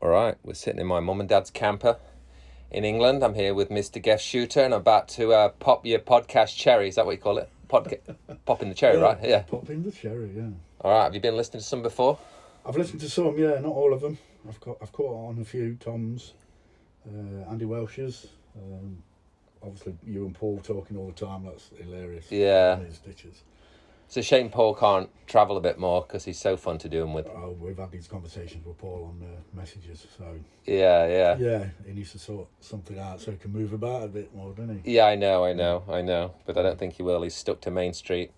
All right, we're sitting in my mum and dad's camper in England. I'm here with Mr. Geth Shooter, and I'm about to pop your podcast cherry. Is that what you call it? Popping the cherry, right? Yeah. Popping the cherry, yeah. All right, have you been listening to some before? I've listened to some, yeah, not all of them. I've caught on a few. Tom's, Andy Welsh's. Obviously, you and Paul talking all the time. That's hilarious. Yeah. His stitches. It's a shame Paul can't travel a bit more because he's so fun to do them with. Oh, we've had these conversations with Paul on messages, so... Yeah. Yeah, he needs to sort something out so he can move about a bit more, doesn't he? Yeah, I know. But I don't think he will. He's stuck to Main Street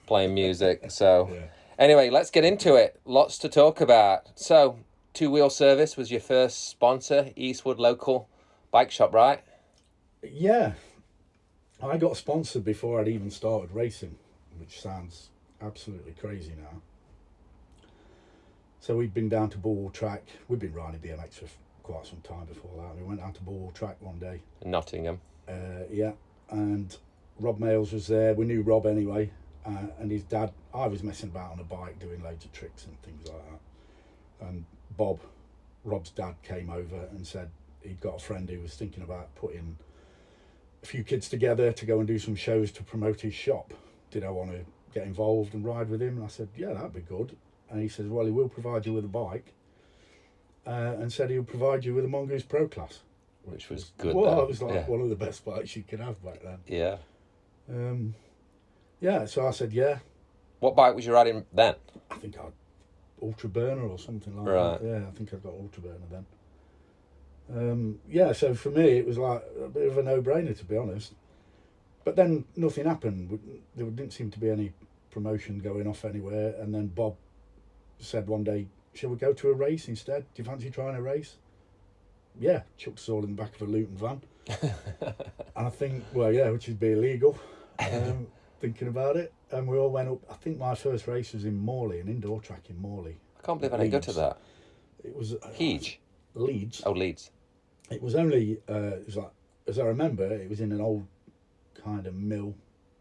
playing music. So Yeah. Anyway, let's get into it. Lots to talk about. So, Two Wheel Service was your first sponsor, Eastwood local bike shop, right? Yeah. I got sponsored before I'd even started racing, which sounds absolutely crazy now. So we'd been down to Bullwall Track. We'd been riding BMX for quite some time before that. We went down to Bullwall Track one day. Nottingham. Yeah, and Rob Males was there. We knew Rob anyway, and his dad. I was messing about on a bike, doing loads of tricks and things like that. And Rob's dad, came over and said he'd got a friend who was thinking about putting a few kids together to go and do some shows to promote his shop. Did I want to get involved and ride with him? And I said, yeah, that'd be good. And he says, well, he will provide you with a bike, and said he'll provide you with a Mongoose Pro Class. Which was good. Well, it was like one of the best bikes you could have back then. Yeah. Yeah, so I said, yeah. What bike was you riding then? I think I had Ultra Burner or something like Right. that. Yeah, I think I got Ultra Burner then. Yeah, so for me, it was like a bit of a no-brainer, to be honest. But then nothing happened. There didn't seem to be any promotion going off anywhere. And then Bob said one day, shall we go to a race instead? Do you fancy trying a race? Yeah, chucked us all in the back of a Luton van. And I think, well, yeah, which would be illegal, thinking about it. And we all went up. I think my first race was in Morley, an indoor track in Morley. I can't believe I didn't go to that. It was... Huge. Leeds. Oh, Leeds. It was only, it was like, as I remember, it was in an old kind of mill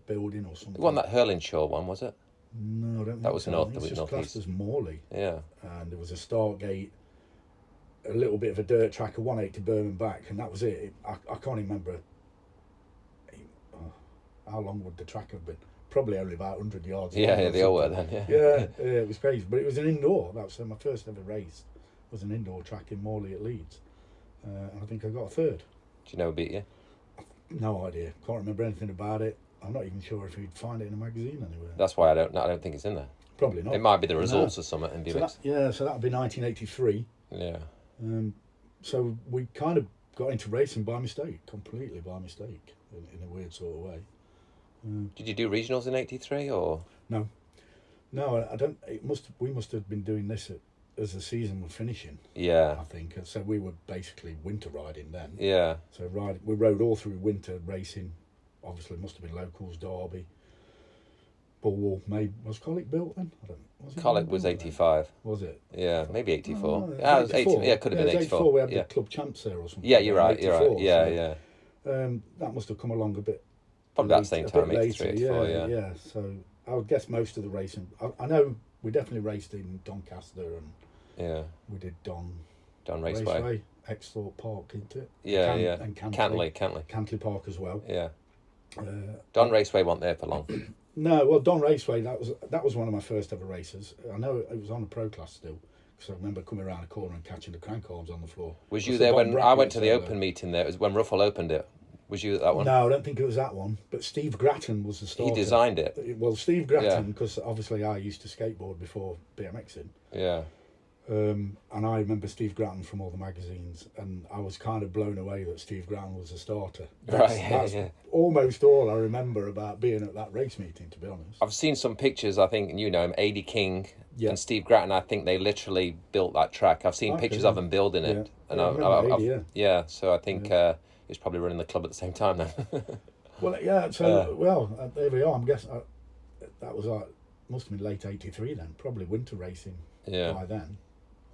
building or something. It wasn't that Hurlinshaw one, was it? No, I don't think That was so. north. I think That was it's just northeast. classed as Morley. Yeah. And there was a start gate, a little bit of a dirt track, a 180 Birmingham back, and that was it. I can't even remember how long would the track have been. Probably only about 100 yards. Yeah, they all were then, yeah, it was crazy. But it was an indoor. That was my first ever race. Was an indoor track in Morley at Leeds. And I think I got a third. Do you know who beat you? No idea. Can't remember anything about it. I'm not even sure if you'd find it in a magazine anywhere. That's why I don't think it's in there. Probably not. It might be the results or something in BMX. So that would be 1983. Yeah. So we kind of got into racing by mistake, completely by mistake, in a weird sort of way. Did you do regionals in '83 or? No, I don't. We must have been doing this as the season was finishing. Yeah. I think so. We were basically winter riding then. Yeah. So we rode all through winter racing. Obviously, it must have been locals, Derby, Bullwall. Maybe was College built then? I don't. Was it College was 85. Was it? Yeah, maybe 84. Oh, Yeah, it was 80. Yeah, it could have been 84. We had yeah. the club champs there or something. Yeah, you're right. You're right. Yeah, so, yeah. That must have come along a bit. Probably that same time, later, 83, 84. Yeah. So I would guess most of the racing. I know we definitely raced in Doncaster and we did Don Raceway, Exthorpe Park, isn't it? Yeah, and Cantley Park as well. Yeah. Don Raceway wasn't there for long. No, well, Don Raceway, that was one of my first ever races. I know it was on a Pro Class still, because I remember coming around a corner and catching the crank arms on the floor. Was you there when I went to the open meeting there? It was when Ruffle opened it. Was you at that one? No, I don't think it was that one. But Steve Grattan was the starter. He designed it. Well, Steve Grattan, because obviously I used to skateboard before BMXing. Yeah. And I remember Steve Grattan from all the magazines, and I was kind of blown away that Steve Grattan was the starter. That's almost all I remember about being at that race meeting, to be honest. I've seen some pictures, I think, you know him, A.D. King and Steve Grattan, I think they literally built that track. I've seen pictures of them building it. Yeah. And so I think he was probably running the club at the same time then. Well, yeah, so, there we are. I'm guessing that was must have been late 83 then, probably winter racing by then.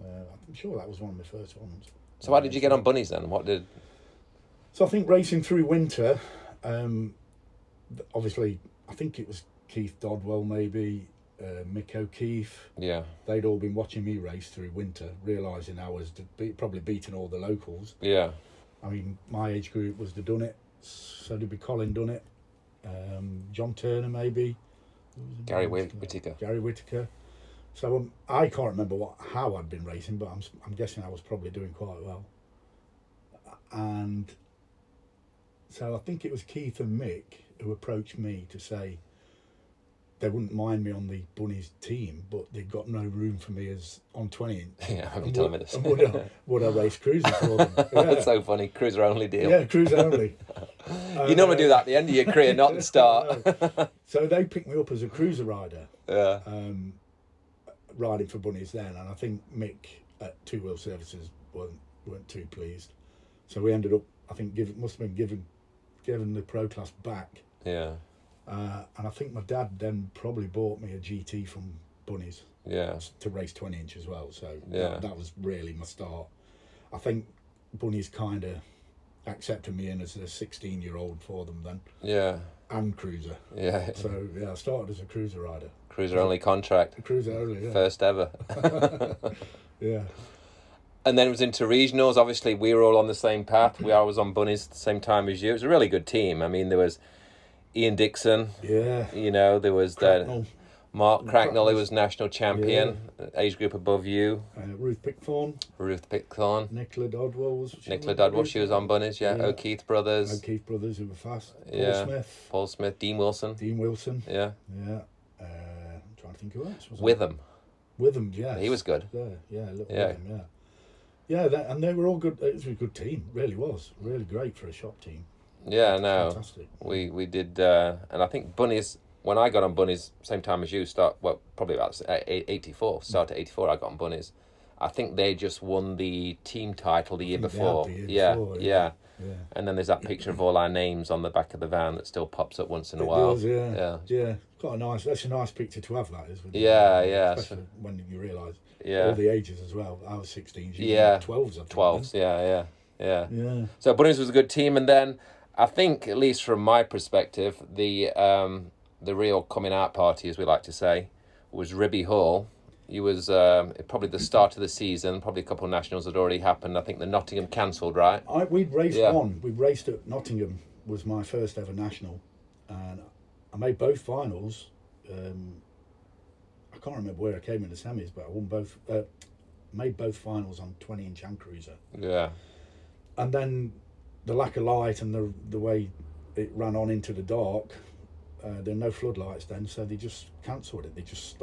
I'm sure that was one of my first ones. So how did you get on Bunneys then? So I think racing through winter, obviously, I think it was Keith Dodwell maybe, Mick O'Keefe. Yeah. They'd all been watching me race through winter, realising I was probably beating all the locals. Yeah. I mean, my age group was the Dunnett, so there'd be Colin Dunnett, John Turner maybe. Gary Whittaker. Gary Whittaker. So I can't remember how I'd been racing, but I'm guessing I was probably doing quite well. And so I think it was Keith and Mick who approached me to say they wouldn't mind me on the Bunneys team, but they've got no room for me as on 20. Yeah, I remember telling me this. Would I race cruiser for them? Yeah. That's so funny. Cruiser only deal. Yeah, cruiser only. You normally do that at the end of your career, not the start. So they picked me up as a cruiser rider. Yeah. Riding for Bunneys then, and I think Mick at Two Wheel Services weren't too pleased. So we ended up, I think, must have been given the Pro Class back. Yeah. And I think my dad then probably bought me a GT from Bunneys. Yeah. To race 20 inch as well. So yeah. that was really my start. I think Bunneys kind of accepted me in as a 16-year-old for them then. Yeah. And cruiser. Yeah. So yeah, I started as a cruiser rider. Cruiser only contract. Cruiser only, yeah. First ever. Yeah. And then it was into regionals. Obviously, we were all on the same path. I was on Bunneys at the same time as you. It was a really good team. I mean, there was Ian Dixon. Yeah. You know, there was Mark Cracknell, who was national champion, age group above you. Ruth Pickthorne. Nicola Dodwell she was on Bunneys, yeah. O'Keefe brothers. O'Keefe brothers, who were fast. Paul Smith. Dean Wilson. Yeah. Yeah. I'm trying to think who else was Witham, yes. He was good. Witham, yeah. Yeah, and they were all good. It was a good team, really was. Really great for a shop team. Yeah, no. Fantastic. We did, and I think Bunneys, when I got on Bunneys, same time as you, probably about 84, start at 84, I got on Bunneys. I think they just won the team title the year before. Yeah. And then there's that picture of all our names on the back of the van that still pops up once in a while. Does, yeah. That's a nice picture to have, that is. Yeah. Especially when you realise all the ages as well. I was 16, you were 12s, I think. 12s, yeah. So Bunneys was a good team, and then I think, at least from my perspective, the real coming out party, as we like to say, was Ribby Hall. He was probably the start of the season. Probably a couple of nationals had already happened. I think the Nottingham cancelled, right? We'd raced one. We raced at Nottingham. Was my first ever national, and I made both finals. I can't remember where I came in the semis, but I won both. Made both finals on 20-inch and cruiser. Yeah. And then the lack of light and the way it ran on into the dark, there were no floodlights then, so they just cancelled it. They just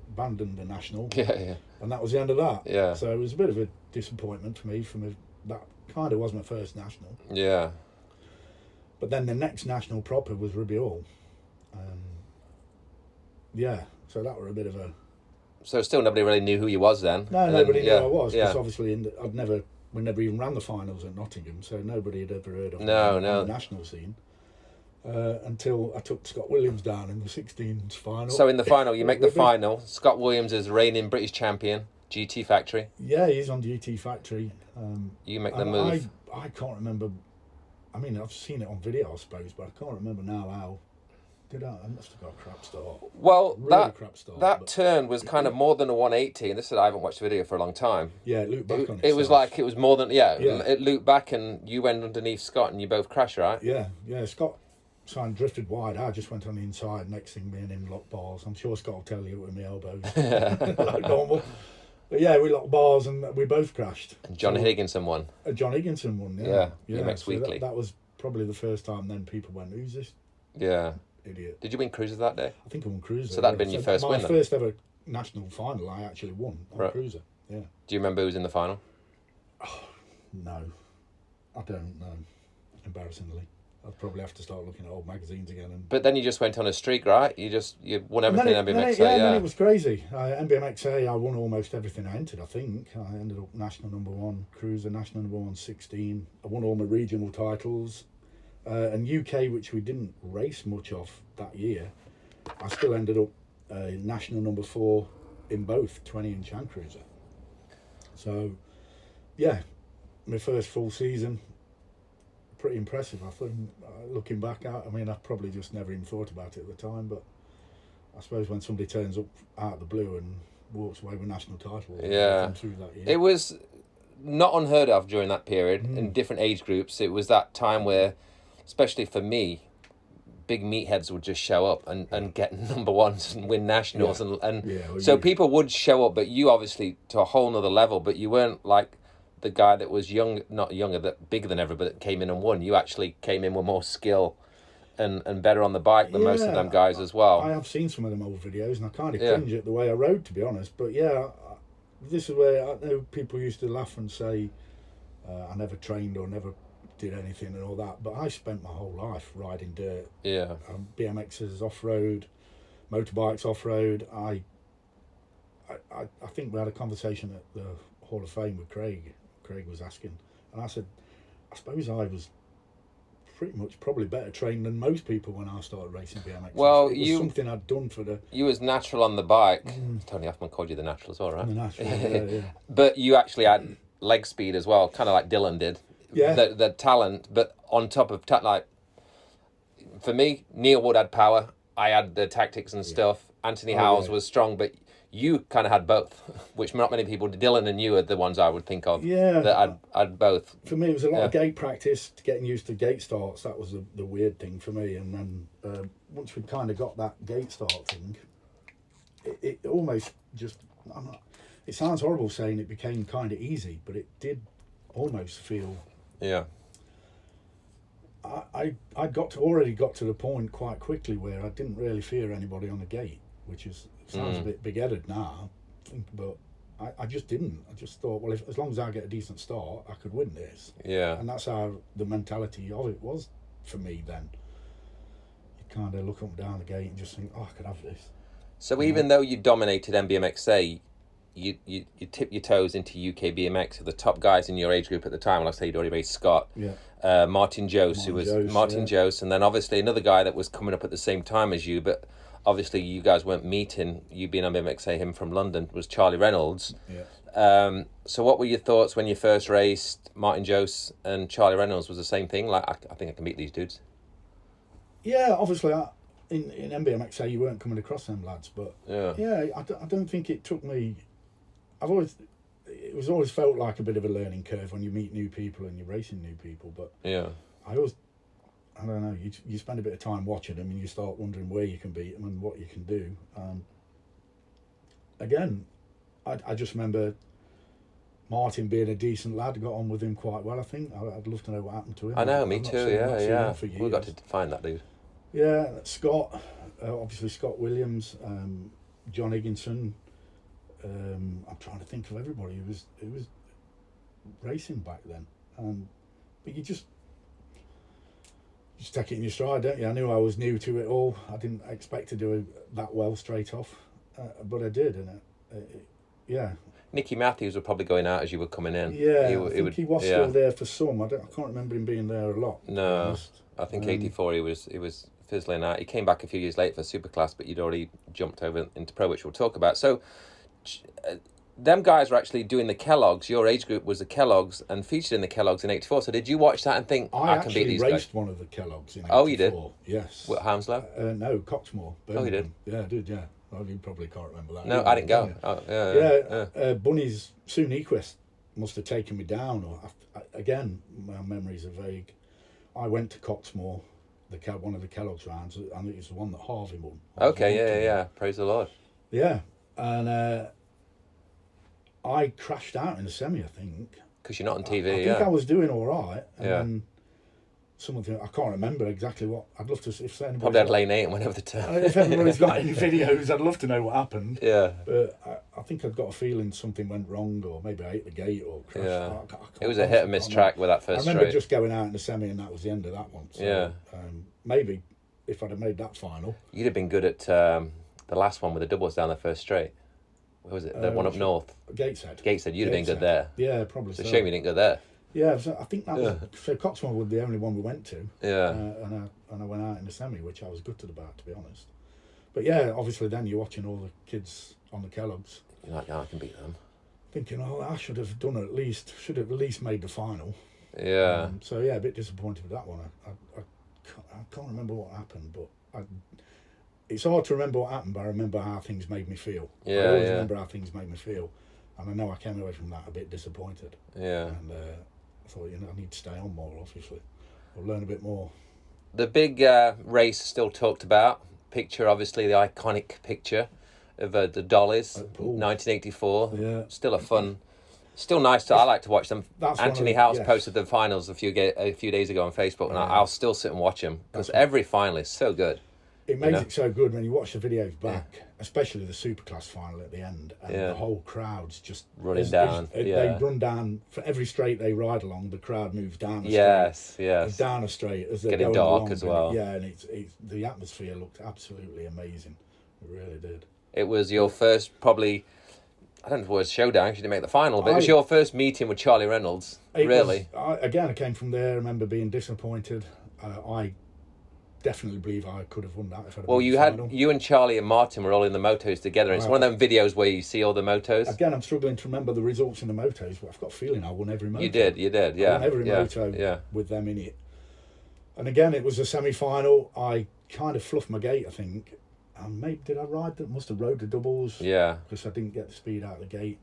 abandoned the national. Yeah. And that was the end of that. Yeah. So it was a bit of a disappointment for me. That kind of was my first national. Yeah. But then the next national proper was Ribby Hall. So that were a bit of a... So still nobody really knew who you was then? No, nobody knew who I was, because obviously we never even ran the finals at Nottingham, so nobody had ever heard of me on the national scene. Until I took Scott Williams down in the 16s final. So in the final, you make the final. Scott Williams is reigning British champion, GT Factory. Yeah, he's on GT Factory. You make the move. I can't remember. I mean, I've seen it on video, I suppose, but I can't remember now how. I must have got a crap start. Well, really that turn was kind of more than a 180, and this is, I haven't watched the video for a long time. Yeah, it looped back on it. It was like it was more than it looped back, and you went underneath Scott, and you both crashed, right? Yeah. Scott sign drifted wide. I just went on the inside. Next thing, me and him locked bars. I'm sure Scott will tell you with my elbows, like normal. But yeah, we locked bars and we both crashed. And John Higginson won. John Higginson won. Yeah. BMX Weekly. That was probably the first time. Then people went, "Who's this?" Yeah. Idiot. Did you win cruiser that day? I think I won cruiser. So that'd been your first win. My first ever national final. I actually won on cruiser. Yeah. Do you remember who was in the final? Oh, no, I don't know. Embarrassingly. I'd probably have to start looking at old magazines again. But then you just went on a streak, right? You won everything in NBMXA. Then it was crazy. NBMXA, I won almost everything I entered, I think. I ended up national number 1, cruiser, national number 1, 16. I won all my regional titles. And UK, which we didn't race much of that year, I still ended up national number 4 in both 20-inch and cruiser. So, yeah, my first full season. Pretty impressive, I think. Looking back, I mean, I probably just never even thought about it at the time, but I suppose when somebody turns up out of the blue and walks away with national titles, Yeah. through that year. It was not unheard of during that period in different age groups. It was that time where, especially for me, big meatheads would just show up and get number ones and win nationals. So people would show up, but you obviously to a whole nother level, but you weren't like the guy that was not younger, that bigger than everybody that came in and won. You actually came in with more skill and better on the bike than most of them guys as well. I have seen some of them old videos and I kind of cringe at the way I rode, to be honest. But yeah, this is where I know people used to laugh and say I never trained or never did anything and all that, but I spent my whole life riding dirt. Yeah. BMXs off-road, motorbikes off-road. I think we had a conversation at the Hall of Fame with Craig. Craig was asking, and I said, I suppose I was pretty much probably better trained than most people when I started racing BMX. Well, it was something I'd done for the... You was natural on the bike. Tony Hoffman called you the natural as well, right? The natural, yeah. But you actually had leg speed as well, kind of like Dylan did. Yeah. The talent, but on top of like, for me, Neil Wood had power. I had the tactics and stuff. Anthony Howells was strong, but you kind of had both, which not many people did. Dylan and you are the ones I would think of that had both. For me, it was a lot of gate practice, getting used to gate starts. That was the weird thing for me. And then once we kind of got that gate start thing, it almost just... it sounds horrible saying it became kind of easy, but it did almost feel... Yeah. I already got to the point quite quickly where I didn't really fear anybody on the gate, which sounds a bit big-headed now, but I just didn't. I just thought, well, as long as I get a decent start, I could win this. Yeah. And that's how the mentality of it was for me then. You kind of look up and down the gate and just think, I could have this. So even though you dominated NBMXA, you tip your toes into UK BMX. The top guys in your age group at the time, like I say, you'd already raced Scott, Martin Jose, and then obviously another guy that was coming up at the same time as you, but obviously you guys weren't meeting. You being on BMXA, him from London, was Charlie Reynolds. Yeah. So what were your thoughts when you first raced Martin Jose and Charlie Reynolds? Was the same thing? Like, I think I can beat these dudes. Yeah, obviously, in NBMXA you weren't coming across them lads, but I don't think it took me... It was always felt like a bit of a learning curve when you meet new people and you're racing new people, but I don't know, you spend a bit of time watching them and you start wondering where you can beat them and what you can do. Again, I just remember Martin being a decent lad. I got on with him quite well, I think. I'd love to know what happened to him. I know, me too, yeah. We've got to find that dude. Yeah, Scott, obviously Scott Williams, John Higginson. I'm trying to think of everybody who was racing back then, but you just take it in your stride, don't you? I knew I was new to it all. I didn't expect to do it that well straight off, but I did, and yeah. Nicky Matthews were probably going out as you were coming in. Yeah, I think he was still there for some. I can't remember him being there a lot. No, I think 84 he was fizzling out. He came back a few years later for Superclass, but you'd already jumped over into Pro, which we'll talk about. So them guys were actually doing the Kellogg's. Your age group was the Kellogg's and featured in the Kellogg's in 84. So did you watch that and think, I can beat these guys? I actually raced one of the Kellogg's in 84. Oh, you did? Yes. What, Hounslow? No, Coxmore. Oh, you did? Yeah, I did, yeah. Well, you probably can't remember that. No, I didn't go. Yeah. Bunneys, soon Equest must have taken me down. Or again, my memories are vague. I went to Coxmore, one of the Kellogg's rounds, and it was the one that Harvey won. Okay, yeah. Praise the Lord. Yeah, and I crashed out in the semi, I think. Because you're not on TV, I think I was doing all right. And then something, I can't remember exactly what. I'd love to see if anybody's probably had lane 8 and went over the turn. If anybody's got any videos, I'd love to know what happened. Yeah. But I think I've got a feeling something went wrong, or maybe I hit the gate or crashed. Yeah. It was a hit and miss track with that first straight. I remember just going out in the semi and that was the end of that one. So, maybe if I'd have made that final. You'd have been good at the last one with the doubles down the first straight. What was it? The one up north? Gateshead. You'd have been good there. Yeah, probably It's a shame you didn't go there. Yeah, so I think that was... So Coxmore was the only one we went to. Yeah. And I went out in the semi, which I was gutted about, to be honest. But yeah, obviously then you're watching all the kids on the Kellogg's. You're like, I can beat them. Thinking, I should have done at least made the final. Yeah. So yeah, a bit disappointed with that one. I can't remember what happened, but it's hard to remember what happened, but I remember how things made me feel. Yeah, I always remember how things made me feel. And I know I came away from that a bit disappointed. Yeah. And I thought, I need to stay on more, obviously. Or learn a bit more. The big race still talked about. Picture, obviously, the iconic picture of the Dollies, 1984. Yeah. Still a fun... Still nice to... I like to watch them. Anthony House posted the finals a few days ago on Facebook, and I'll still sit and watch them, because every final is so good. It makes it so good when you watch the videos back, especially the Superclass final at the end, and the whole crowd's just running down. They run down for every straight they ride along. The crowd moves down a straight. Yes. Down a straight as they're getting going dark along, as well. Yeah, and it's the atmosphere looked absolutely amazing. It really did. It was your first, probably, I don't know if it was showdown, because you didn't make the final, but it was your first meeting with Charlie Reynolds, really. I came from there. I remember being disappointed. I definitely believe I could have won that if I'd Well, you and Charlie and Martin were all in the motos together. It's one of them videos where you see all the motos. Again, I'm struggling to remember the results in the motos, but I've got a feeling I won every moto. You did, yeah. I won every moto with them in it. And again, it was a semi-final. I kind of fluffed my gate, I think. And maybe did I ride that? Must have rode the doubles. Yeah. Because I didn't get the speed out of the gate.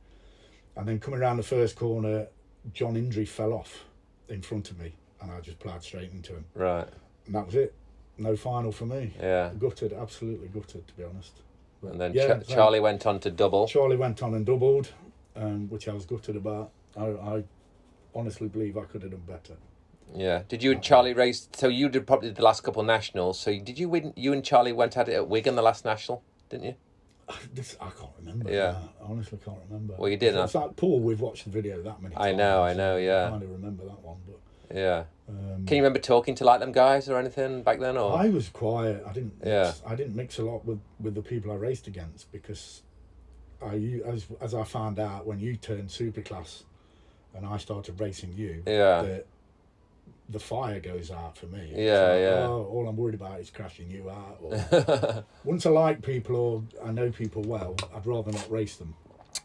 And then coming around the first corner, John Indry fell off in front of me, and I just ploughed straight into him. Right. And that was it. No final for me. Yeah. Gutted, absolutely gutted, to be honest. But and then Charlie went on to double. Charlie went on and doubled, which I was gutted about. I honestly believe I could have done better. Yeah. Did you and Charlie race? So you did probably the last couple of nationals. So did you win? You and Charlie went at it at Wigan the last national, didn't you? I can't remember. Yeah. I honestly can't remember. Well, you did. It's like Paul. We've watched the video that many times. I know. Yeah. I kind of remember that one, but. Yeah. Can you remember talking to like them guys or anything back then? Or I was quiet. I didn't mix a lot with the people I raced against, because as I found out when you turned Superclass and I started racing you, the fire goes out for me. Oh, all I'm worried about is crashing you out. Or, once I like people or I know people well, I'd rather not race them.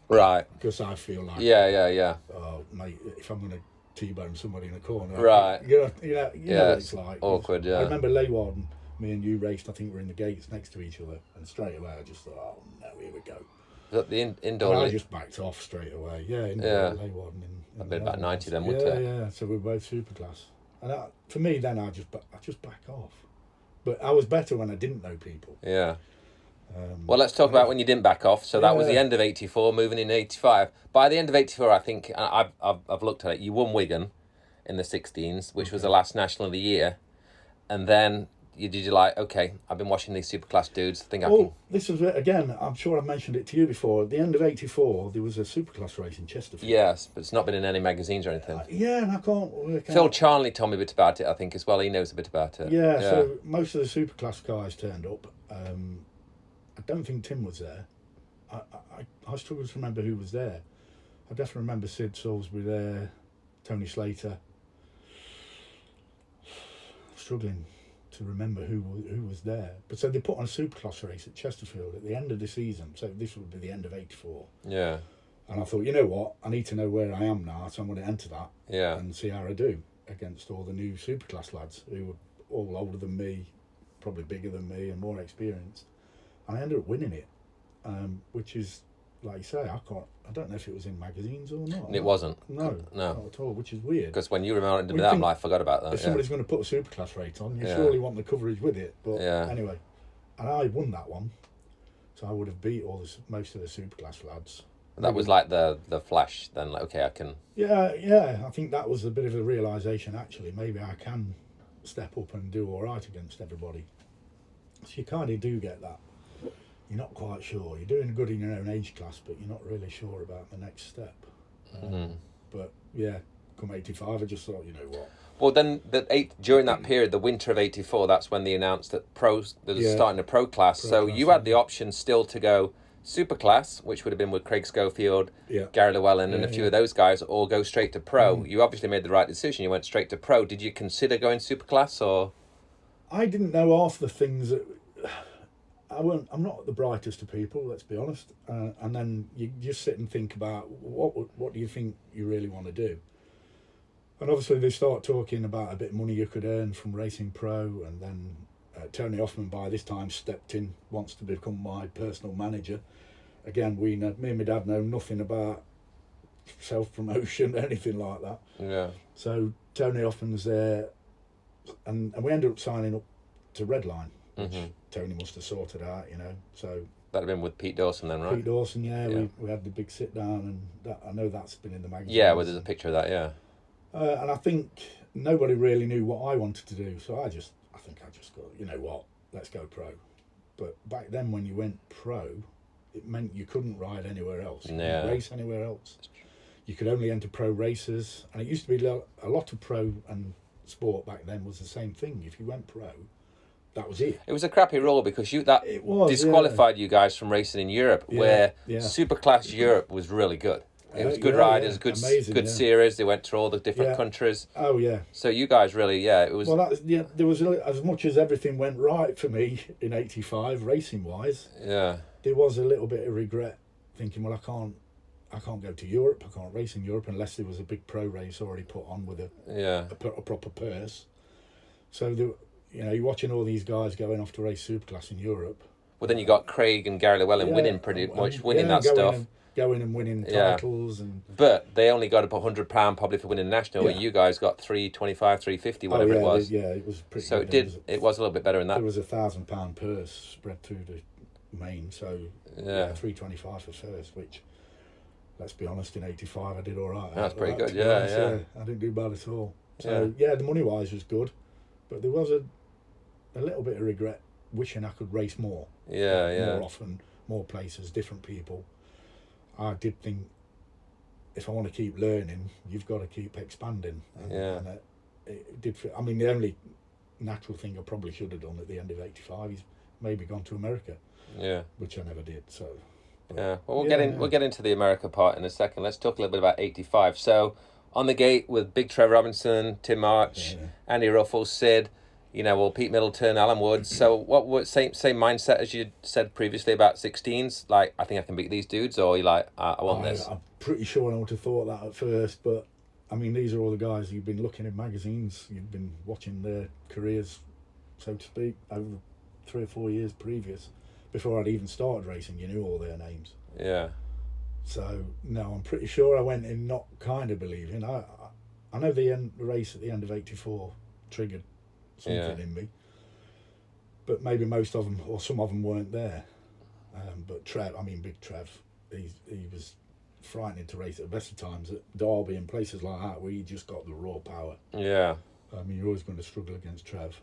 Right. Because I feel like oh mate, if I'm going to T-bone somebody in a corner, right? You know what it's like. Awkward. I remember Leyward, me and you raced. I think we were in the gates next to each other, and straight away I just thought, oh no, here we go. The indoor. And I just backed off straight away. Leyward. I'd been about 90 then, wouldn't it? Yeah. So we were both Superclass, and for me then I just back off. But I was better when I didn't know people. Yeah. Well, let's talk about when you didn't back off. So that was the end of 84, moving in 85. By the end of 84, I think, I've looked at it, you won Wigan in the 16s, which was the last national of the year. And then you're like, okay, I've been watching these Superclass dudes. I think I can... This was, again, I'm sure I've mentioned it to you before. At the end of 84, there was a Superclass race in Chesterfield. Yes, but it's not been in any magazines or anything. And I can't work out... Phil Charnley told me a bit about it, I think, as well. He knows a bit about it. Yeah, so most of the Superclass guys turned up. I don't think Tim was there. I struggle to remember who was there. I definitely remember Sid Salisbury there, Tony Slater. Struggling to remember who was there. But so they put on a Superclass race at Chesterfield at the end of the season. So this would be the end of 84. Yeah. And I thought, you know what? I need to know where I am now, so I'm going to enter that and see how I do against all the new Superclass lads who were all older than me, probably bigger than me and more experienced. And I ended up winning it, which is, like you say, I don't know if it was in magazines or not. It wasn't. No, not at all, which is weird. Because when you remembered that, I forgot about that. If somebody's going to put a Superclass rate on, you surely want the coverage with it. But anyway, and I won that one, so I would have beat most of the Superclass lads. That was like the flash. Then, like, okay, I can. Yeah. I think that was a bit of a realization. Actually, maybe I can step up and do all right against everybody. So you kind of do get that. You're not quite sure. You're doing good in your own age class, but you're not really sure about the next step. But yeah, come 85, I just thought, you know what. Well, then during that period, the winter of 84, that's when they announced that there was starting a pro class. So you had the option still to go Superclass, which would have been with Craig Schofield, Gary Llewellyn, and a few of those guys, or go straight to pro. You obviously made the right decision. You went straight to pro. Did you consider going Superclass, or? I didn't know half the things that... I'm not the brightest of people, let's be honest. And then you just sit and think about what do you think you really want to do. And obviously they start talking about a bit of money you could earn from racing pro, and then Tony Hoffman by this time stepped in, wants to become my personal manager. Again, me and my dad know nothing about self-promotion, anything like that. Yeah. So Tony Hoffman's there, and we ended up signing up to Redline, which Tony must have sorted out, you know. So that'd have been with Pete Dawson then, right? Pete Dawson, yeah. We had the big sit down, and that, I know that's been in the magazine. Yeah, well, there's a picture of that, yeah. And I think nobody really knew what I wanted to do, so I think I just got, you know what, let's go pro. But back then, when you went pro, it meant you couldn't ride anywhere else. You couldn't race anywhere else. You could only enter pro races, and it used to be a lot of pro and sport back then was the same thing. If you went pro, that was it. It was a crappy rule because disqualified you guys from racing in Europe, where Superclass Europe was really good. It was good riders, good series. They went through all the different countries. Oh yeah. So you guys really, it was. Well, there was as much as everything went right for me in '85 racing wise. Yeah. There was a little bit of regret, thinking, well, I can't go to Europe. I can't race in Europe unless there was a big pro race already put on with a proper purse. So you're watching all these guys going off to race Superclass in Europe. Well, then you got Craig and Gary Llewellyn winning pretty much, that stuff. Going and winning titles, but they only got about £100 probably for winning national. Where you guys got $325, $350, whatever it was. Yeah, it was pretty. So good. it was a little bit better in that. There was £1,000 purse spread through the main, so $325 for first. Which, let's be honest, in '85 I did all right. That's pretty good. Yeah, I didn't do bad at all. So the money wise was good, but there was a little bit of regret, wishing I could race more. More often, more places, different people. I did think, if I want to keep learning, you've got to keep expanding. And it did. I mean, the only natural thing I probably should have done at the end of '85 is maybe gone to America. Yeah. Which I never did. So. Well, we'll get into the America part in a second. Let's talk a little bit about '85. So, on the gate with Big Trev Robinson, Tim March, Andy Ruffles, Sid. Pete Middleton, Alan Woods. So what was same mindset as you said previously about 16s? Like, I think I can beat these dudes, or you like, I want this? I'm pretty sure I would have thought that at first, but I mean, these are all the guys you've been looking in magazines, you've been watching their careers, so to speak, over 3 or 4 years previous. Before I'd even started racing, you knew all their names. Yeah. So, no, I'm pretty sure I went in not kind of believing. I know the race at the end of '84 triggered something in me, but maybe most of them or some of them weren't there. But Big Trev, he was frightening to race at the best of times at Derby and places like that where he just got the raw power. Yeah. I mean, you're always going to struggle against Trev.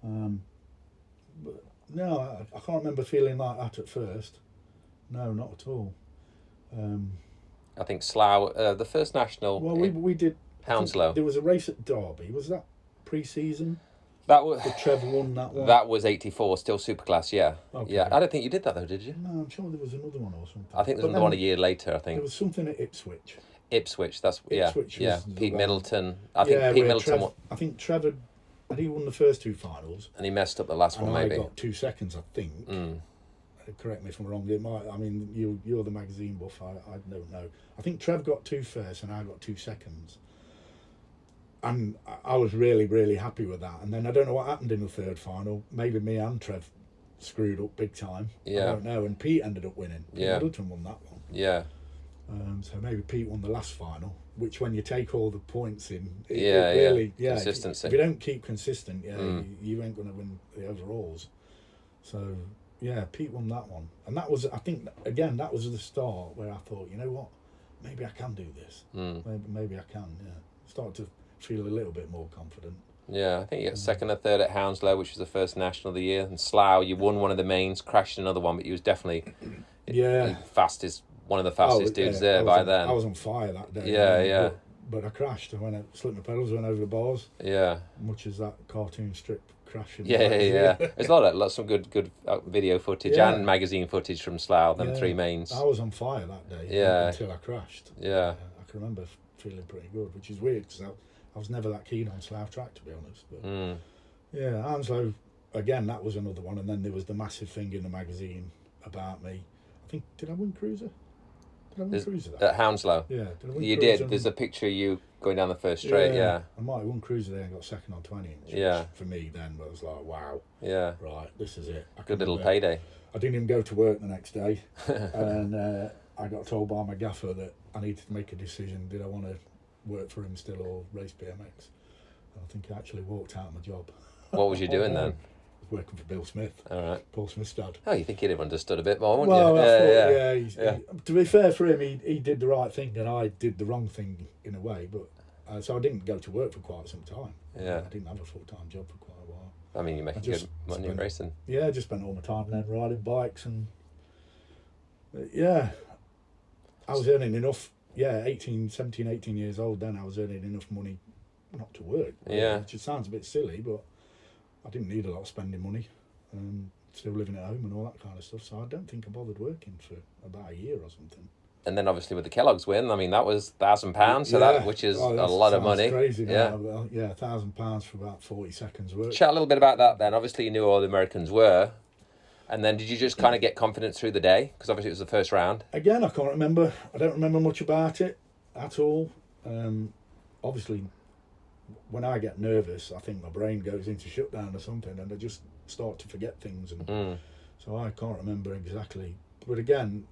But no, I can't remember feeling like that at first. No, not at all. I think Slough, the first national. Well, we did. Hounslow. There was a race at Derby. Was that pre-season? That was. Did Trev won that one? That was '84, still Superclass. Yeah. Okay. Yeah. I don't think you did that though, did you? No, I'm sure there was another one or something. I think there was another one a year later. I think there was something at Ipswich. That's Ipswich yeah. Pete Middleton. I think Pete Middleton. I think Trevor had he won the first 2 finals, and he messed up the last one. Maybe I got 2 seconds. I think. Correct me if I'm wrong. It might. I mean, you're the magazine buff. I don't know. I think Trev got 2 first, and I got 2 seconds. And I was really, really happy with that. And then I don't know what happened in the 3rd final. Maybe me and Trev screwed up big time. Yeah. I don't know. And Pete ended up winning. Middleton won that one. Yeah. So maybe Pete won the last final, which when you take all the points in, consistency. If you don't keep consistent, you ain't going to win the overalls. So, Pete won that one. And that was, I think, again, that was the start where I thought, you know what, maybe I can do this. Maybe I can, Started to feel a little bit more confident. Yeah, I think you got 2nd or 3rd at Hounslow, which was the first national of the year. And Slough, you won one of the mains, crashed another one, but you was definitely one of the fastest dudes there by then. I was on fire that day. Yeah. But I crashed. I slipped my pedals, went over the bars. Yeah. Much as that cartoon strip crashing. Yeah. There's lots of good video footage and magazine footage from Slough, them 3 mains. I was on fire that day. Yeah. Until I crashed. Yeah. I can remember feeling pretty good, which is weird because I was never that keen on Slough track, to be honest. But Hounslow, again, that was another one. And then there was the massive thing in the magazine about me. I think, did I win Cruiser? Cruiser at Hounslow? Yeah. You did. There's a picture of you going down the first straight. Yeah. I might have won cruiser there and got second on 20 inch. Yeah. Which for me then was like, wow. Yeah. Right, this is it. Good little payday. I didn't even go to work the next day, and I got told by my gaffer that I needed to make a decision. Did I want to work for him still or race BMX? And I think I actually walked out of my job. What was you doing then? I was working for Bill Smith. All right. Paul Smith's dad. Oh, you think he'd have understood a bit more, wouldn't Well, you? I thought, he, to be fair for him, he did the right thing and I did the wrong thing in a way. But so I didn't go to work for quite some time. Yeah. I didn't have a full-time job for quite a while. I mean, you're making good money racing. Yeah, I just spent all my time then riding bikes and yeah, I was earning enough. Yeah, 17, 18 years old then I was earning enough money not to work. Yeah. Which sounds a bit silly, but I didn't need a lot of spending money. Still living at home and all that kind of stuff. So I don't think I bothered working for about a year or something. And then obviously with the Kellogg's win, I mean, that was £1,000, so which is a lot of money. Crazy. Yeah. Yeah, £1,000 for about 40 seconds work. Chat a little bit about that then. Obviously you knew all the Americans were. And then did you just kind of get confidence through the day? Because obviously it was the first round. Again, I can't remember. I don't remember much about it at all. Obviously, when I get nervous, I think my brain goes into shutdown or something and I just start to forget things. And so I can't remember exactly. But again,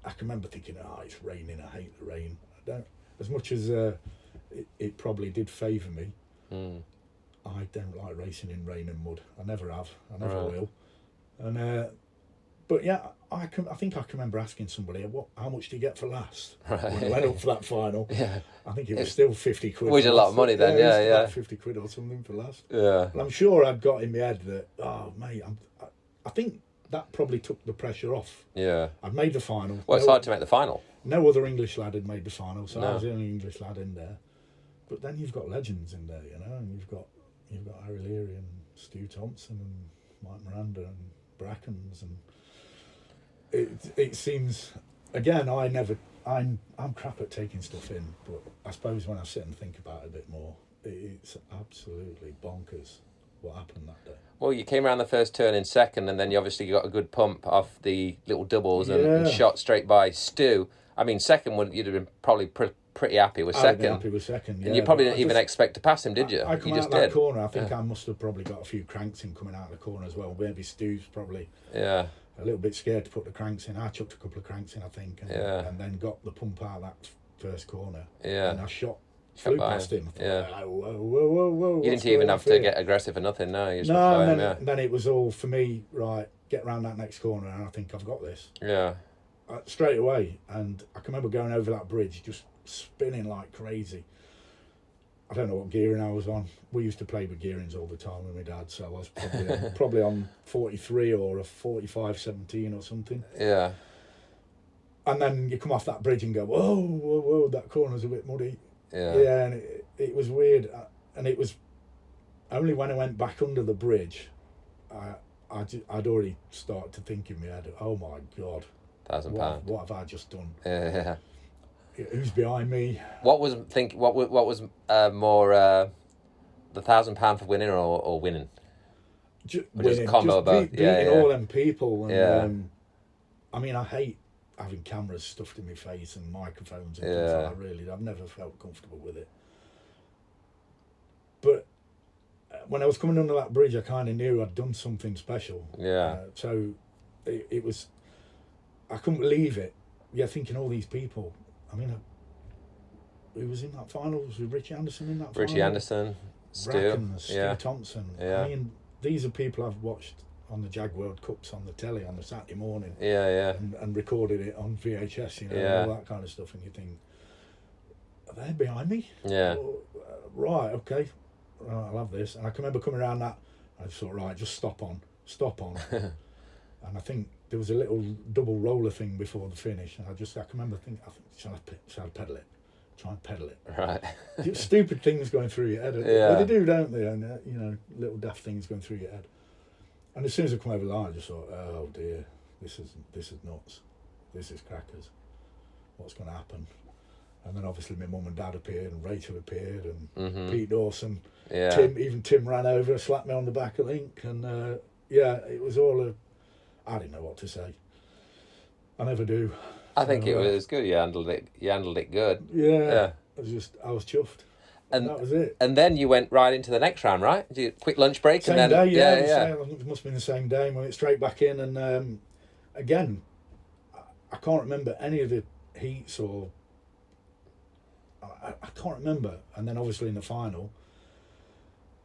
I can remember thinking, it's raining, I hate the rain. I don't, as much as it probably did favour me, I don't like racing in rain and mud. I never have. I never will. And but yeah, I think I can remember asking somebody, how much do you get for last? When I went up for that final. Yeah. I think it was still 50 quid. Which is a lot of money then, yeah. Like 50 quid or something for last. Yeah. And I'm sure I'd got in my head that, mate, I think that probably took the pressure off. Yeah. I'd made the final. Well, it's hard to make the final. No other English lad had made the final, so No. I was the only English lad in there. But then you've got legends in there, and you've got Harry Leary and Stu Thompson and Mike Miranda and Brackens, and it seems, again, I'm crap at taking stuff in, but I suppose when I sit and think about it a bit more, it's absolutely bonkers what happened that day. Well, you came around the first turn in second, and then you obviously got a good pump off the little doubles and shot straight by Stu. I mean, second, you'd have been probably pretty happy with second. I'd been happy with second, yeah. And you probably didn't even expect to pass him, did you? I come you out just that did. corner, I think I must have probably got a few cranks in coming out of the corner as well. Maybe Stu's probably a little bit scared to put the cranks in. I chucked a couple of cranks in, I think, and then got the pump out of that first corner. Yeah. And I flew past him. I thought, whoa. You didn't even have to get aggressive or nothing, no. You just then it was all for me, right, get round that next corner and I think I've got this. Yeah. Straight away. And I can remember going over that bridge, just spinning like crazy. I don't know what gearing I was on. We used to play with gearings all the time with my dad, so I was probably on 43 or a 45-17 or something. Yeah. And then you come off that bridge and go, whoa, that corner's a bit muddy. Yeah, and it was weird. And it was only when I went back under the bridge, I'd already started to think in my head, oh my God, £1,000. What have I just done? Yeah. Who's behind me? What was more the £1,000 for winning or winning? Winning, just combo both. Beating all them people. And, yeah. I mean, I hate having cameras stuffed in my face and microphones and things like that. Really, I've never felt comfortable with it. But when I was coming under that bridge, I kind of knew I'd done something special. Yeah. So it was, I couldn't believe it. Yeah, thinking all these people. I mean, who was in that final? Was Richie Anderson in that final? Richie Anderson, Stu Thompson. Yeah. I mean, these are people I've watched on the Jag World Cups on the telly on a Saturday morning. Yeah. And recorded it on VHS, all that kind of stuff. And you think, are they behind me? Yeah. Right, okay. Right, I'll have this. And I can remember coming around that, I thought, right, just stop on. And I think there was a little double roller thing before the finish, and I can remember thinking, shall I pedal it? Try and pedal it. Right. Stupid things going through your head. Well, they do, don't they? And little daft things going through your head. And as soon as I come over the line, I just thought, oh dear, this is nuts. This is crackers. What's going to happen? And then obviously my mum and dad appeared, and Rachel appeared, and Pete Dawson. Yeah. Tim ran over, slapped me on the back, I think, and it was all I didn't know what to say. I never do. I think it was good. You handled it good. Yeah. I was chuffed. And that was it. And then you went right into the next round, right? Did you quick lunch break? Same and then, day, yeah. I think it must have been the same day. And went straight back in, and again, I can't remember any of the heats or I can't remember. And then obviously in the final,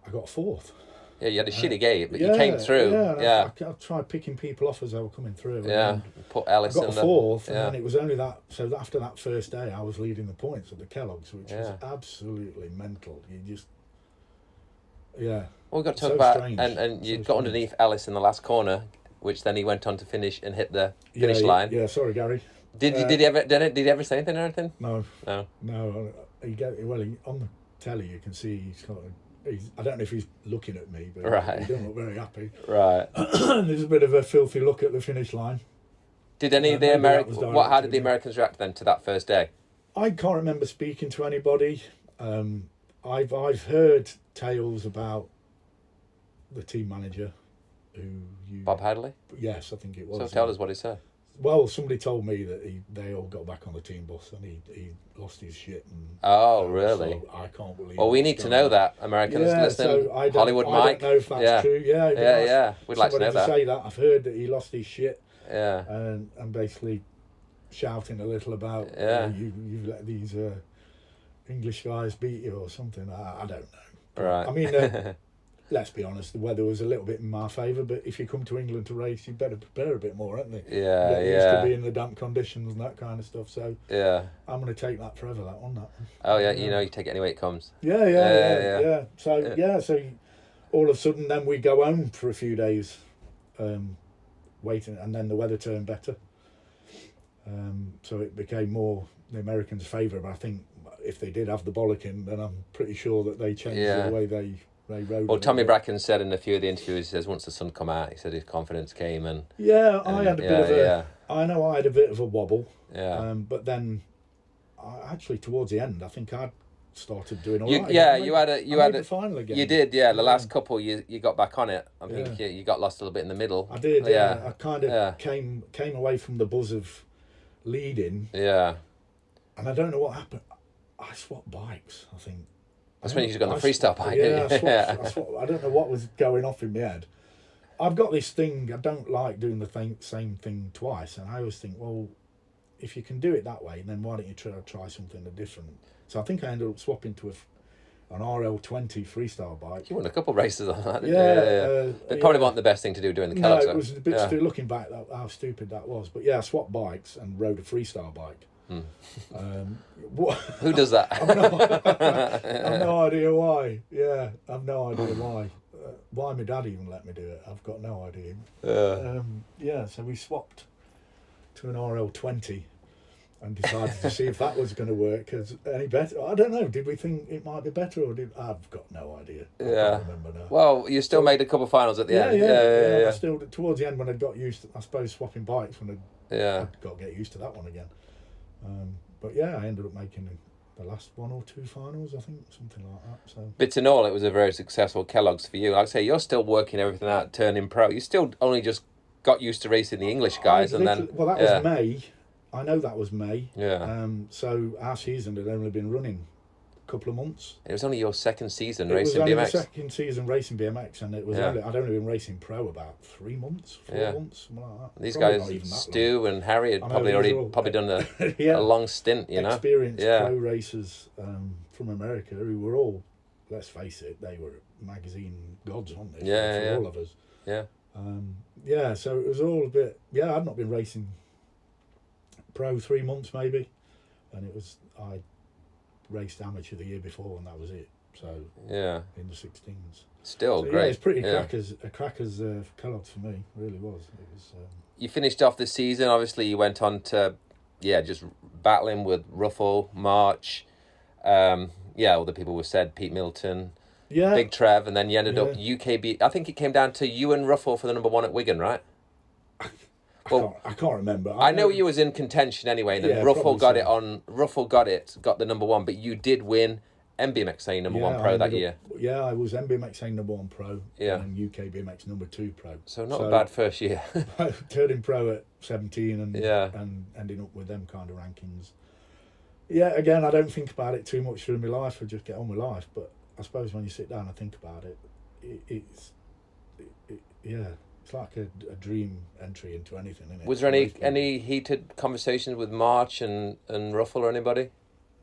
I got fourth. Yeah, you had a shitty gate, but you came through. Yeah, I tried picking people off as they were coming through. Yeah, put Ellis in. I got fourth, and then it was only that. So after that first day, I was leading the points at the Kellogg's, which was absolutely mental. You just, Well, we've got to talk about, and you got underneath Ellis in the last corner, which then he went on to finish and hit the finish line. Yeah, sorry, Gary. Did he ever say anything or anything? No. On the telly you can see he's got. I don't know if he's looking at me, but he doesn't look very happy. Right. There's a bit of a filthy look at the finish line. Did any of the Americans? How did the Americans react then to that first day? I can't remember speaking to anybody. I've heard tales about the team manager, Bob Hadley. Yes, I think it was. So tell us what he said. Well, somebody told me that they all got back on the team bus and he lost his shit. Really? So I can't believe. Well, we need to know that, Americans listening. So Hollywood Mike. I don't know if that's true. Yeah. We'd like to know that. Say that. I've heard that he lost his shit. Yeah. And basically shouting a little about you've let these English guys beat you or something. I don't know. Right. I mean. Let's be honest, the weather was a little bit in my favour, but if you come to England to race, you better prepare a bit more, haven't you? Yeah, used to be in the damp conditions and that kind of stuff, so I'm going to take that forever, that one. Oh, yeah, you take it any way it comes. Yeah. So all of a sudden then we go home for a few days, waiting, and then the weather turned better. So it became more the Americans' favour, but I think if they did have the bollocking, then I'm pretty sure that they changed the way they rode. Well, Tommy Bracken said in a few of the interviews, he says once the sun come out, he said his confidence came and I had a bit of a. I know I had a bit of a wobble. Yeah. But then, actually towards the end, I think I'd started doing all right. You had a final again. You did, yeah. The last couple, you got back on it. I think you got lost a little bit in the middle. I did. Yeah. I kind of came away from the buzz of leading. Yeah. And I don't know what happened. I swapped bikes, I think. That's when you got on the freestyle bike. Yeah, I swapped. I don't know what was going off in my head. I've got this thing, I don't like doing the same thing twice. And I always think, well, if you can do it that way, then why don't you try something different? So I think I ended up swapping to an RL20 freestyle bike. You won a couple of races on that, didn't you? It probably wasn't the best thing to do doing the Kellogg. No, it was a bit stupid. Looking back, how stupid that was. But I swapped bikes and rode a freestyle bike. Who does that? I've no idea why. Yeah, I've no idea why. Why my dad even let me do it, I've got no idea. So we swapped to an RL20 and decided to see if that was going to work. Cause any better? I don't know. Did we think it might be better, or I've got no idea. I can't remember now. Well, you still made a couple of finals at the end. Yeah. Still towards the end when I got used to, I suppose, swapping bikes when I'd got to get used to that one again. But I ended up making the last one or two finals, I think, something like that. So bits and all, it was a very successful Kellogg's for you. Like I say, you're still working everything out, turning pro. You still only just got used to racing the English guys, and then that was May. I know that was May. Yeah. So our season had only been running a couple of months. It was only your second season racing BMX. It was only BMX. the second season racing BMX, and it was I'd only been racing pro about 3 months, 4 months, something like that. These probably guys, Stu and Harry, had probably done a long stint, Experienced pro racers from America who were all, let's face it, they were magazine gods, weren't they? For all of us. Yeah. So it was all a bit. I'd not been racing pro 3 months maybe, and I raced amateur the year before, and that was it. So in the 16s. Still great. It's pretty crackers Kellogg for me. Really was. It was. You finished off the season. Obviously, you went on to just battling with Ruffle, March. All the people were said, Pete Milton, Big Trev, and then you ended up UKB. I think it came down to you and Ruffle for the number one at Wigan, right? I can't remember. I know you was in contention anyway, and then Ruffle got it on. Ruffle got the number one, but you did win NBMXA number one pro that year. Yeah, I was NBMXA number one pro. Yeah. And UK BMX number 2 pro. So not a bad first year. Turning pro at 17 and ending up with them kind of rankings. Yeah, again, I don't think about it too much through my life. I just get on with life. But I suppose when you sit down and think about it, it's like a dream entry into anything, isn't it? Was there any heated conversations with March and Ruffle or anybody?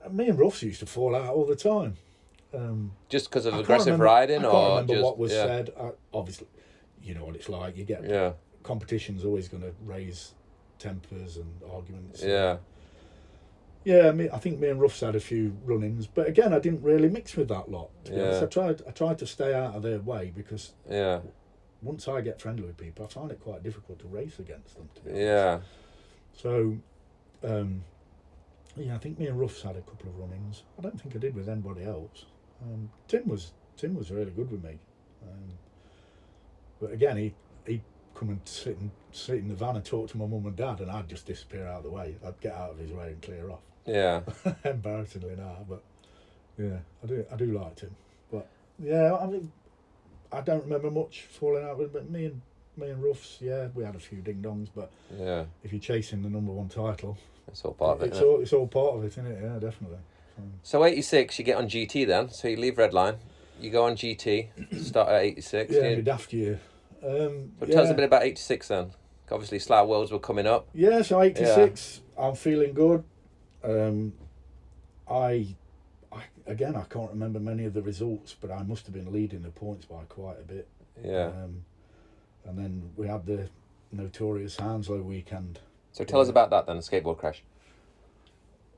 Me and Ruffs used to fall out all the time. Just because of I aggressive riding, I or can't remember just what was said. Obviously, you know what it's like. You get competition's always going to raise tempers and arguments. Yeah. Yeah, I think me and Ruffs had a few run-ins, but again, I didn't really mix with that lot. To be honest, I tried to stay out of their way because once I get friendly with people, I find it quite difficult to race against them. To be honest. Yeah. So, I think me and Ruffs had a couple of run-ins. I don't think I did with anybody else. Tim was really good with me, but again, he'd come and sit in the van and talk to my mum and dad, and I'd just disappear out of the way. I'd get out of his way and clear off. Yeah. Embarrassingly now, but yeah, I do like Tim. But yeah, I mean, I don't remember much falling out with, but me and Ruffs, we had a few ding dongs, but if you're chasing the #1 title, it's all part of it. It's all part of it, isn't it? Yeah, definitely. So 86, you get on GT then. So you leave Redline, you go on GT, start at 86. Yeah, my daft year. But tell us a bit about 86 then. Obviously, Slough Worlds were coming up. Yeah, so 86, I'm feeling good. I can't remember many of the results, but I must have been leading the points by quite a bit. Yeah. And then we had the notorious Hounslow weekend. So tell us about that then, the skateboard crash.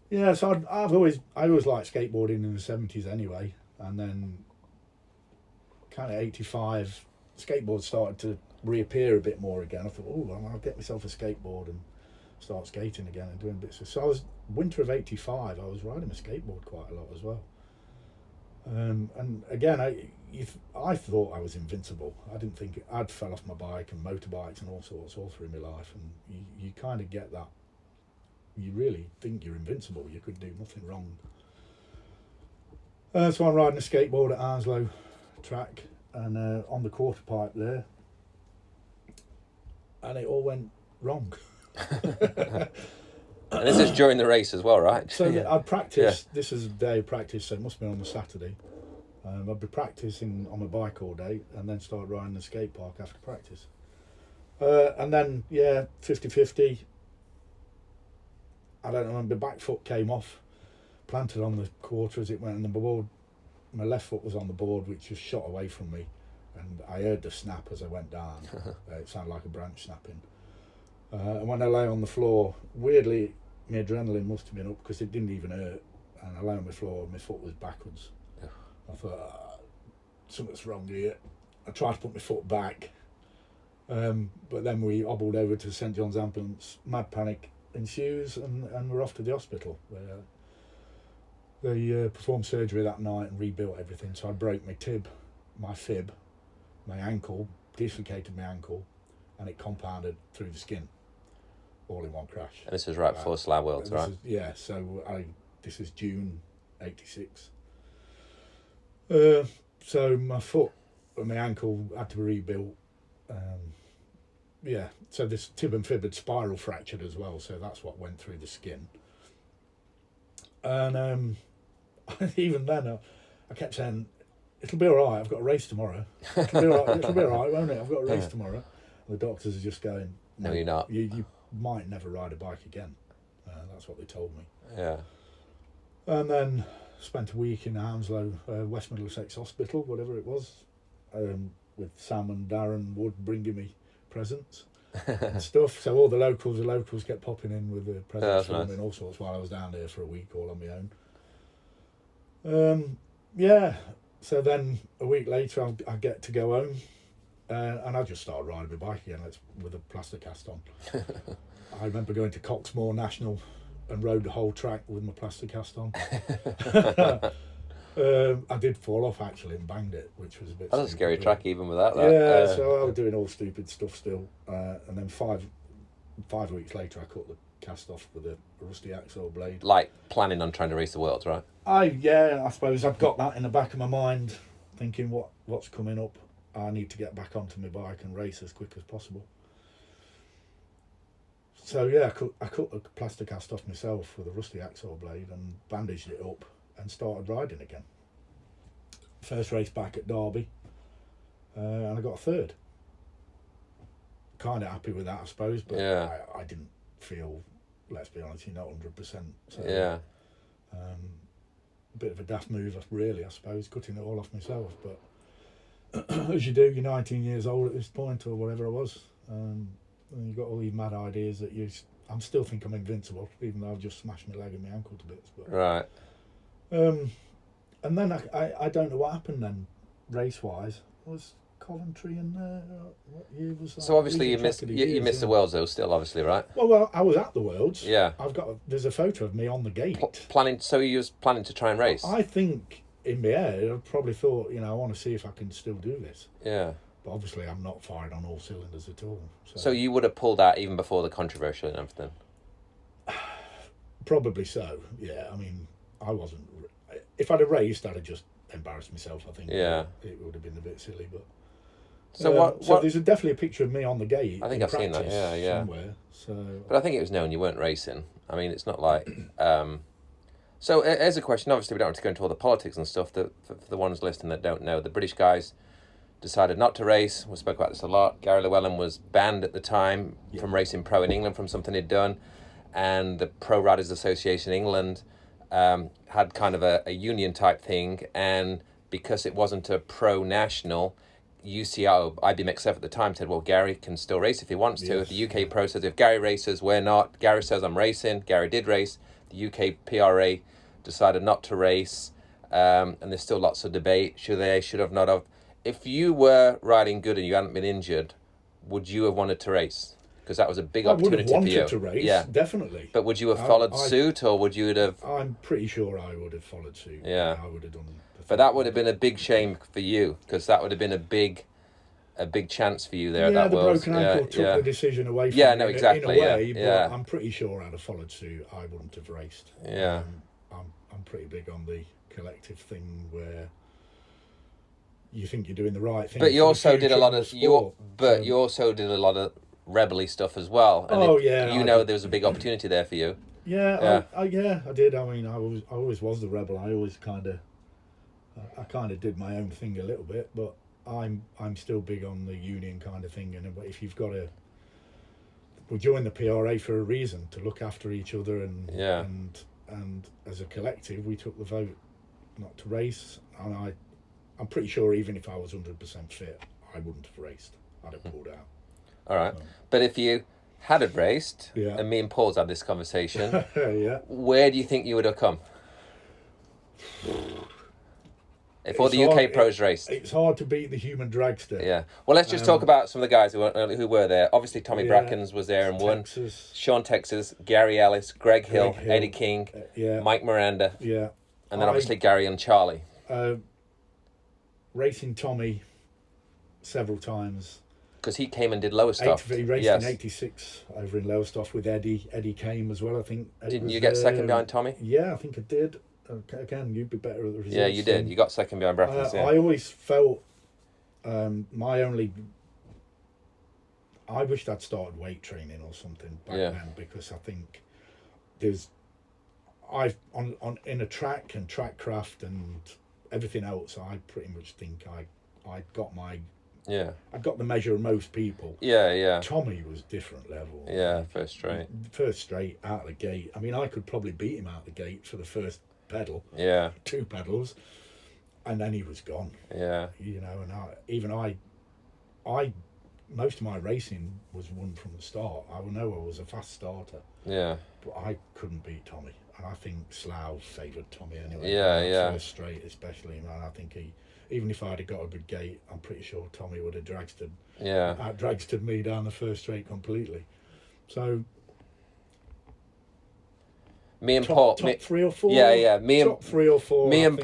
Yeah, so I always liked skateboarding in the 70s anyway, and then kind of 85, skateboards started to reappear a bit more again. I thought, I'll get myself a skateboard and start skating again and doing bits. So I was, winter of 85, I was riding my skateboard quite a lot as well. And again, I thought I was invincible. I didn't think I'd fell off my bike and motorbikes and all sorts all through my life, and you kind of get that. You really think you're invincible. You could do nothing wrong. So I'm riding a skateboard at Hounslow track, and on the quarter pipe there, and it all went wrong. And this is during the race as well, right? So I'd practice. Yeah. This is a day of practice, so it must have been on the Saturday. I'd be practicing on my bike all day, and then start riding the skate park after practice. And then 50-50. I don't know, my back foot came off, planted on the quarter as it went, and the board, my left foot was on the board, which just shot away from me, and I heard the snap as I went down. It sounded like a branch snapping. And when I lay on the floor, weirdly, my adrenaline must have been up because it didn't even hurt, and I lay on the floor and my foot was backwards. I thought, something's wrong here. I tried to put my foot back, but then we hobbled over to St John's Ambulance, mad panic ensues, and we're off to the hospital where they performed surgery that night and rebuilt everything. So I broke my fib, my ankle, dislocated my ankle, and it compounded through the skin, all in one crash. And this was right before Slough Worlds, right? This is June 86. So my foot and my ankle had to be rebuilt. So this tib and fib had spiral fractured as well, so that's what went through the skin. And even then, I kept saying, "It'll be all right. I've got a race tomorrow. It'll be all right, won't it? I've got a race tomorrow." And the doctors are just going, "No, you're not. You might never ride a bike again." That's what they told me. Yeah. And then spent a week in Hounslow, West Middlesex Hospital, whatever it was, with Sam and Darren Wood bringing me presents and stuff. So all the locals kept popping in with the presents for me and all sorts while I was down there for a week all on my own. So then a week later I get to go home, and I just started riding my bike again with a plaster cast on. I remember going to Coxmore National and rode the whole track with my plaster cast on. I did fall off actually and banged it, which was a bit. That's a scary track even without that. Yeah, so I was doing all stupid stuff still, and then five weeks later I cut the cast off with a rusty axle blade. Like planning on trying to race the Worlds, right? I suppose I've got that in the back of my mind, thinking what's coming up. I need to get back onto my bike and race as quick as possible. So yeah, I cut the plaster cast off myself with a rusty axle blade and bandaged it up and started riding again. First race back at Derby, and I got a third. Kind of happy with that, I suppose, but I didn't feel, let's be honest, 100%. So, yeah. A bit of a daft move, really, I suppose, cutting it all off myself. But as you do, you're 19 years old at this point, or whatever I was. And you've got all these mad ideas that I still think I'm invincible, even though I've just smashed my leg and my ankle to bits. But, right. And then I don't know what happened then, race-wise. Was Coventry and what year was that? So obviously you missed the Worlds though, still obviously, right? Well, I was at the Worlds. Yeah. There's a photo of me on the gate. So you was planning to try and race? I think in my head I probably thought, I want to see if I can still do this. Yeah. But obviously I'm not firing on all cylinders at all. So you would have pulled out even before the controversial and everything? Probably so. Yeah. I mean, I wasn't. If I'd have raced, I'd have just embarrassed myself, I think. Yeah. It would have been a bit silly, but. So what? So there's definitely a picture of me on the gate. I think I've seen that. Yeah. Somewhere. So. But I think it was known you weren't racing. I mean, it's not like. So here's a question. Obviously, we don't have to go into all the politics and stuff. For the ones listening that don't know, the British guys decided not to race. We spoke about this a lot. Gary Llewellyn was banned at the time from racing pro in England from something he'd done, and the Pro Riders Association in England had kind of a union type thing, and because it wasn't a pro national, UCI, IBMXF at the time said, well, Gary can still race if he wants to. Yes. The UK Pro says, if Gary races, we're not. Gary says, I'm racing. Gary did race. The UK PRA decided not to race, and there's still lots of debate. Should have, not have. If you were riding good and you hadn't been injured, would you have wanted to race? Because that was a big opportunity for you. I would have wanted to race, definitely. But would you have followed suit, or would you have... I'm pretty sure I would have followed suit. Yeah. I would have done... But that would have been a big shame for you, because that would have been a big chance for you there at that Worlds. The broken ankle took the decision away from me in a way, but I'm pretty sure I'd have followed suit. I wouldn't have raced. Yeah. I'm pretty big on the collective thing where you think you're doing the right thing. But you also did a lot of you also did a lot of rebel-y stuff as well. And there was a big opportunity there for you. Yeah, I did. I mean, I always was the rebel. I always I kind of did my own thing a little bit, but I'm still big on the union kind of thing. And if you've got we joined the PRA for a reason, to look after each other, and as a collective, we took the vote not to race. And I'm pretty sure even if I was 100% fit, I wouldn't have raced. I'd have pulled out. All right, but if you had have raced, and me and Paul's had this conversation, where do you think you would have come? If all the UK pros raced. It's hard to beat the human dragster. Yeah. Well, let's just talk about some of the guys who were there. Obviously, Tommy Brackens was there and won. Sean Texas, Gary Ellis, Greg Hill, Eddie King, Mike Miranda. Yeah. And then obviously Gary and Charlie. Racing Tommy several times. Because he came and did Lowestoft. He raced in 86 over in Lowestoft with Eddie. Eddie came as well, I think. Didn't you get second behind Tommy? Yeah, I think I did. Again, you'd be better at the results. Yeah, you did. You got second behind Brackens. I always felt I wished I'd started weight training or something back then, because I think in a track and track craft and everything else, I pretty much think I got my I got the measure of most people. Yeah. Tommy was different level. Yeah, first straight out of the gate. I mean, I could probably beat him out the gate for the first pedal. Yeah. 2 pedals, and then he was gone. Yeah. And I most of my racing was won from the start. I know I was a fast starter. Yeah. But I couldn't beat Tommy, and I think Slough favoured Tommy anyway. Yeah. First straight, especially, man. I think even if I'd have got a good gate, I'm pretty sure Tommy would have out-dragstered me down the first straight completely. So. Me and Paul, top 3 or 4. Yeah. Top 3 or 4. Me and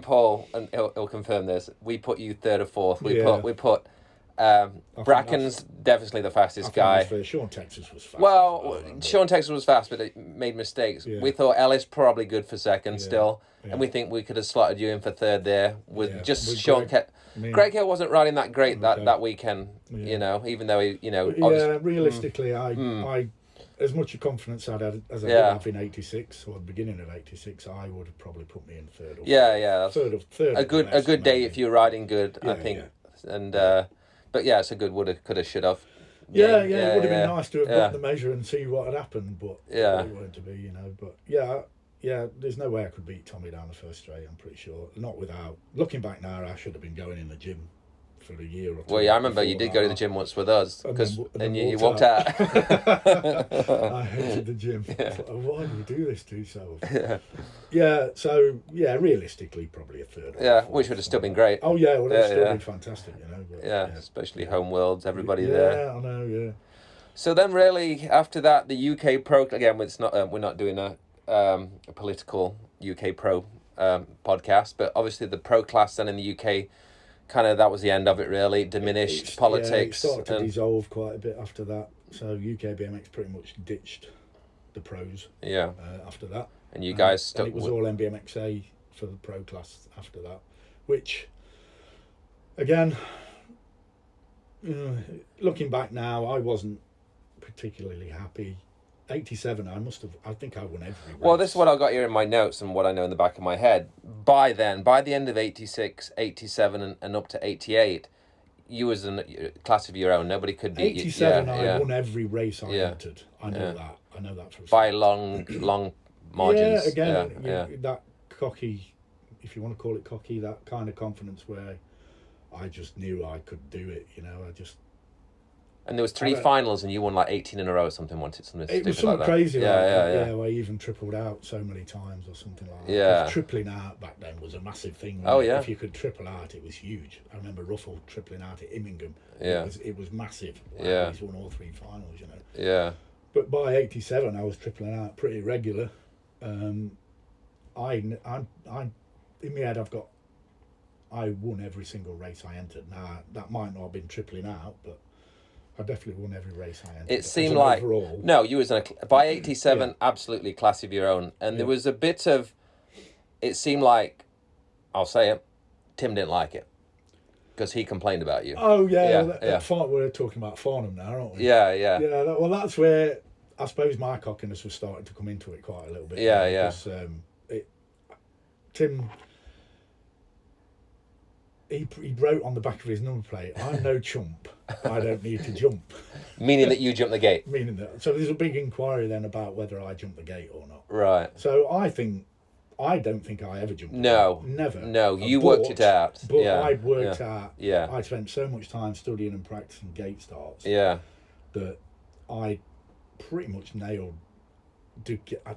Paul, and he'll confirm this. We put you 3rd or 4th. We put Brackens definitely the fastest guy. Sean Texas was fast. Well, Sean Texas was fast, but it made mistakes. Yeah. We thought Ellis probably good for 2nd still, and we think we could have slotted you in for 3rd there with Sean. Greg Hill wasn't riding that great that weekend. Even though he. Realistically, I as much confidence as I did have in '86 or the beginning of '86, I would have probably put me in third. Or That's third. A good day if you're riding good, I think. Yeah. And but yeah, it's a good woulda, coulda, should have. Yeah, it would have been nice to have got the measure and see what had happened, but it weren't to be, you know. But yeah, there's no way I could beat Tommy down the first straight, I'm pretty sure. Not without looking back now, I should have been going in the gym for a year or two. Well, yeah, I remember you did go to the gym once with us, and you walked out. I hated the gym. Yeah. Like, why do you do this to yourself? So realistically, probably a third. Which would have still been great. Oh yeah, well, it's still been fantastic, you know. But, especially home worlds, everybody there. Yeah, I know. Yeah. So then, really, after that, the UK Pro again. It's not. We're not doing a political UK Pro podcast, but obviously the Pro class then in the UK. Kind of that was the end of it, really. Diminished politics. It started to dissolve quite a bit after that. So UK BMX pretty much ditched the pros. After that, and you guys stuck. And it was all NBMXA for the pro class after that, which, again, looking back now, I wasn't particularly happy. '87, I think I won every race. Well, this is what I got here in my notes and what I know in the back of my head. By then, by the end of '86, '87 and up to '88, you was in a class of your own. Nobody could beat you. '87, I won every race I entered. I know that. I know that for a fact. By long margins. Yeah, again, that cocky, if you want to call it cocky, that kind of confidence where I just knew I could do it, you know, And there was 3 finals, and you won like 18 in a row or something. It was something crazy like that. Where I even tripled out so many times or something like that. Yeah. Tripling out back then was a massive thing. If you could triple out, it was huge. I remember Ruffle tripling out at Immingham. Yeah. It was massive. Yeah. He's won all 3 finals, you know. Yeah. But by '87, I was tripling out pretty regular. In my head, I won every single race I entered. Now, that might not have been tripling out, but I definitely won every race I entered. It seemed like overall. No, you was by '87, absolutely class of your own, and there was a bit of. It seemed like, I'll say it, Tim didn't like it because he complained about you. Oh that fight we're talking about Farnham now, aren't we? Yeah. Well, that's where I suppose my cockiness was starting to come into it quite a little bit. Because, Tim. He wrote on the back of his number plate, "I'm no chump. I don't need to jump." Meaning that you jumped the gate. Meaning that. So there's a big inquiry then about whether I jumped the gate or not. Right. So I don't think I ever jumped. No. The gate. Never. No, you worked it out. But I'd worked out. Yeah. I'd spent so much time studying and practicing gate starts. Yeah. That I pretty much nailed. I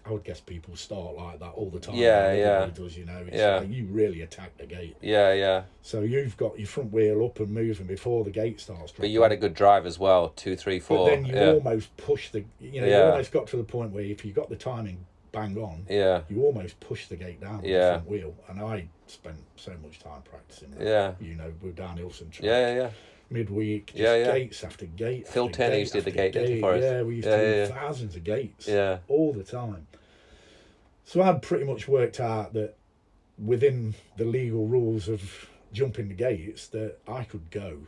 would guess people start like that all the time. Everybody does, you know. It's like you really attack the gate. Yeah. So you've got your front wheel up and moving before the gate starts. But you had a good drive as well, 2, 3, 4. But then you almost push you almost got to the point where if you got the timing bang on, you almost push the gate down with the front wheel. And I spent so much time practicing that. Yeah. You know, with down Hilson track. Yeah. Midweek, gates after gate. Phil Turner used to do the gate, didn't he, for us? Yeah, we used to do thousands of gates all the time. So I'd pretty much worked out that within the legal rules of jumping the gates that I could go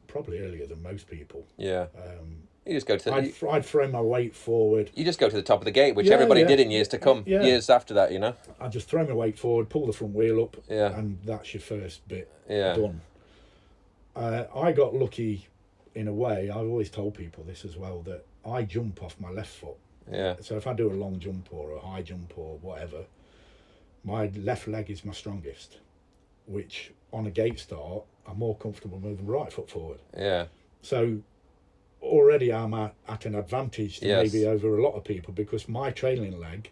probably earlier than most people. Yeah. You just go to I'd throw my weight forward. You just go to the top of the gate, which everybody did in years to come, years after that, you know. I'd just throw my weight forward, pull the front wheel up, and that's your first bit done. I got lucky in a way. I've always told people this as well, that I jump off my left foot. Yeah. So if I do a long jump or a high jump or whatever, my left leg is my strongest, which on a gate start, I'm more comfortable moving the right foot forward. Yeah. So already I'm at an advantage maybe over a lot of people because my trailing leg,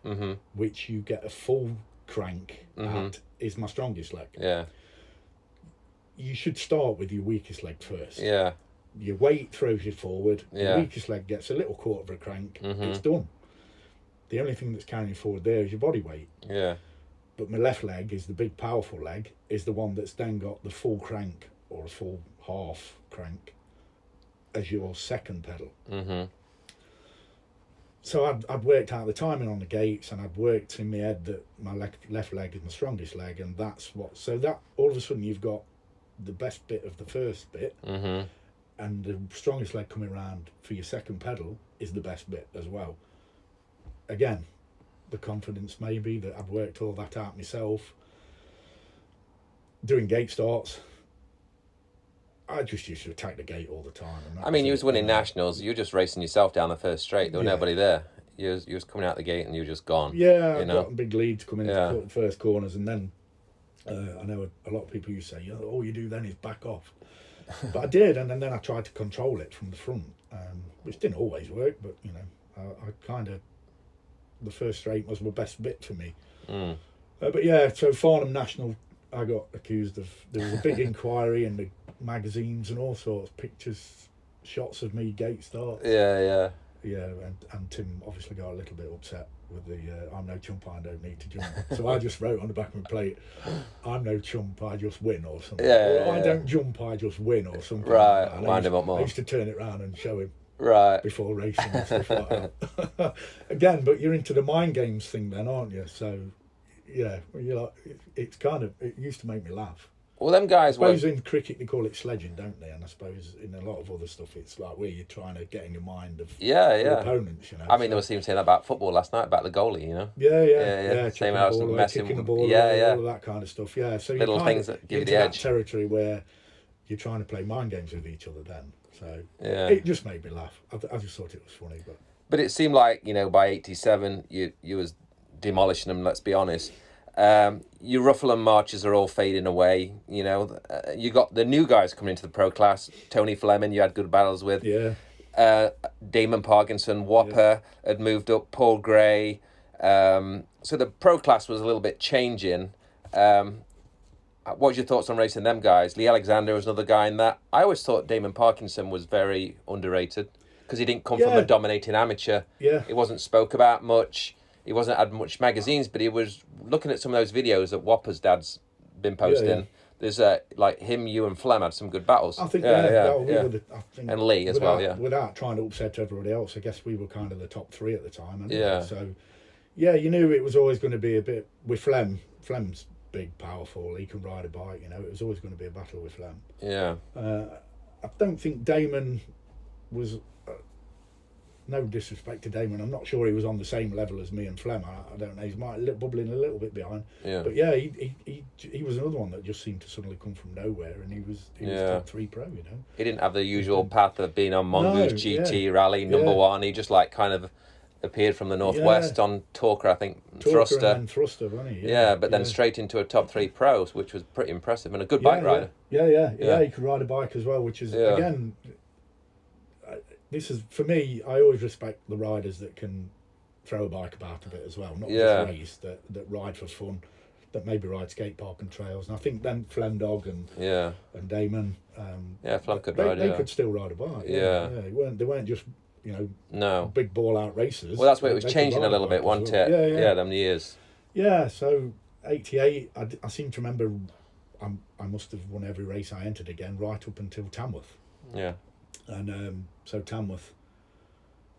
which you get a full crank at, is my strongest leg. Yeah. You should start with your weakest leg first. Yeah. Your weight throws you forward. Yeah. Your weakest leg gets a little quarter of a crank. It's done. The only thing that's carrying you forward there is your body weight. Yeah. But my left leg is the big powerful leg, is the one that's then got the full crank or a full half crank as your second pedal. So I'd worked out the timing on the gates, and I'd worked in my head that my left leg is my strongest leg, and that's what. So that all of a sudden you've got the best bit of the first bit, and the strongest leg coming around for your second pedal, is the best bit as well. Again, the confidence maybe that I've worked all that out myself. Doing gate starts, I just used to attack the gate all the time. And I mean, you was winning nationals. You were just racing yourself down the first straight. There was nobody there. You was coming out the gate and you were just gone. Yeah, I got big leads coming into the first corners, and then I know a lot of people used to say, all you do then is back off. But I did, and then I tried to control it from the front, which didn't always work, but, I kind of, the first straight was my best bit for me. But yeah, so Farnham National, I got accused of, there was a big inquiry in the magazines and all sorts, pictures, shots of me gate starts. Yeah, and Tim obviously got a little bit upset with the I'm no chump, I don't need to jump. So I just wrote on the back of my plate, I'm no chump, I just win, or something. I don't jump, I just win, or something. Right, like wind him up more. I used to turn it round and show him before racing and stuff like that. Again, but you're into the mind games thing then, aren't you? So yeah, you're like, it's kind of, it used to make me laugh. Well, them guys I suppose in cricket they call it sledging, don't they? And I suppose in a lot of other stuff it's like where you're trying to get in the mind of your opponents, I mean, there was even saying that about football last night, about the goalie, Yeah. Same as kicking the ball, all of that kind of stuff. Yeah, so little things that give you the edge. That territory where you're trying to play mind games with each other then. So it just made me laugh. I just thought it was funny, but it seemed like by '87 you was demolishing them. Let's be honest. Your Ruffalo marches are all fading away. You got the new guys coming into the pro class. Tony Fleming, you had good battles with. Yeah. Damon Parkinson, Whopper had moved up. Paul Gray. So the pro class was a little bit changing. What was your thoughts on racing them guys? Lee Alexander was another guy in that. I always thought Damon Parkinson was very underrated because he didn't come from a dominating amateur. Yeah. He wasn't spoke about much. He wasn't had much magazines, but he was looking at some of those videos that Whopper's dad's been posting. There's like him, you, and Flem had some good battles. I think I think, and Lee as well. Yeah, without trying to upset everybody else, I guess we were kind of the top three at the time. Yeah. So, you knew it was always going to be a bit with Flem. Flem's big, powerful. He can ride a bike. It was always going to be a battle with Flem. Yeah. I don't think Damon was. No disrespect to Damon, I'm not sure he was on the same level as me and Flem. I don't know. He's bubbling a little bit behind. Yeah. But yeah, he was another one that just seemed to suddenly come from nowhere, and he was top 3 pro. He didn't have the usual path of being on Mongoose GT Raleigh number 1. He just kind of appeared from the northwest on Talker, I think, Thruster. And then Thruster, wasn't he? But then straight into a top 3 pro, which was pretty impressive, and a good bike rider. Yeah. He could ride a bike as well, which is again. This is, for me, I always respect the riders that can throw a bike about a bit as well, not just race, that ride for fun, that maybe ride skate park and trails. And I think then Flemdog and Damon, Flem could ride. They yeah. could still ride a bike. Yeah. They weren't just no big ball out racers. Well, that's where it was changing a little bit, wasn't it? Yeah, them years. Yeah, so 88, I seem to remember I must have won every race I entered again, right up until Tamworth. Yeah. And so Tamworth,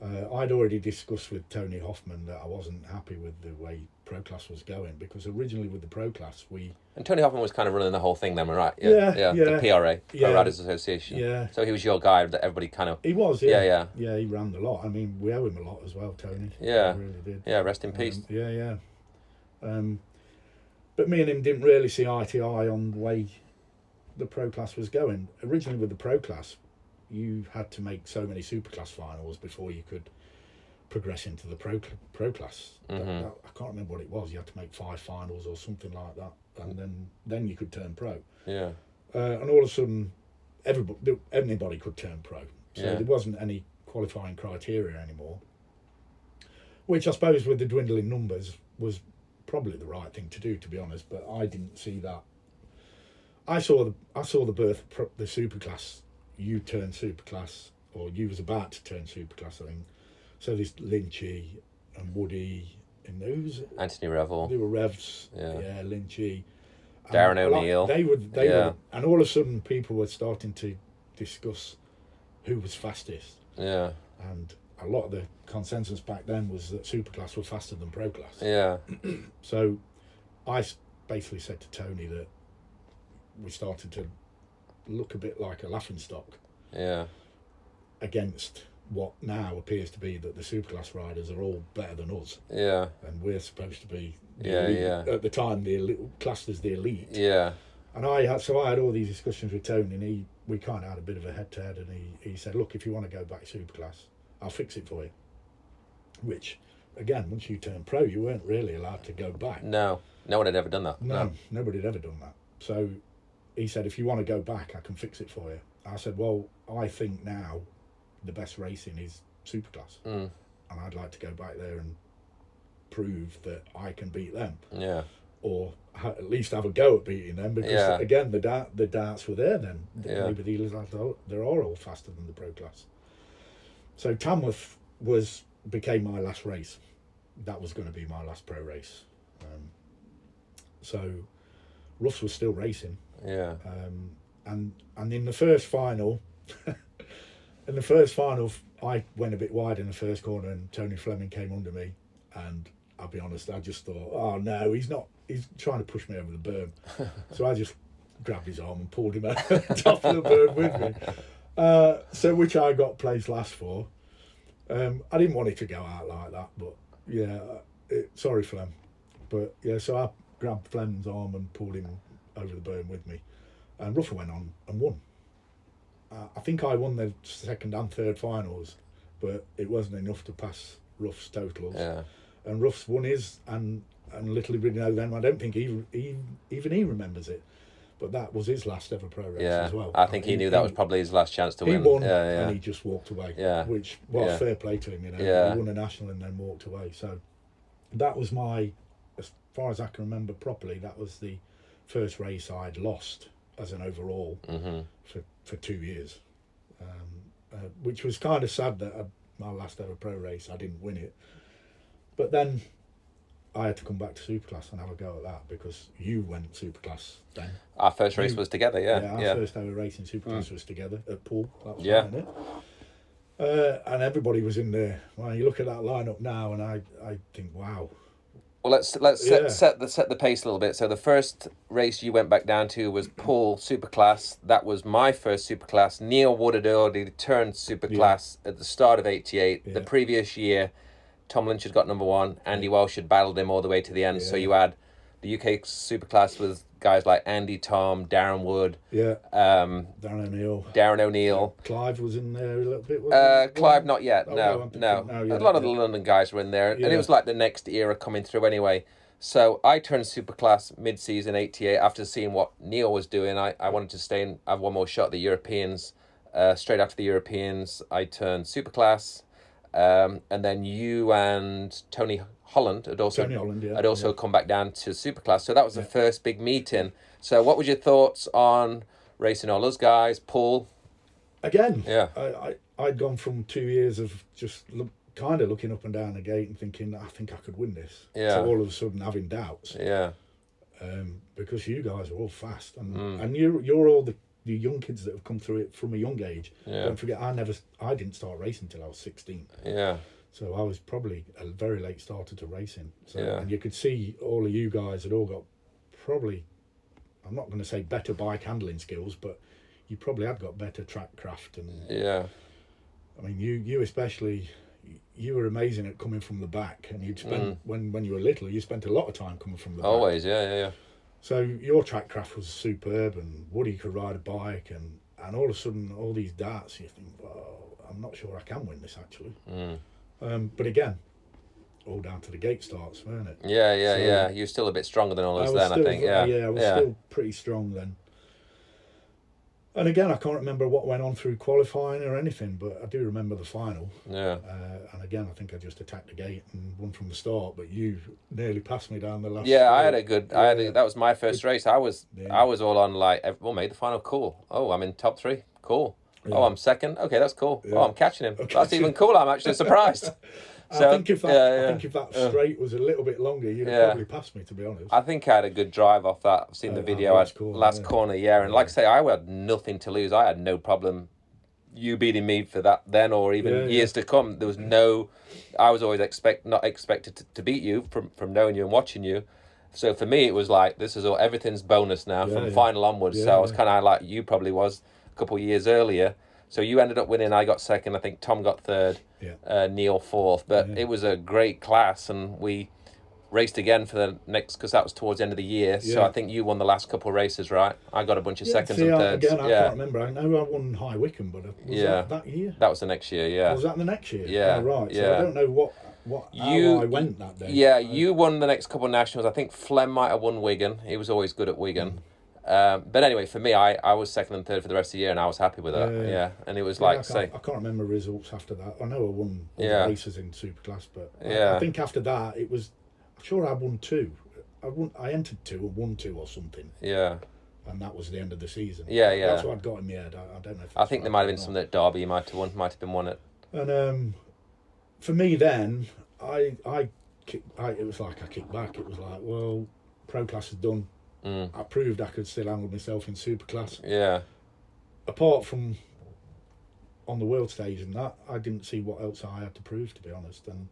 I'd already discussed with Tony Hoffman that I wasn't happy with the way Pro Class was going, because originally with the Pro Class and Tony Hoffman was kind of running the whole thing then, right? Yeah. The PRA, Pro Riders Association. Yeah. So he was your guy that everybody kind of... He was, Yeah, he ran the lot. I mean, we owe him a lot as well, Tony. Yeah. We really did. Yeah, rest in peace. But me and him didn't really see eye to eye on the way the Pro Class was going. Originally with the Pro Class, you had to make so many Superclass finals before you could progress into the Pro Class. Mm-hmm. I can't remember what it was. You had to make 5 finals or something like that, and then you could turn pro. Yeah. And all of a sudden, anybody could turn pro. So there wasn't any qualifying criteria anymore, which I suppose with the dwindling numbers was probably the right thing to do, to be honest. But I didn't see that. I saw the birth of the Superclass. You turned Superclass, or you was about to turn Superclass, I think. So there's Lynchy and Woody and those. Anthony Revel. They were Revs. Yeah, Lynchy. Darren O'Neill. They were, and all of a sudden people were starting to discuss who was fastest. Yeah. And a lot of the consensus back then was that Superclass were faster than Pro Class. Yeah. So I basically said to Tony that we started to look a bit like a laughingstock. Yeah. Against what now appears to be that the Superclass riders are all better than us. Yeah. And we're supposed to be elite. At the time, the elite, classed as the elite. Yeah. And I had all these discussions with Tony, and we kind of had a bit of a head-to-head, and he said, look, if you want to go back to Superclass, I'll fix it for you. Which, again, once you turned pro, you weren't really allowed to go back. No one had ever done that. No, nobody had ever done that. So he said, if you want to go back, I can fix it for you. I said, well, I think now the best racing is Superclass. And I'd like to go back there and prove that I can beat them. Yeah. Or at least have a go at beating them, because, again, the darts were there then. Maybe the lads, they're all faster than the pro class. So Tamworth became my last race. That was going to be my last pro race. So Roughs was still racing. Yeah. And in the first final, I went a bit wide in the first corner, and Tony Fleming came under me, and I'll be honest, I just thought, oh no, he's trying to push me over the berm. So I just grabbed his arm and pulled him out the top of the berm with me. So which I got placed last for. I didn't want it to go out like that, but yeah, sorry Flem. But yeah, so I grabbed Flem's arm and pulled him over the berm with me. And Ruffer went on and won. I think I won the second and third finals, but it wasn't enough to pass Ruff's totals. Yeah. And Ruff's won his, and little did we know then, I don't think even he remembers it, but that was his last ever pro race as well. I think he knew that was probably his last chance to win. He won, and he just walked away. Yeah. Which, fair play to him, you know. Yeah. He won a national and then walked away. So that was as far as I can remember properly, that was the first race I'd lost as an overall for 2 years, which was kind of sad that my last ever pro race I didn't win it. But then I had to come back to Superclass and have a go at that, because you went Superclass then. Our first race was together, our first ever race in Superclass was together at Poole. That was fine, and everybody was in there. Well, you look at that lineup now, and I think, wow. Well, let's set the pace a little bit. So the first race you went back down to was Poole Superclass. That was my first Superclass. Neil Wood had already turned Superclass at the start of '88. Yeah. The previous year, Tom Lynch had got number one. Andy Walsh had battled him all the way to the end. Yeah. So you had the UK Superclass with guys like Andy, Tom, Darren Wood. Yeah. Darren O'Neill. Clive was in there a little bit, wasn't he? Clive, not yet. No. A lot of the London guys were in there. Yeah. And it was like the next era coming through anyway. So I turned Superclass mid-season '88 after seeing what Neil was doing. I wanted to stay and have one more shot at the Europeans. Straight after the Europeans, I turned Superclass. And then you and Tony Holland had also come back down to Superclass. So that was the first big meeting. So what was your thoughts on racing all those guys, Paul? Again, I'd gone from 2 years of just kind of looking up and down the gate and thinking, I think I could win this. To all of a sudden having doubts. Yeah. Because you guys are all fast, and you're all the young kids that have come through it from a young age. Yeah. Don't forget, I didn't start racing till I was 16. Yeah. So I was probably a very late starter to racing. So, and you could see all of you guys had all got probably, I'm not going to say better bike handling skills, but you probably had got better track craft. And I mean, you especially, you were amazing at coming from the back, and you'd spend when you were little, you spent a lot of time coming from the back. Always, yeah. So your track craft was superb, and Woody could ride a bike, and all of a sudden, all these darts, you think, well, I'm not sure I can win this actually. But again, all down to the gate starts, weren't it? Yeah. You're still a bit stronger than all us then, I think. I was still pretty strong then. And again, I can't remember what went on through qualifying or anything, but I do remember the final. Yeah. And again, I think I just attacked the gate and won from the start, but you nearly passed me down the last. Yeah, I had a good. That was my first race. I was all on like, well, made the final, cool. Oh, I'm in top 3, cool. Yeah. Oh, I'm second. Okay, that's cool. Yeah. Oh, I'm catching him. Okay. That's even cooler. I'm actually surprised. So, I think if that straight was a little bit longer, you'd have probably passed me, to be honest. I think I had a good drive off that. I've seen the video. Last corner, and like I say, I had nothing to lose. I had no problem you beating me for that then, or even years to come. There was I was always not expected to beat you from knowing you and watching you. So for me, it was like, this is everything's bonus now from final onwards. So I was kind of like you probably was a couple of years earlier. So you ended up winning. I got second. I think Tom got third. Yeah. Neil fourth. But it was a great class, and we raced again for the next, because that was towards the end of the year. So I think you won the last couple of races, right? I got a bunch of seconds and thirds. Again, I can't remember. I know I won High Wycombe, but was that year? That was the next year, yeah. Was that the next year? Yeah. Oh, right. Yeah. So I don't know how I went that day. Yeah, you won the next couple of nationals. I think Flem might have won Wigan. He was always good at Wigan. But anyway, for me, I was second and third for the rest of the year, and I was happy with that. Yeah. And it was I can't remember results after that. I know I won all the races in Superclass, but I think after that it was. I'm sure I won 2. I entered 2 and won 2 or something. Yeah. And that was the end of the season. Yeah. That's what I'd got in my head. I don't know. I think there might have been something at Derby. You might have been one at. And for me then, it was like I kicked back. It was like, well, Pro Class is done. I proved I could still handle myself in Superclass. Yeah. Apart from on the world stage and that, I didn't see what else I had to prove, to be honest. And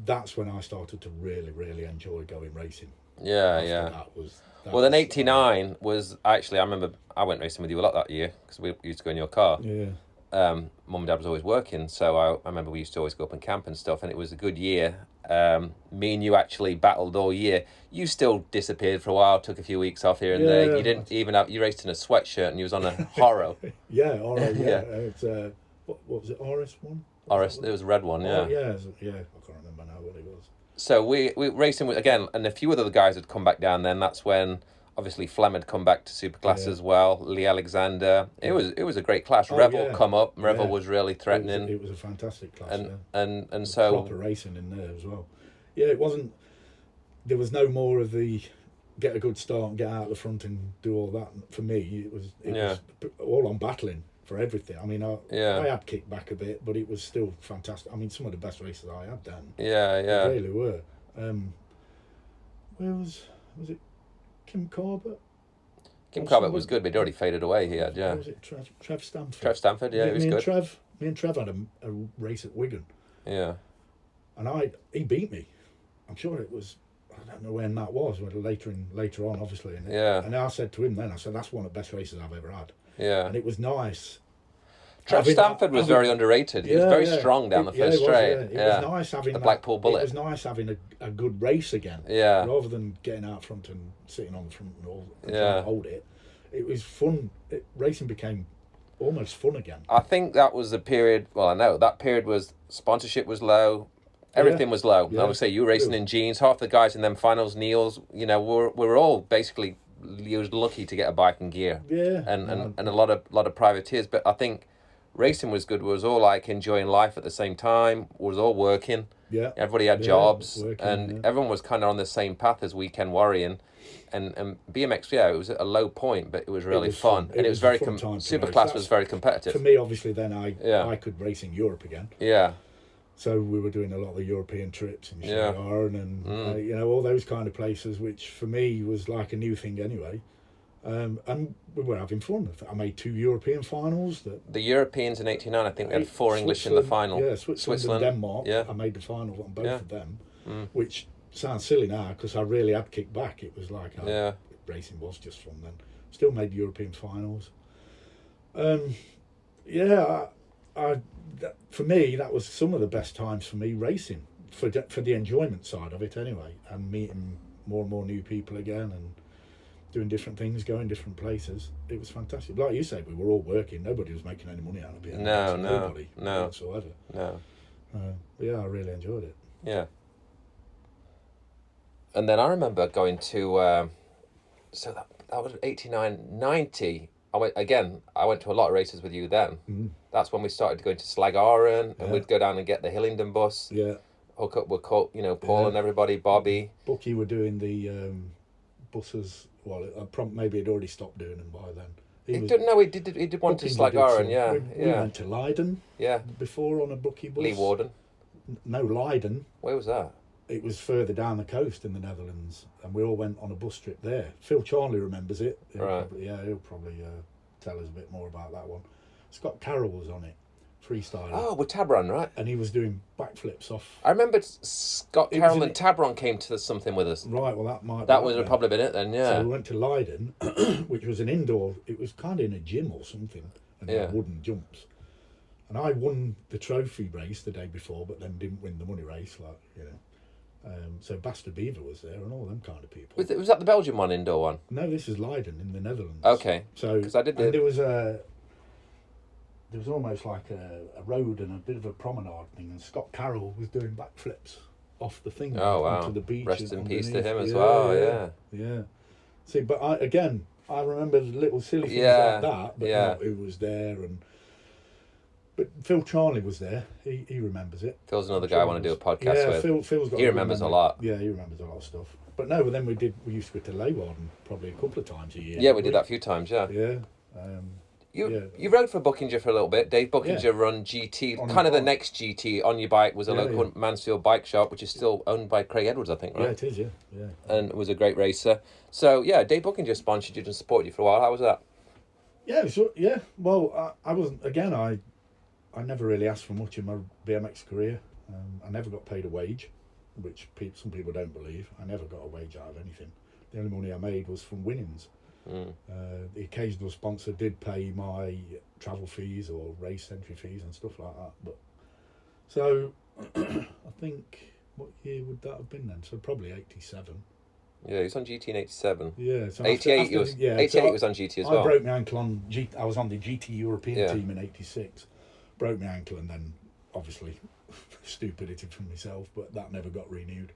that's when I started to really, really enjoy going racing. That was. Then 89 was actually, I remember I went racing with you a lot that year because we used to go in your car. Yeah. Mum and Dad was always working, so I remember we used to always go up and camp and stuff, and it was a good year. Me and you actually battled all year. You still disappeared for a while, took a few weeks off here and there. You didn't even you raced in a sweatshirt and you was on a Horo. Horo, It's, what was it, RS1? It was a red one, yeah. I can't remember now what it was. So we racing with, again, and a few other guys had come back down then. That's when obviously Flem had come back to Superclass as well. Lee Alexander. It was a great class. Revel come up. Revel was really threatening. It was a fantastic class. And so proper racing in there as well. Yeah, it wasn't. There was no more of the get a good start and get out the front and do all that. For me, it was all on battling for everything. I mean, I had kicked back a bit, but it was still fantastic. I mean, some of the best races I had done. Yeah. They really were. Where was it? Kim Corbett? Kim Corbett was good, but he'd already faded away. He had, was it Trev Stanford? Trev Stanford, he was good. Me and Trev had a race at Wigan. Yeah. And he beat me. I'm sure it was, I don't know when that was, but later on, obviously. And I said to him then, I said, that's one of the best races I've ever had. Yeah. And it was nice. Trev Stanford was very underrated. He was very strong down the first straight. It was nice having the Blackpool Bullet. It was nice having a good race again. Yeah. Rather than getting out front and sitting on the front and trying to hold it. It was fun. Racing became almost fun again. I think that was the period. Well, I know that period was sponsorship was low. Everything was low. Yeah. I would say you were racing in jeans. Half the guys in them finals, Neils, we're all basically lucky to get a bike and gear. Yeah. And a lot of privateers. But I think racing was good. We was all like enjoying life at the same time. We was all working. Yeah. Everybody had jobs, and everyone was kind of on the same path as Weekend Warrior. And BMX, it was at a low point, but it was really fun. And it was very Superclass was very competitive. For me, obviously, then I could race in Europe again. Yeah. So we were doing a lot of the European trips in Slough and all those kind of places, which for me was like a new thing anyway. And we were having fun. I made 2 European finals. The Europeans in '89, I think we had 4 English in the final. Yeah, Switzerland and Denmark. Yeah. I made the final on both of them, which sounds silly now because I really had kicked back. It was like racing was just fun then. Still made European finals. For me, that was some of the best times for me racing, for the enjoyment side of it anyway, and meeting more and more new people again and doing different things, going different places. It was fantastic. Like you said, we were all working. Nobody was making any money out of it. Nobody whatsoever. No. I really enjoyed it. Yeah. And then I remember going to, so that was 89, 90. I went to a lot of races with you then. Mm. That's when we started going to Slagaren, and we'd go down and get the Hillingdon bus. Yeah. Hook up with Paul and everybody, Bobby. Bucky were doing the buses. Well, maybe he'd already stopped doing them by then. He did one to Slagaren, We went to Leiden. Yeah. Before on a Bucky bus. Lee Warden. No, Leiden. Where was that? It was further down the coast in the Netherlands, and we all went on a bus trip there. Phil Charlie remembers it. He'll probably tell us a bit more about that one. Scott Carroll was on it, freestyling. Oh, with Tabron, right? And he was doing backflips off. I remember Scott Carroll and Tabron came to something with us. Right, well that would have probably been it then, yeah. So we went to Leiden, which was an indoor. It was kind of in a gym or something, and had wooden jumps. And I won the trophy race the day before, but then didn't win the money race, like, you know. So Bastard Beaver was there and all them kind of people. Was that the Belgian one, indoor one? No, this is Leiden in the Netherlands. Okay. So, because I did and there was almost like a road and a bit of a promenade thing, and Scott Carroll was doing backflips off the thing onto the beach. Rest in peace to him as yeah, well, yeah. Yeah. See, but I remember little silly things like that, but not who was there. But Phil Charlie was there. He remembers it. Phil's another guy I want to do a podcast with. Phil's got. He remembers a lot. Yeah, he remembers a lot of stuff. But no, but then we used to go to Leeuwarden probably a couple of times a year. Yeah, we did that a few times. Yeah. Yeah. You rode for Buckinger for a little bit. Dave Buckinger run GT, kind of the next GT on your bike was a local Mansfield bike shop, which is still owned by Craig Edwards, I think, right? Yeah, it is. Yeah. And was a great racer. So yeah, Dave Buckinger sponsored you and supported you for a while. How was that? Yeah, Well, I wasn't. Again, I never really asked for much in my BMX career. I never got paid a wage, which some people don't believe. I never got a wage out of anything. The only money I made was from winnings. The occasional sponsor did pay my travel fees or race entry fees and stuff like that. But so I think, what year would that have been then? So probably 87. Yeah, he was on GT in 87. Yeah, so 88 88 was on GT as well. I broke my ankle on I was on the GT European team in 86. Broke my ankle, and then obviously stupidity from myself, but that never got renewed.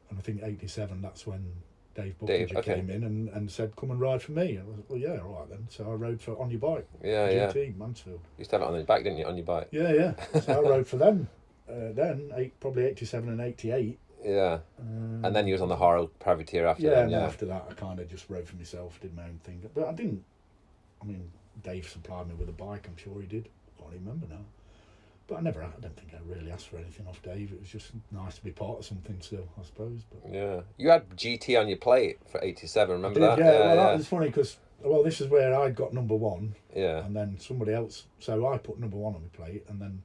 And I think 87, that's when Dave Buckinger came in and said, come and ride for me. And I was like, well, yeah, all right then. So I rode for On Your Bike, GT, Mansfield. You used to have it on the back, didn't you, on your bike? Yeah. So I rode for them probably 87 and 88. Yeah. And then you was on the Harrow privateer after that. Yeah, and then after that I kind of just rode for myself, did my own thing. But Dave supplied me with a bike, I'm sure he did. I can't remember now. But I don't think I really asked for anything off Dave. It was just nice to be part of something still, I suppose. But yeah. You had GT on your plate for 87, remember that? Yeah, that was funny because, this is where I got number one. Yeah. And then somebody else, so I put number one on my plate, and then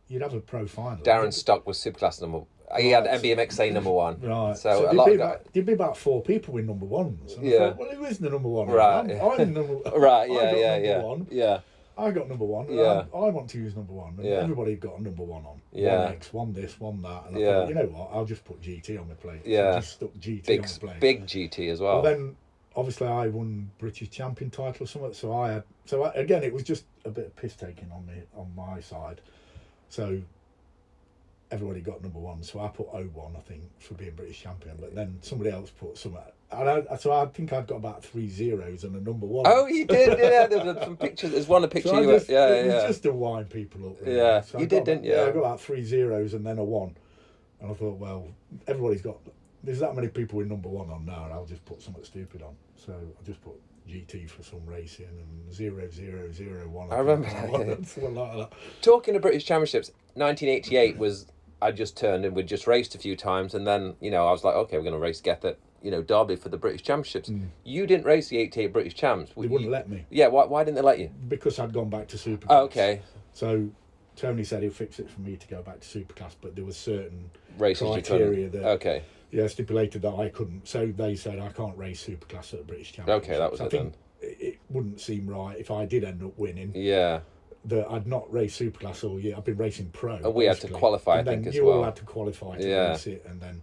you'd have a pro final. Darren Stock was Superclass number one. He had NBMXA number one. Right. So a lot of guys. There'd be about 4 people with number ones. And I thought, well, who is the number one? Right. I'm number right, number one. Yeah. I got number one. Yeah. I want to use number one. And everybody got a number one on. Yeah. One X, one this, one that. And I thought, you know what? I'll just put GT on my plate. Yeah. So I just stuck GT on my plate. Big GT as well. Well, then, obviously, I won British champion title or something. So again, it was just a bit of piss taking on my side. So everybody got number one. So I put 01, I think, for being British champion. But then somebody else put something. So I think I've got about 3 zeros and a number one. Oh, you did, yeah. There were some pictures. There's one picture so you were, it was just to wind people up. Really. Yeah, so you did, didn't you? Yeah, I got about 3 zeros and then a 1. And I thought, well, there's that many people with number 1 on now, and I'll just put something stupid on. So I just put GT for some racing and 0001. I remember something like that. Talking of British Championships, 1988 was, I just turned and we'd just raced a few times, and then, I was like, okay, we're going to race Geth at Derby for the British Championships. You didn't race the 88 British Champs. They wouldn't let me. Yeah, why didn't they let you? Because I'd gone back to Superclass. Oh, okay. So Tony said he'd fix it for me to go back to Superclass, but there was certain races criteria that stipulated that I couldn't. So they said I can't race Superclass at the British Championships. Okay, that was I think it wouldn't seem right if I did end up winning. Yeah. That I'd not raced Superclass all year. I've been racing pro. And we had to qualify, I think, as well. You all had to qualify to race it, and then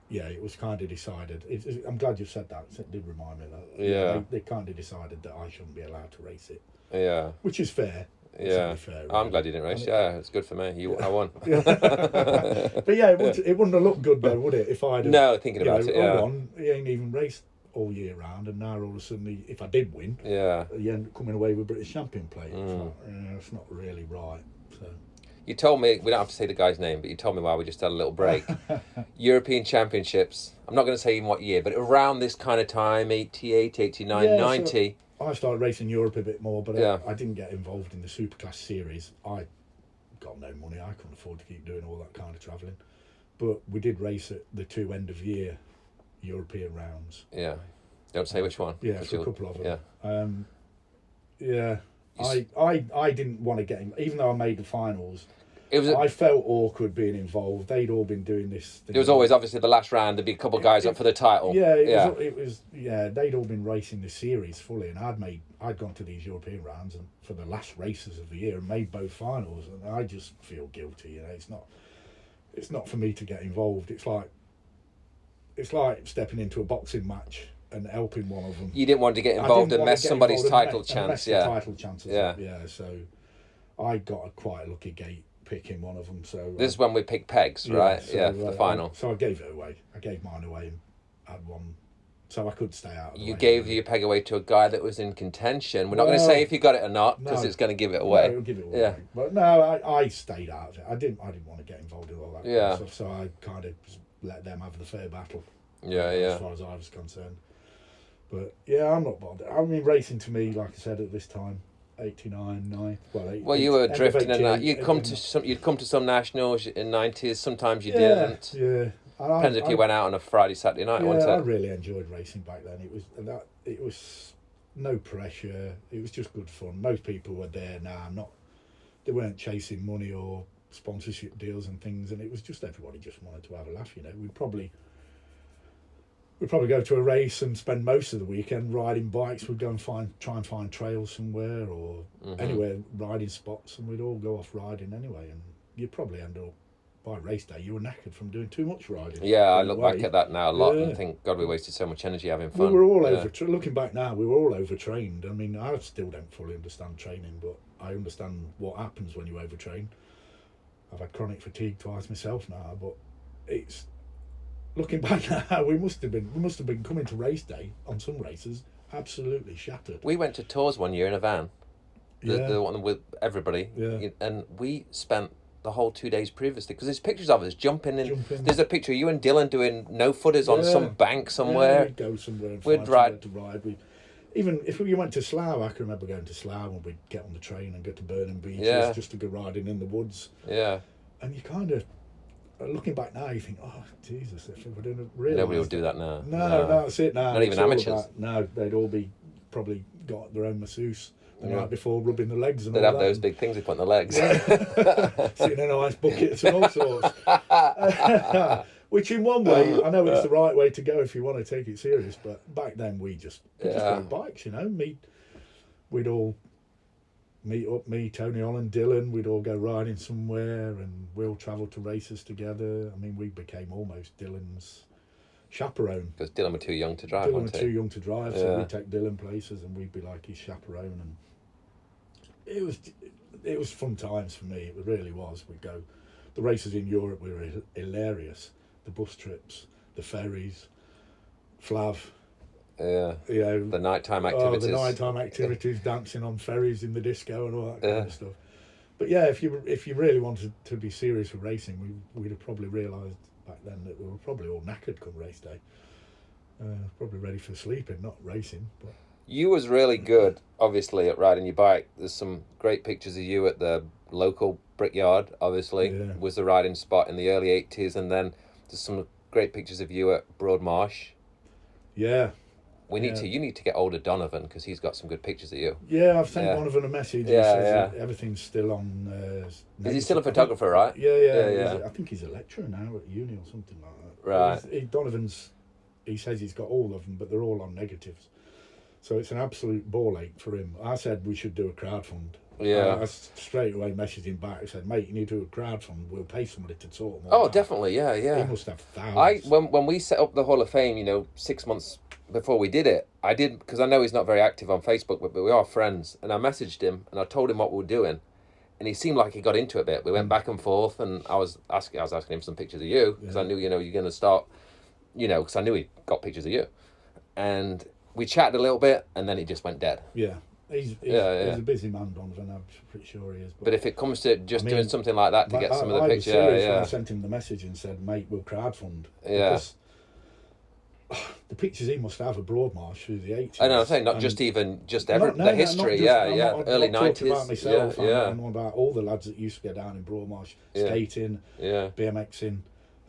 it was kind of decided. I'm glad you said that. It did remind me of that. Yeah. They kind of decided that I shouldn't be allowed to race it. Yeah. Which is fair. Yeah. Fair, really. I'm glad you didn't race. Yeah, it's good for me. I won. But yeah, it wouldn't have looked good though, would it? If I'd thinking about it, I won. He ain't even raced all year round, and now all of a sudden, if I did win, you end up coming away with British champion plate. It's not really right. So. You told me, we don't have to say the guy's name, but you told me while we just had a little break. European Championships, I'm not going to say in what year, but around this kind of time, 88, 89, 90. So I started racing Europe a bit more, but I didn't get involved in the Superclass series. I got no money, I couldn't afford to keep doing all that kind of travelling. But we did race at the 2 end of year European rounds. Yeah. Don't say which one. Yeah, for a couple of them. Yeah. I didn't want to get him, even though I made the finals. I felt awkward being involved. They'd all been doing this thing. There was always, obviously, the last round, there'd be a couple of guys up for the title. Yeah, it was. They'd all been racing the series fully, and I'd gone to these European rounds and for the last races of the year and made both finals, and I just feel guilty. You know, it's not for me to get involved. It's like stepping into a boxing match and helping one of them. You didn't want to get involved and mess somebody's title chance. Title chances. Yeah. So I got quite a lucky gate picking one of them. So this is when we picked pegs, right? So, for the final. So I gave it away. I gave mine away and had one, so I could stay out of the way. You gave your peg away to a guy that was in contention. We're not going to say if you got it or not, because it's going to give it away. No, it'll give it away. Yeah. But no, I stayed out of it. I didn't want to get involved in all that kind of stuff, so I kind of let them have the fair battle. As far as I was concerned. But yeah, I'm not bothered. I mean, racing to me, like I said, at this time, 89, 9. Well, you were drifting and that. You'd come to some nationals in 90s. Sometimes you didn't. Yeah. Depends if you went out on a Friday, Saturday night. Yeah, I really enjoyed racing back then. It was no pressure. It was just good fun. Most people were there now. They weren't chasing money or sponsorship deals and things, and it was just everybody just wanted to have a laugh. You know, we'd probably go to a race and spend most of the weekend riding bikes. We'd go and try and find trails somewhere or anywhere, riding spots, and we'd all go off riding anyway. And you'd probably end up, by race day, you were knackered from doing too much riding. Yeah, I look back at that now a lot and think, God, we wasted so much energy having fun. We were all looking back now, we were all overtrained. I mean, I still don't fully understand training, but I understand what happens when you overtrain. I've had chronic fatigue twice myself now, but it's... Looking back now, we must have been coming to race day on some races absolutely shattered. We went to tours one year in a van, the one with everybody, and we spent the whole 2 days previously, because there's pictures of us jumping in. There's a picture of you and Dylan doing no footers on some bank somewhere. We'd go somewhere and find somewhere to ride. Even if we went to Slough, I can remember going to Slough and we'd get on the train and go to Burnham Beaches just to go riding in the woods. Yeah. And you kind of... Looking back now, you think, oh, Jesus, if we didn't realize... Nobody would do that now. No, that's it now. Not even amateurs. No, they'd all be probably got their own masseuse the night before, rubbing the legs and all that. They'd have those big things they put on the legs. Sitting in ice buckets and all sorts. Which in one way, I know it's the right way to go if you want to take it serious, but back then we just rode bikes, you know. We'd all... meet up, me, Tony Holland, Dylan, we'd all go riding somewhere and we'll travel to races together. I mean, we became almost Dylan's chaperone. Because Dylan were too young to drive, so we'd take Dylan places and we'd be like his chaperone. And it was fun times for me, it really was. We'd go, the races in Europe were hilarious. The bus trips, the ferries, Flav. Yeah, you know, the nighttime activities, dancing on ferries in the disco and all that kind of stuff. But yeah, if you really wanted to be serious with racing, we'd have probably realised back then that we were probably all knackered come race day. Probably ready for sleeping, not racing. But you was really good, obviously, at riding your bike. There's some great pictures of you at the local brickyard, obviously, was the riding spot in the early 80s, and then there's some great pictures of you at Broadmarsh. Yeah. You need to get hold of Donovan, because he's got some good pictures of you. Yeah, I've sent Donovan a message. He says that everything's still on... is he still a photographer, right? Yeah. I think he's a lecturer now at uni or something like that. Right. Donovan's... He says he's got all of them, but they're all on negatives. So it's an absolute ball ache for him. I said we should do a crowdfund. Yeah. I straight away messaged him back. I said, mate, you need to do a crowdfund. We'll pay somebody to sort them all out. Definitely, yeah. He must have thousands. When we set up the Hall of Fame, 6 months before we did it, I did, because I know he's not very active on Facebook, but we are friends, and I messaged him and I told him what we were doing, and he seemed like he got into it a bit. We went back and forth, and I was asking him some pictures of you, because I knew you're going to start, because I knew he got pictures of you, and we chatted a little bit, and then he just went dead. He's a busy man, Donovan. I'm pretty sure he is. But if it comes to doing something like that to get some of the pictures, I sent him the message and said, mate, we'll crowdfund. Because the pictures he must have of Broadmarsh through the 80s. I know, I'm saying the history, early 90s. About myself, I'm about all the lads that used to go down in Broadmarsh, skating, BMXing.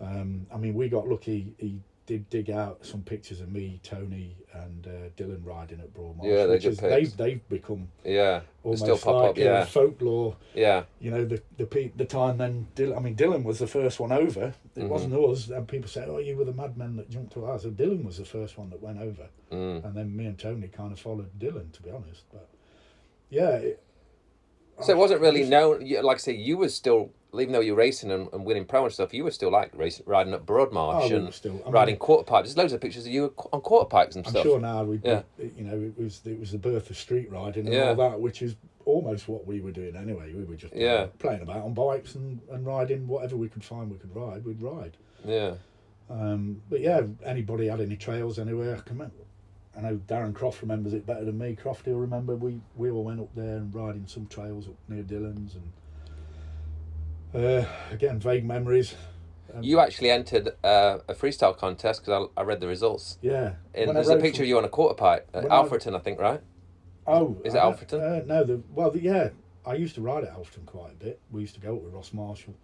I mean, we got lucky. He did dig out some pictures of me, Tony, and Dylan riding at Broadmarsh. Yeah, They've become almost still pop like, up. Yeah, folklore. Yeah, you know the time then. Dylan was the first one over. It wasn't us. And people say, "Oh, you were the madmen that jumped to ours." So Dylan was the first one that went over, and then me and Tony kind of followed Dylan, to be honest. But yeah. So it wasn't really known. Like I say, you were still, even though you were racing and winning pro and stuff, you were still like riding up Broadmarsh and riding quarter pipes. There's loads of pictures of you on quarter pipes and stuff. I'm sure now it was the birth of street riding and all that, which is almost what we were doing anyway. We were just playing about on bikes and riding whatever we could find we could ride. We'd ride. Yeah. But yeah, anybody had any trails anywhere? I can remember. I know Darren Croft remembers it better than me. Crofty will remember we all went up there and riding some trails up near Dillon's, and again, vague memories. You actually entered a freestyle contest because I read the results. Yeah. There's a picture of you on a quarter pipe at Alfreton, I think, right? Oh. Is it Alfreton? No, I used to ride at Alfreton quite a bit. We used to go with Ross Marshall.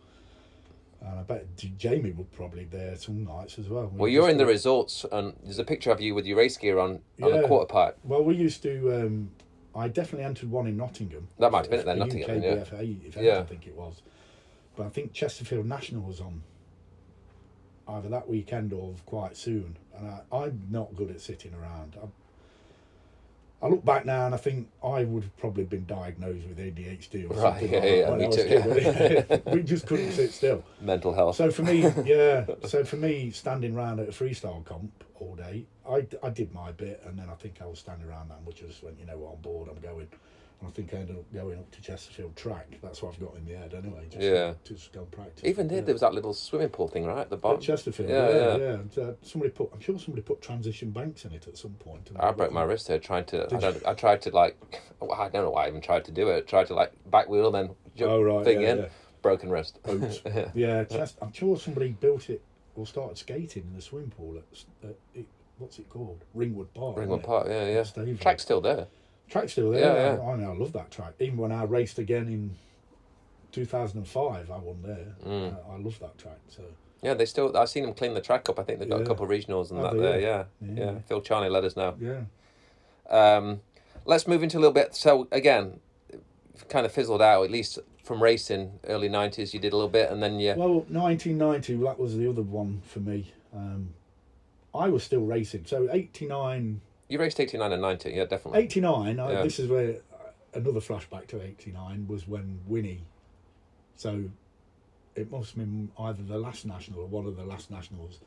And I bet Jamie would probably be there some nights as well. Well, you're in the results, and there's a picture of you with your race gear on a quarter pipe. Well, we used to. I definitely entered one in Nottingham. That might have been it then, Nottingham. I think it was. But I think Chesterfield National was on either that weekend or quite soon. And I'm not good at sitting around. I look back now and I think I would have probably been diagnosed with ADHD or something like that when I was a kid. We just couldn't sit still. Mental health. So for me, standing around at a freestyle comp all day, I did my bit, and then I think I was standing around that much. I just went, you know what, I'm bored, I'm going. And I think I ended up going up to Chesterfield track. That's what I've got in the head anyway. Just go and practice. Even there was that little swimming pool thing, right, at the bottom. At Chesterfield, yeah. I'm sure somebody put transition banks in it at some point. I broke my wrist there trying to. I tried to I don't know why I even tried to do it. I tried to back wheel and then jump in. Broken wrist. Oops. Yeah, I'm sure somebody built it or started skating in the swimming pool at what's it called? Ringwood Park. Yeah. Track's still there. Track's still there. Yeah. I love that track. Even when I raced again in 2005, I won there. I love that track. So yeah, they still. I've seen them clean the track up. I think they've got a couple of regionals and that there. Yeah. Phil Charney let us know. Yeah. Let's move into a little bit. So again, kind of fizzled out. At least from racing, early 90s, you did a little bit, and then Well, 1990, that was the other one for me. I was still racing. So 89. You raced 89 and 90, yeah, definitely. 89, this is where another flashback to 89 was when Winnie, so it must have been either the last national or one of the last nationals,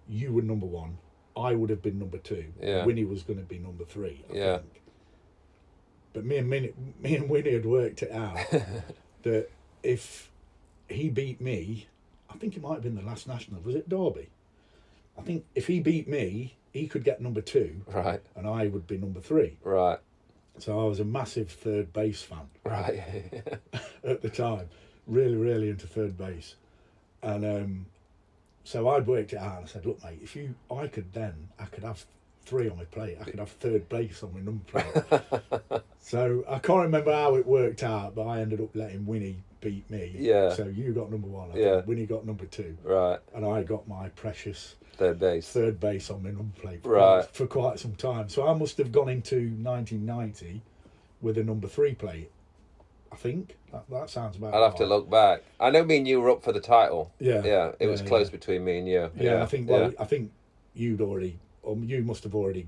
you were number one, I would have been number two, Winnie was going to be number three, I think. But me and Winnie had worked it out that if he beat me, I think it might have been the last national, was it Derby? I think if he beat me, he could get number two, right, and I would be number three, right. So I was a massive third base fan, right, at the time, really into third base, and so I'd worked it out and I said, look, mate, I could have three on my plate, I could have third base on my number plate. So I can't remember how it worked out, but I ended up letting Winnie beat me. Yeah. So you got number one, I think. Winnie got number two, right, and I got my precious third base on my number plate for quite some time. So I must have gone into 1990 with a number three plate. I think that sounds about. I'll have to look back. I know me and you were up for the title. Yeah. It was close between me and you. Yeah, I think. Well, I think you'd already, or you must have already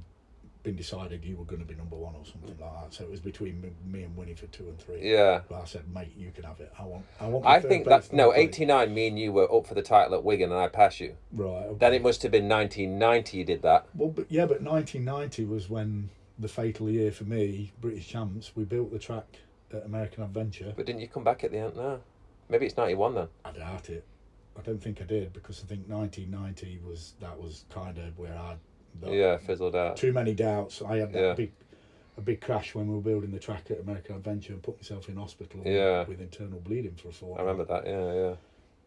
been decided you were going to be number one or something like that. So it was between me and Winnie for 2 and 3. Yeah. But I said, mate, you can have it. I want. I think that's 89. Me and you were up for the title at Wigan, and I passed you. Right. Okay. Then it must have been 1990. You did that. Well, but 1990 was when the fatal year for me, British champs. We built the track at American Adventure. But didn't you come back at the end? No. Maybe it's 91 then. I doubt it. I don't think I did, because I think 1990 was kind of where I. Fizzled out. Too many doubts. I had that big crash when we were building the track at American Adventure and put myself in hospital with internal bleeding for a fortnight. I remember that, yeah.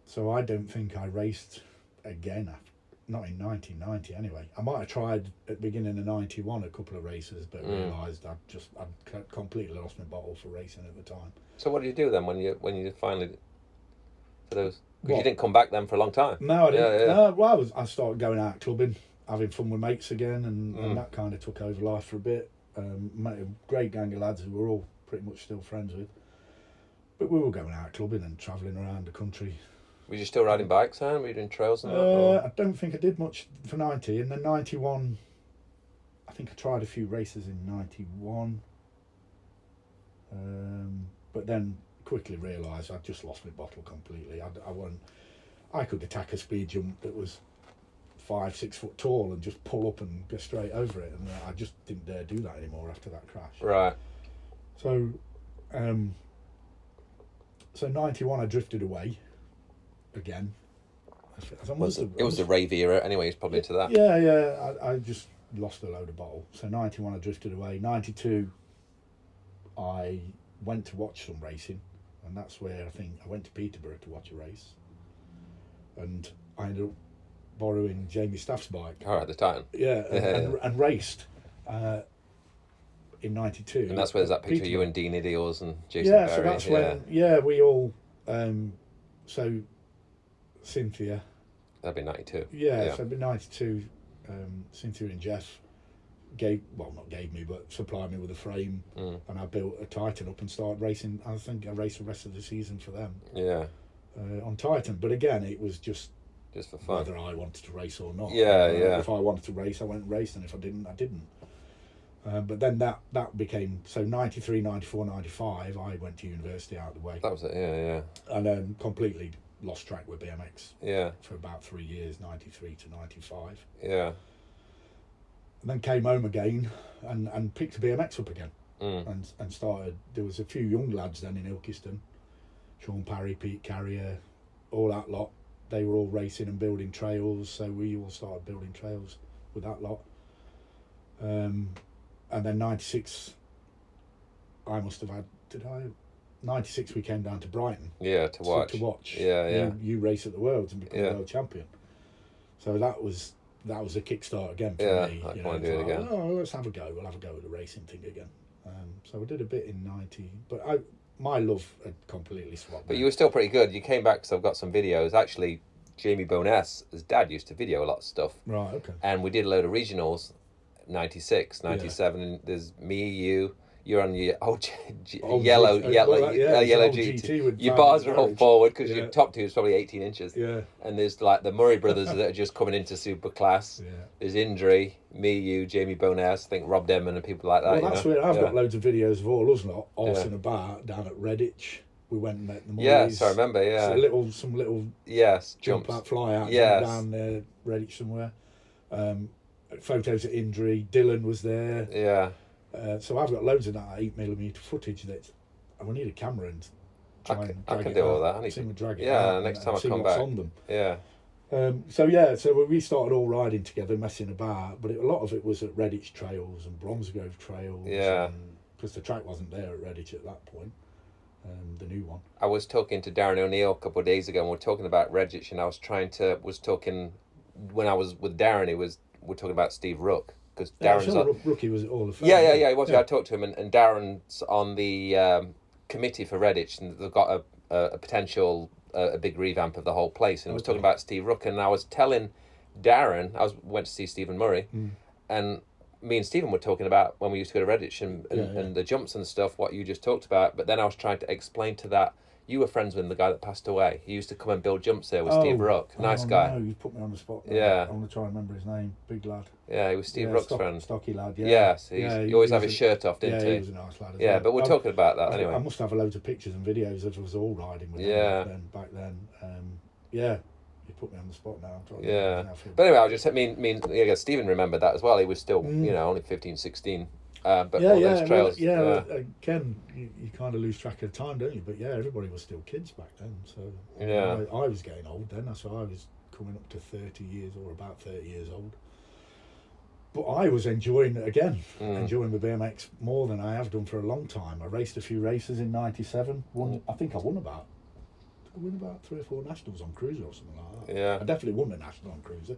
So I don't think I raced again, not in 1990 anyway. I might have tried at the beginning of 91 a couple of races, but realised I'd completely lost my bottle for racing at the time. So what did you do then when you finally, for those, because you didn't come back then for a long time? No, I didn't. No, well, I started going out clubbing. having fun with mates again, and that kind of took over life for a bit. Met a great gang of lads who we're all pretty much still friends with. But we were going out clubbing and travelling around the country. Were you still riding bikes then? Were you doing trails and that? I don't think I did much for 90. And then 91, I think I tried a few races in 91. But then quickly realised I'd just lost my bottle completely. I could attack a speed jump that was 5-6 foot tall and just pull up and go straight over it, and I just didn't dare do that anymore after that crash. Right. So, so 91 I drifted away again. It was the rave era anyway, he's probably into that. Yeah, I just lost a load of bottle. So 91 I drifted away. 92 I went to watch some racing, and that's where I think I went to Peterborough to watch a race, and I ended up borrowing Jamie Staff's bike. All right, the Titan. Yeah, and raced in 92. And that's where there's that picture of you and Dean Idios and Jason Perry. Perry. So that's when, we all, so Cynthia. That'd be 92. Yeah, so it'd be 92, Cynthia and Jeff not gave me, but supplied me with a frame, and I built a Titan up and started racing. I think I raced the rest of the season for them. Yeah. On Titan, but again, it was just for fun. Whether I wanted to race or not. Yeah. If I wanted to race, I went and raced, and if I didn't, I didn't. But then that became, so 93, 94, 95, I went to university out of the way. That was it, yeah. And then completely lost track with BMX. Yeah. For about 3 years, 93 to 95. Yeah. And then came home again and picked a BMX up again. And started, there was a few young lads then in Ilkeston, Sean Parry, Pete Carrier, all that lot. They were all racing and building trails, so we all started building trails with that lot. And then 96, I must have had, 96 we came down to Brighton. Yeah, to watch. Yeah. You race at the Worlds and become world champion. So that was a kickstart again for me. I want to do it again. Let's have a go. We'll have a go at the racing thing again. So I did a bit in 90, but my love had completely swapped. But you were still pretty good. You came back, because I've got some videos. Actually, Jamie Boness, his dad, used to video a lot of stuff. Right, okay. And we did a load of regionals, 96, 97. And there's me, you're on your yellow GT. Your bars are all forward because your top two is probably 18 inches. Yeah. And there's like the Murray brothers that are just coming into Superclass. Yeah. There's Indri, me, you, Jamie Boness, I think Rob Denman and people like that. Well, that's where I've got loads of videos of all us lot arsing about down at Redditch. We went and met the Murrays. Yes, I remember, yeah. So some little jump out, fly out down there, Redditch somewhere. Photos of Indri, Dylan was there. Yeah. So I've got loads of that 8mm footage and we need a camera and try and drag I can it do out. all that. Drag it out next time I come back. On them. Yeah. So we started all riding together, messing about, but a lot of it was at Redditch trails and Bromsgrove trails. Yeah. Because the track wasn't there at Redditch at that point, the new one. I was talking to Darren O'Neill a couple of days ago, and we were talking about Redditch, and I was talking when I was with Darren. We're talking about Steve Rook. Because Darren's Rookie was all the fun. Yeah, he was. Yeah. I talked to him, and Darren's on the committee for Redditch, and they've got a potential a big revamp of the whole place. And I was talking about Steve Rook, and I was telling Darren, went to see Stephen Murray, and me and Stephen were talking about when we used to go to Redditch and the jumps and stuff, what you just talked about. But then I was trying to explain to that. You were friends with the guy that passed away. He used to come and build jumps there with Steve Rook. Nice guy. No, you put me on the spot now. Yeah. I'm going to try and remember his name. Big lad. Yeah, he was Steve Rook's friend. Stocky lad, yeah. Yes, he always have his shirt off, didn't he? Yeah, he was a nice lad as well. But we're talking about that anyway. I must have loads of pictures and videos of us all riding with him back then. You put me on the spot now. But anyway, I was just, Stephen remembered that as well. He was still, only 15, 16. But all those trails. Again, you kind of lose track of time, don't you? But everybody was still kids back then. So I was getting old then. So I was coming up to 30 years or about 30 years old. But I was enjoying the BMX more than I have done for a long time. I raced a few races in 97. I think I won about 3 or 4 nationals on cruiser or something like that. Yeah. I definitely won a national on cruiser.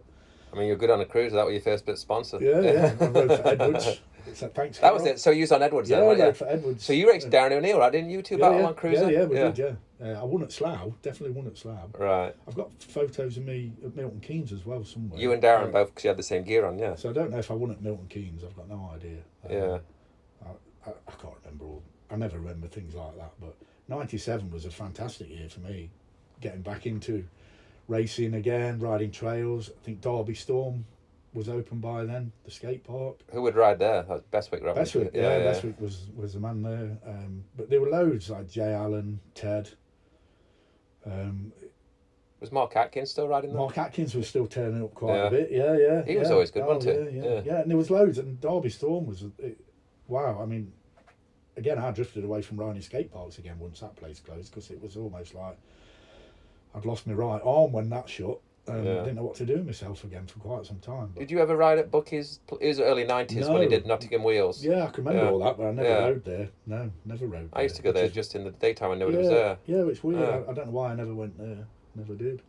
I mean, you're good on a cruiser. That was your first bit of sponsor. Yeah. I rode for Edwards. That was it. So you was on Edwards then, I weren't you? rode for Edwards. So you raced Darren O'Neill, right? Didn't you two battle on cruiser? Yeah, we did, yeah. I won at Slough, definitely won at Slough. Right. I've got photos of me at Milton Keynes as well somewhere. You and Darren both, because you had the same gear on, yeah. So I don't know if I won at Milton Keynes. I've got no idea. Yeah. I can't remember all. I never remember things like that. But '97 was a fantastic year for me, getting back into racing again, riding trails. I think Derby Storm was open by then, the skate park. Who would ride there? That was Bestwick, right? Bestwick, yeah. Bestwick was the man there. But there were loads like Jay Allen, Ted. Was Mark Atkins still riding there? Mark Atkins was still turning up quite a bit. Yeah. He was always good, wasn't he? Yeah. And there was loads. And Derby Storm was, wow. I mean, again, I drifted away from riding skate parks again once that place closed, because it was almost like I'd lost my right arm when that shut. I didn't know what to do with myself again for quite some time. But did you ever ride at Bucky's? It was early 90s when he did Nottingham Wheels. Yeah, I can remember all that, but I never rode there. No, never rode there. I used to go there just in the daytime. I knew it was there. Yeah, it's weird. I don't know why I never went there. Never did.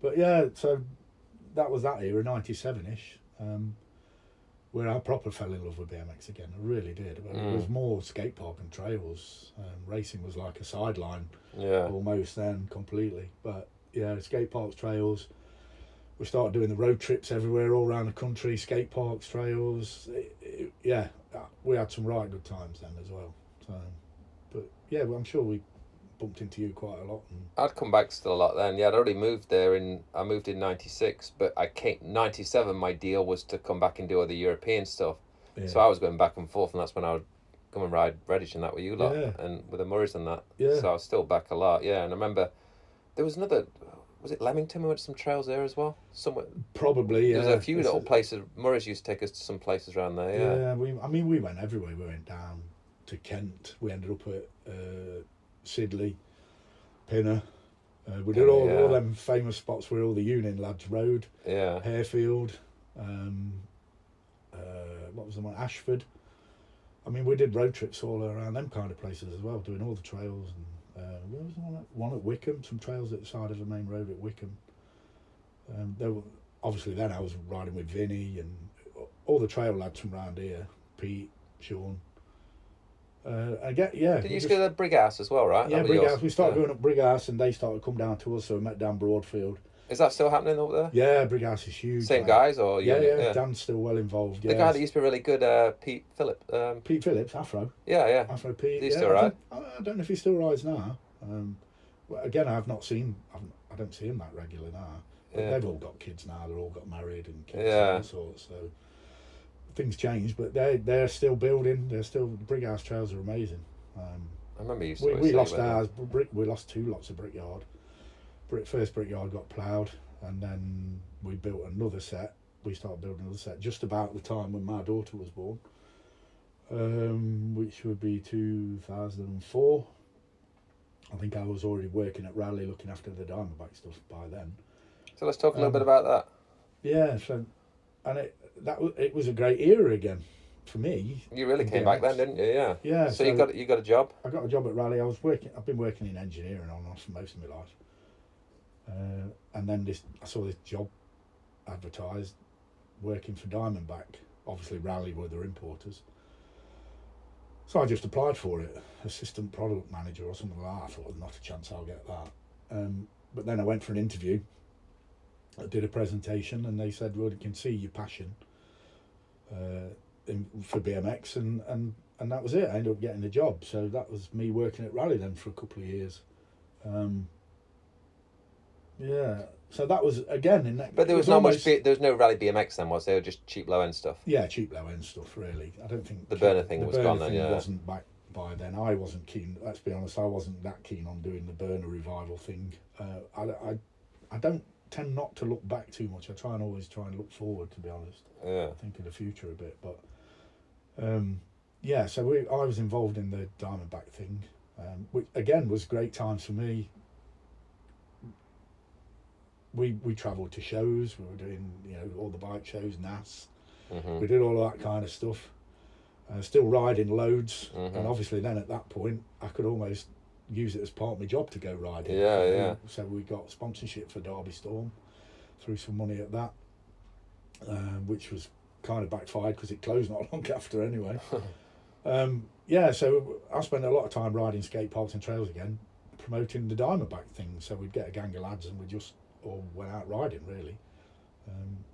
But yeah, so that was that era, 97-ish, where I proper fell in love with BMX again. I really did. But it was more skate park and trails. Racing was like a sideline almost then, completely. But yeah, skate parks, trails. We started doing the road trips everywhere, all around the country, skate parks, trails. We had some right good times then as well. So, but yeah, well, I'm sure we bumped into you quite a lot. And I'd come back still a lot then. Yeah, I'd already moved there I moved in 96, but 97, my deal was to come back and do all the European stuff. Yeah. So I was going back and forth, and that's when I would come and ride Redditch and that with you lot, and with the Murrays and that. Yeah. So I was still back a lot, and I remember there was another, was it Leamington? We went to some trails there as well? Somewhere. Probably, yeah. There was a few little places. Murrays used to take us to some places around there, yeah. We went everywhere. We went down to Kent. We ended up at Sidley, Pinner. We did all them famous spots where all the Union lads rode. Yeah. Harefield. What was the one? Ashford. I mean, we did road trips all around them kind of places as well, doing all the trails. And where was the one at Wickham? Some trails at the side of the main road at Wickham. There were, obviously then I was riding with Vinny and all the trail lads from around here. Pete, Sean. Did you used to go to Brighouse as well, right? Yeah, Brighouse. We started going up Brighouse, and they started to come down to us, so we met down Broadfield. Is that still happening up there? Yeah, Brighouse is huge. Same guys, or yeah, Dan's still well involved. The guy that used to be really good, Pete Phillips. Pete Phillips, Afro. Yeah. Afro Pete. He's still right. I don't know if he still rides now. Again, I don't see him that regularly now. But they've all got kids now. They're all got married and kids and all sorts. So things change, but they're still building. Brighouse trails are amazing. I remember you. We lost ours. We lost 2 lots of Brickyard. First Brickyard got ploughed, and then we built another set. We started building another set just about the time when my daughter was born, which would be 2004. I think I was already working at Raleigh looking after the Diamondback stuff by then. So let's talk a little bit about that. Yeah, and it was a great era again for me. You really came back then, didn't you? Yeah. Yeah. So you got a job? I got a job at Raleigh. I've been working in engineering on and off for most of my life. And then I saw this job advertised working for Diamondback. Obviously Raleigh were their importers. So I just applied for it, assistant product manager or something like that. I thought, not a chance I'll get that. But then I went for an interview. I did a presentation, and they said, well, you can see your passion for BMX, and that was it. I ended up getting the job. So that was me working at Raleigh then for a couple of years. So that was again in that. But there was not much. There was no Rally BMX then, was there? Just cheap low end stuff. Yeah, cheap low end stuff. Really, I don't think the burner thing was gone then. Yeah, wasn't back by then. I wasn't keen. Let's be honest, I wasn't that keen on doing the burner revival thing. I don't tend not to look back too much. I try and look forward. To be honest, think of the future a bit. But so I was involved in the Diamondback thing, which again was great times for me. We travelled to shows. We were doing all the bike shows, NAS. Mm-hmm. We did all of that kind of stuff. Still riding loads, and obviously then at that point I could almost use it as part of my job to go riding. Yeah. So we got sponsorship for Derby Storm, threw some money at that, which was kind of backfired because it closed not long after anyway. So I spent a lot of time riding skate parks and trails again. promoting the Diamondback thing. So we'd get a gang of lads and we just all went out riding, really.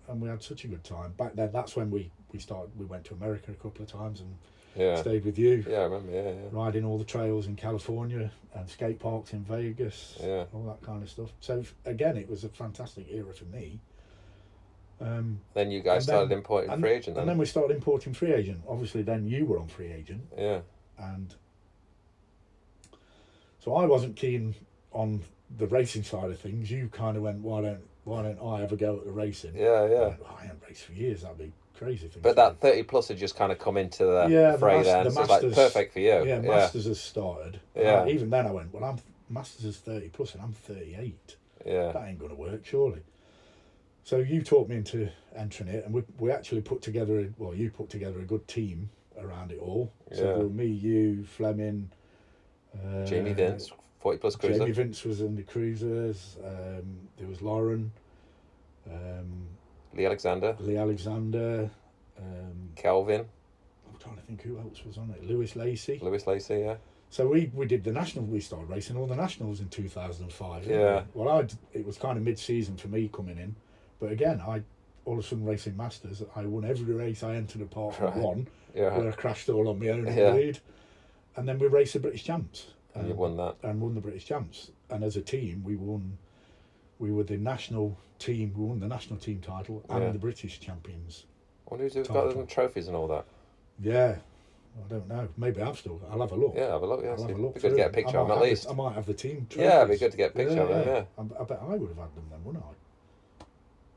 And we had such a good time. Back then, that's when we started. We went to America a couple of times and stayed with you. Yeah, I remember, yeah. Riding all the trails in California and skate parks in Vegas, all that kind of stuff. So again, it was a fantastic era for me. Then you guys started importing free agent. And then we started importing free agent. Obviously, then you were on free agent. Yeah. And so I wasn't keen on the racing side of things. You kind of went, why don't I ever go at the racing? Yeah, yeah. I haven't raced for years. That'd be crazy. But that 30 plus had just kind of come into the fray then. So it's like perfect for you. Yeah, Masters has started. Yeah. Even then I went, well, Masters is 30 plus and I'm 38. Yeah. That ain't going to work, surely. So you talked me into entering it, and we actually put together you put together a good team around it all. So there were me, you, Fleming, Jamie Vince, 40 plus cruiser. Jamie Vince was in the cruisers. There was Lauren, Lee Alexander, Kelvin. I'm trying to think who else was on it. Lewis Lacey, yeah. So we did the national. We started racing all the nationals in 2005. Yeah. Well, it was kind of mid-season for me coming in, but again, I all of a sudden racing Masters. I won every race I entered apart from one, where I crashed all on my own in the lead, and then we raced the British Champs. And you won that. And won the British Champs. And as a team, we won. We were the national team. We won the national team title and the British champions. I wonder who's got them trophies and all that. Yeah. I don't know. Maybe I'll have a look. Yeah, have a look. Yeah, I'll have a look. Be good to get a picture of them at least. I might have the team trophies. Yeah, it'd be good to get a picture of them. Yeah. I bet I would have had them then, wouldn't I?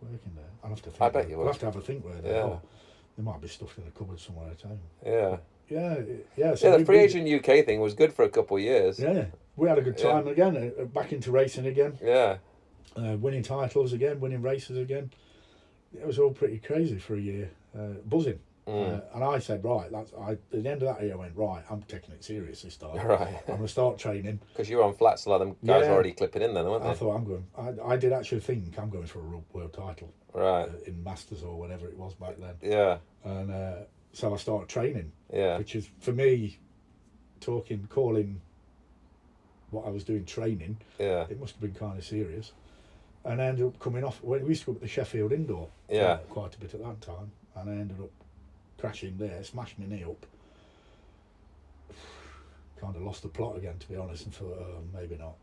Working there. I'll have to think. I bet you would. I'll have to have a think where they are. They might be stuffed in a cupboard somewhere at home. Yeah. Yeah. So the free agent UK thing was good for a couple of years. Yeah. We had a good time again. Back into racing again. Yeah. Winning titles again. Winning races again. It was all pretty crazy for a year. Buzzing. And I said, right, at the end of that year, I went, right, I'm taking it serious this time. Right. I'm going to start training. Because you were on flats, a lot of them guys were already clipping in then, weren't they? I thought, I did actually think I'm going for a world title. Right. In Masters or whatever it was back then. Yeah. And so I started training. Yeah. Which is, for me, calling what I was doing training, it must have been kind of serious. And I ended up coming off, we used to go up the Sheffield Indoor quite a bit at that time. And I ended up crashing there, smashed my knee up. Kind of lost the plot again, to be honest, and thought, maybe not.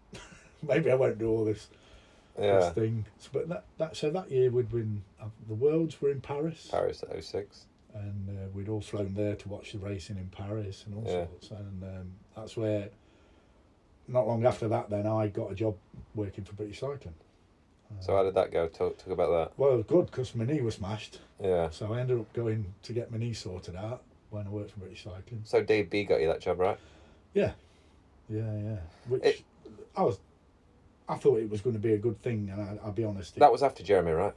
Maybe I won't do all this thing. But that year we'd been, the Worlds were in Paris. Paris 06. And we'd all flown there to watch the racing in Paris and all sorts. And that's where, not long after that, then I got a job working for British Cycling. So how did that go? Talk about that. Well, it was good because my knee was smashed. Yeah. So I ended up going to get my knee sorted out when I worked for British Cycling. So Dave B got you that job, right? Yeah. Which I thought it was going to be a good thing, and I'll be honest. That was after Jeremy, right?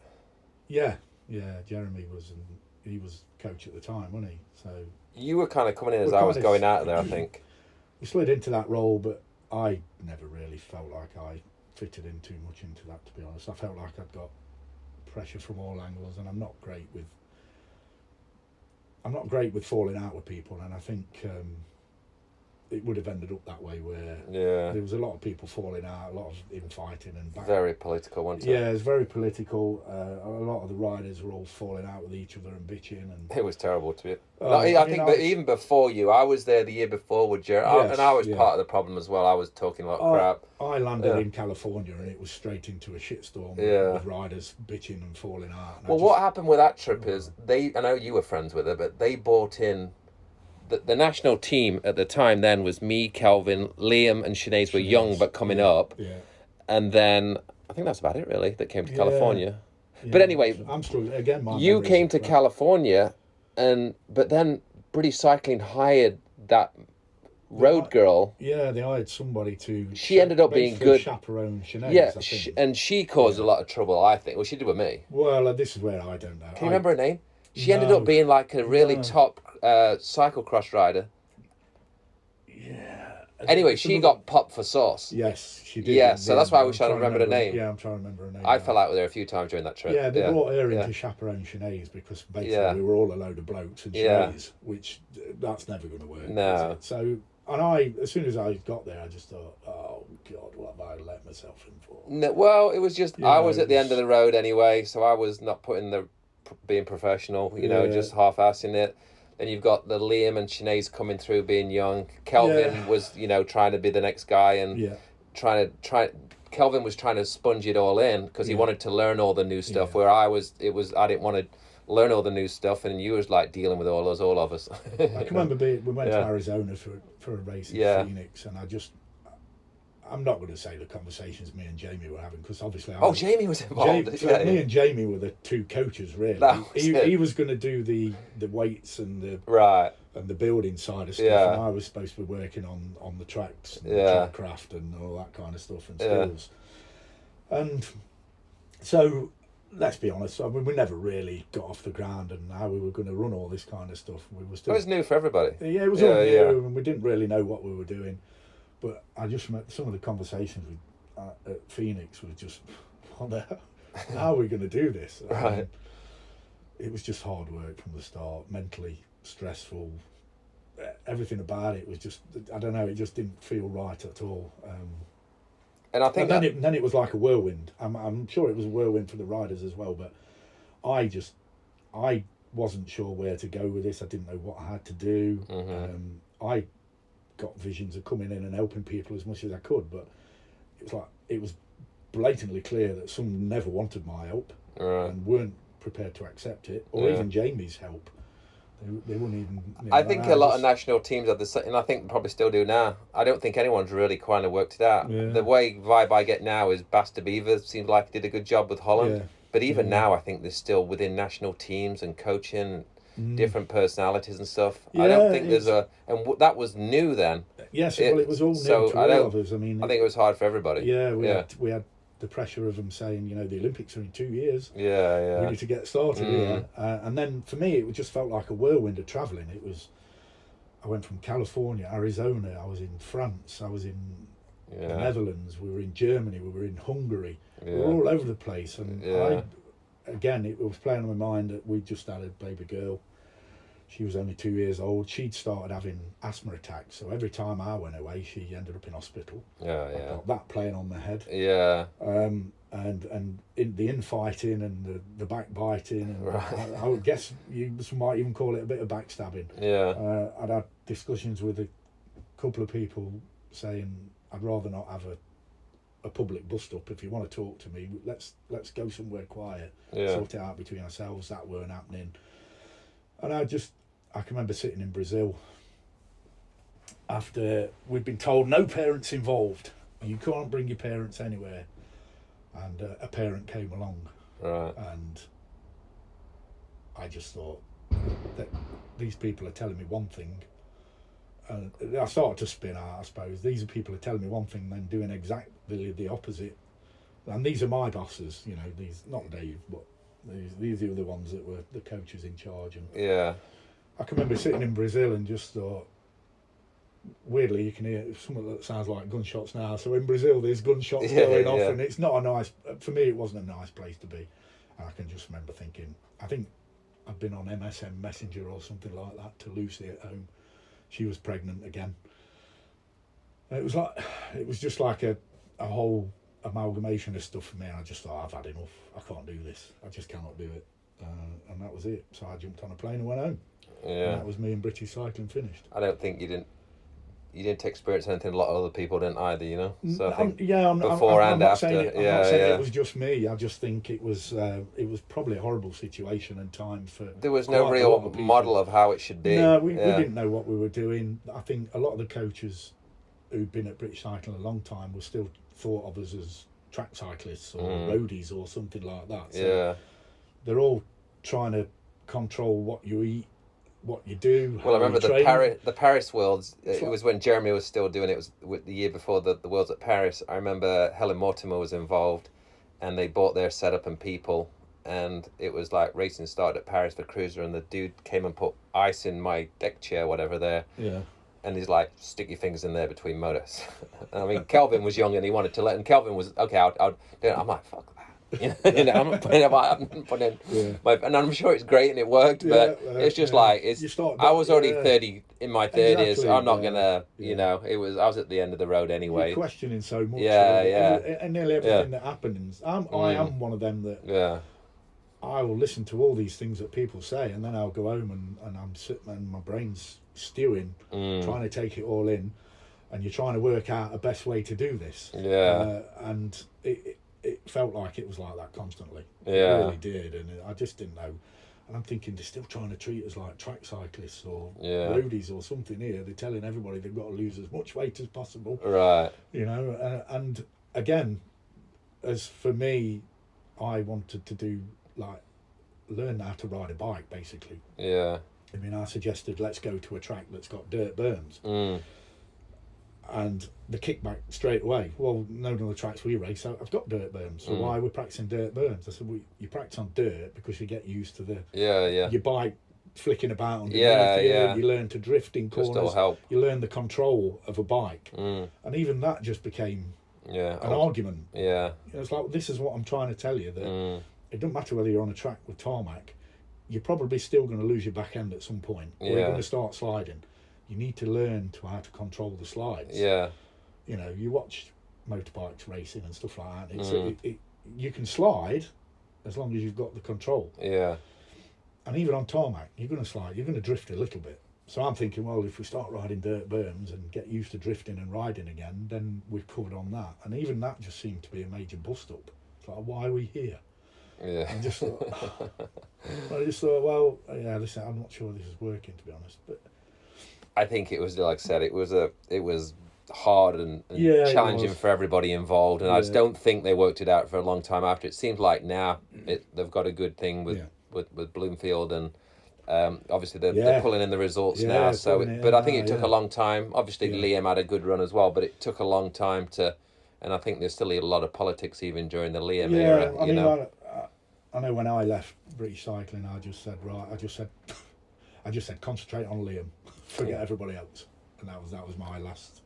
Yeah. Jeremy he was coach at the time, wasn't he? So you were kind of coming in as I was going out of there, I think. We slid into that role, but I never really felt like I fitted in too much into that, to be honest. I felt like I'd got pressure from all angles, and I'm not great with falling out with people, and I think it would have ended up that way where there was a lot of people falling out, a lot of infighting and very political, wasn't it? Yeah, it was very political. A lot of the riders were all falling out with each other and bitching, and it was terrible to be. But even before you, I was there the year before with Jeremy, and I was part of the problem as well. I was talking a lot of crap. I landed in California, and it was straight into a shitstorm with riders bitching and falling out. And what happened with that trip is I know you were friends with her, but they brought in. The national team at the time then was me, Kelvin, Liam and Sinead were young but coming up. Yeah. And then I think that's about it really that came to California. Yeah. But anyway, I'm struggling again. You came to California but then British Cycling hired that road girl. Yeah, they hired somebody to... She ended up being good. Chaperone Sinead, yeah, I think. And she caused a lot of trouble, I think. Well, she did with me. Well, this is where I don't know. Can you remember her name? She ended up being like a really top cyclocross rider. Yeah. Anyway, she got popped for sauce. Yes, she did. Yeah, so that's why I was trying to remember her name. Yeah, I'm trying to remember her name. I fell out with her a few times during that trip. Yeah, they brought her in to chaperone Sinead because basically we were all a load of blokes and Sinead's, which that's never going to work. No. So, as soon as I got there, I just thought, God, what have I let myself in for? No, well, it was just, I was at the end of the road anyway, so I was not being professional, just half-assing it. Then you've got the Liam and Sinead's coming through being young. Kelvin was, trying to be the next guy and Kelvin was trying to sponge it all in because he wanted to learn all the new stuff, where I didn't want to learn all the new stuff, and you was like dealing with all of us. I can remember we went to Arizona for a race in Phoenix, and I'm not going to say the conversations me and Jamie were having, because obviously Jamie was involved. Me and Jamie were the two coaches, really. He was going to do the weights and the building side of stuff, and I was supposed to be working on the tracks, and the trackcraft and all that kind of stuff and skills. And so, let's be honest, I mean, we never really got off the ground and how we were going to run all this kind of stuff. We were still, it was new for everybody. Yeah, it was all new, and we didn't really know what we were doing. But I just remember some of the conversations at Phoenix was just, how are we going to do this? Right. It was just hard work from the start, mentally stressful. Everything about it was just, I don't know, it just didn't feel right at all. And I think then it was like a whirlwind. I'm sure it was a whirlwind for the riders as well, but I wasn't sure where to go with this. I didn't know what I had to do. I got visions of coming in and helping people as much as I could, but it was blatantly clear that some never wanted my help and weren't prepared to accept it, or even Jamie's help. They wouldn't even. I think a lot of national teams have the same, and I think probably still do now. I don't think anyone's really kind of worked it out. Yeah. The way vibe I get now is Basta Beaver seems like he did a good job with Holland, but even now I think there's still within national teams and coaching different personalities and stuff. I don't think there's that was new then. Yes, it was all new to all of us. I mean, I think it was hard for everybody. Yeah, we had the pressure of them saying, the Olympics are in 2 years. Yeah. We need to get started here. And then for me, it just felt like a whirlwind of travelling. I went from California, Arizona, I was in France, I was in the Netherlands, we were in Germany, we were in Hungary. We were all over the place. And it was playing on my mind that we just had a baby girl. She was only 2 years old. She'd started having asthma attacks, so every time I went away, she ended up in hospital. I got that playing on my head. And in the infighting and the backbiting, and I would guess you might even call it a bit of backstabbing. I'd had discussions with a couple of people saying I'd rather not have a public bust up. If you want to talk to me, let's go somewhere quiet, sort it out between ourselves. That weren't happening. And I can remember sitting in Brazil after we'd been told no parents involved, you can't bring your parents anywhere, and a parent came along, and I just thought that these people are telling me one thing, and I started to spin out. I suppose these are people are telling me one thing and then doing exactly the opposite, and these are my bosses, these, not Dave, but these are the ones that were the coaches in charge. And I can remember sitting in Brazil and just thought, weirdly, you can hear something that sounds like gunshots now. So in Brazil, there's gunshots going off, and it's not a nice. For me, it wasn't a nice place to be. And I can just remember thinking, I think I'd been on MSN Messenger or something like that to Lucy at home. She was pregnant again. And it was just like a whole amalgamation of stuff for me, and I just thought, I've had enough. I can't do this. I just cannot do it. And that was it. So I jumped on a plane and went home. And that was me and British cycling finished. I don't think you didn't experience anything a lot of other people didn't either, So I think I'm before and not after. I'm not saying it was just me. I just think it was probably a horrible situation and time for. There was no real model of how it should be. No, we didn't know what we were doing. I think a lot of the coaches who'd been at British Cycling a long time were still thought of us as track cyclists or roadies or something like that. So they're all trying to control what you eat, what you do. Well, I remember the Paris Worlds. It was when Jeremy was still doing it. It was the year before the Worlds at Paris. I remember Helen Mortimer was involved, and they bought their setup and people, and it was like racing started at Paris for Cruiser, and the dude came and put ice in my deck chair, whatever there. And he's like, stick your fingers in there between motors. I mean, Kelvin was young and he wanted to let, and Kelvin was, okay, I'll do it. I'm like, fuck that. I'm putting and I'm sure it's great and it worked, but it's just like I was already 30 in my 30s. Exactly, I'm not gonna, I was at the end of the road anyway. You're questioning so much. Yeah. And nearly everything that happens. I am one of them that I will listen to all these things that people say, and then I'll go home and I'm sitting and my brain's stewing, trying to take it all in, and you're trying to work out a best way to do this. And it felt like it was like that constantly. It really did, and I just didn't know. And I'm thinking they're still trying to treat us like track cyclists or roadies or something here. They're telling everybody they've got to lose as much weight as possible. Right. And again, as for me, I wanted to do learn how to ride a bike, basically. Yeah. I mean, I suggested let's go to a track that's got dirt berms. And the kickback straight away, well, none of the tracks we race, I've got dirt berms, so why are we practicing dirt berms? I said, well, you practice on dirt because you get used to the your bike flicking about on you learn to drift in corners, you learn the control of a bike, and even that just became an argument. It's like, this is what I'm trying to tell you, that it doesn't matter whether you're on a track with tarmac, you're probably still going to lose your back end at some point, or you're going to start sliding. You need to learn how to control the slides. You watch motorbikes racing and stuff like that. You can slide as long as you've got the control. And even on tarmac, you're going to slide. You're going to drift a little bit. So I'm thinking, well, if we start riding dirt berms and get used to drifting and riding again, then we've covered on that. And even that just seemed to be a major bust up. It's like, why are we here? I just thought, well, listen, I'm not sure this is working, to be honest, but I think it was, like I said, it was hard and challenging for everybody involved, and I just don't think they worked it out for a long time after. It seems like now they've got a good thing with Bloomfield, and obviously they're pulling in the results now. So, but I think it took a long time. Obviously, Liam had a good run as well, but it took a long time to. And I think there's still a lot of politics even during the Liam era. I know when I left British Cycling, I just said concentrate on Liam, forget everybody else, and that was my last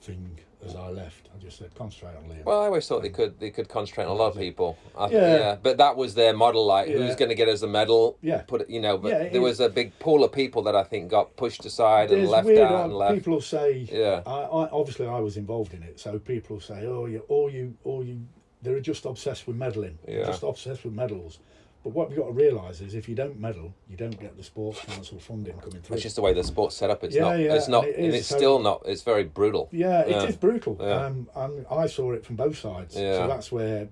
thing as I left. I just said concentrate on Liam. Well, I always thought they could concentrate on a lot of people. But that was their model. Like, who's going to get us a medal? Put it, But there was a big pool of people that I think got pushed aside and left out and left. People will say, I obviously I was involved in it, so people will say, they're just obsessed with medaling, just obsessed with medals. But what we've got to realise is, if you don't medal, you don't get the Sports Council funding coming through. It's just the way the sport's set up. It's not. It's still not. It's very brutal. It is brutal. And I saw it from both sides. So that's where,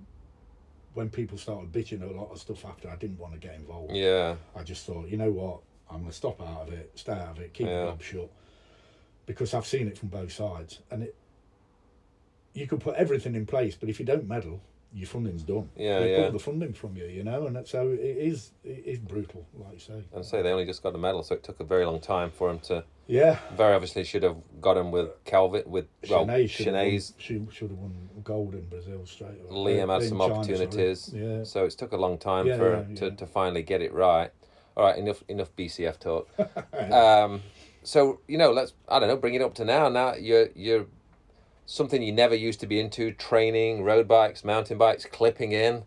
when people started bitching a lot of stuff after, I didn't want to get involved. I just thought, you know what, I'm going to stop out of it, stay out of it, keep my mouth shut, because I've seen it from both sides, and you can put everything in place, but if you don't medal, your funding's done. They pull the funding from you, and so it is brutal, like you say. And say they only just got a medal, so it took a very long time for him to. Very obviously should have got him with Calvin, with Sinead's. She should have won gold in Brazil straight away. Liam had some opportunities, so it took a long time to finally get it right. All right, enough BCF talk. So let's bring it up to now. Now you're something you never used to be into: training, road bikes, mountain bikes, clipping in.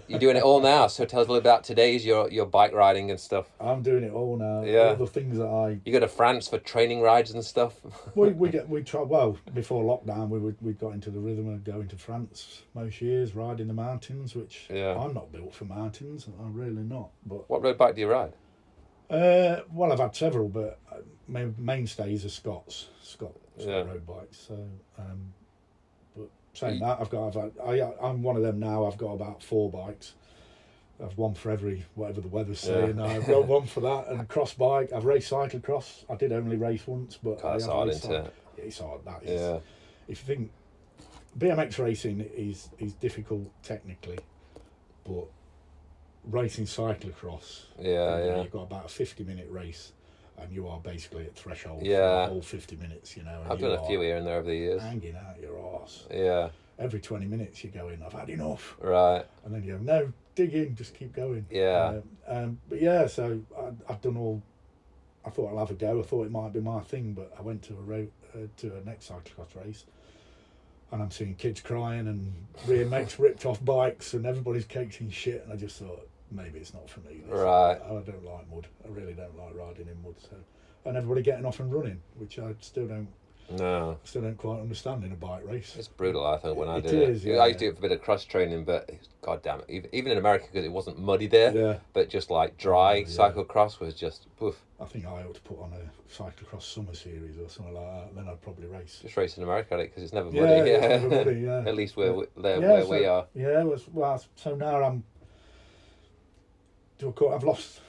You're doing it all now. So tell us a little about today's your bike riding and stuff. I'm doing it all now. All the things that You go to France for training rides and stuff. we try. Well, before lockdown, we got into the rhythm of going to France most years, riding the mountains. Which I'm not built for mountains. I'm really not. But what road bike do you ride? Well, I've had several, but my mainstays are Scott road bikes. So, but saying that, I'm one of them now. I've got about 4 bikes. I've one for whatever the weather's saying. I've got one for that, and a cross bike. I've raced cyclocross. I did only race once, but that's hard, isn't it? It's hard. That is. If you think BMX racing is difficult technically, but racing cyclocross, you've got about a 50-minute race, and you are basically at threshold for the whole 50 minutes, I've done a few here and there over the years. Hanging out your arse. Every 20 minutes you go in, I've had enough. Right. And then you go, no, dig in, just keep going. But so I've done all. I thought I'll have a go. I thought it might be my thing, but I went to a next cyclocross race, and I'm seeing kids crying and BMX ripped off bikes and everybody's caked in shit, and I just thought, maybe it's not for me. Right. I don't like mud. I really don't like riding in mud. So, and everybody getting off and running, which I still don't quite understand in a bike race. It's brutal, I think, when I do it. Yeah. I used to do it for a bit of cross training, but god damn it, even in America, because it wasn't muddy there, but just like dry cyclocross was just poof. I think I ought to put on a cyclocross summer series or something like that, and then I'd probably race. Just race in America, because it's never muddy. It's never muddy, At least where we are. Yeah, so now I've lost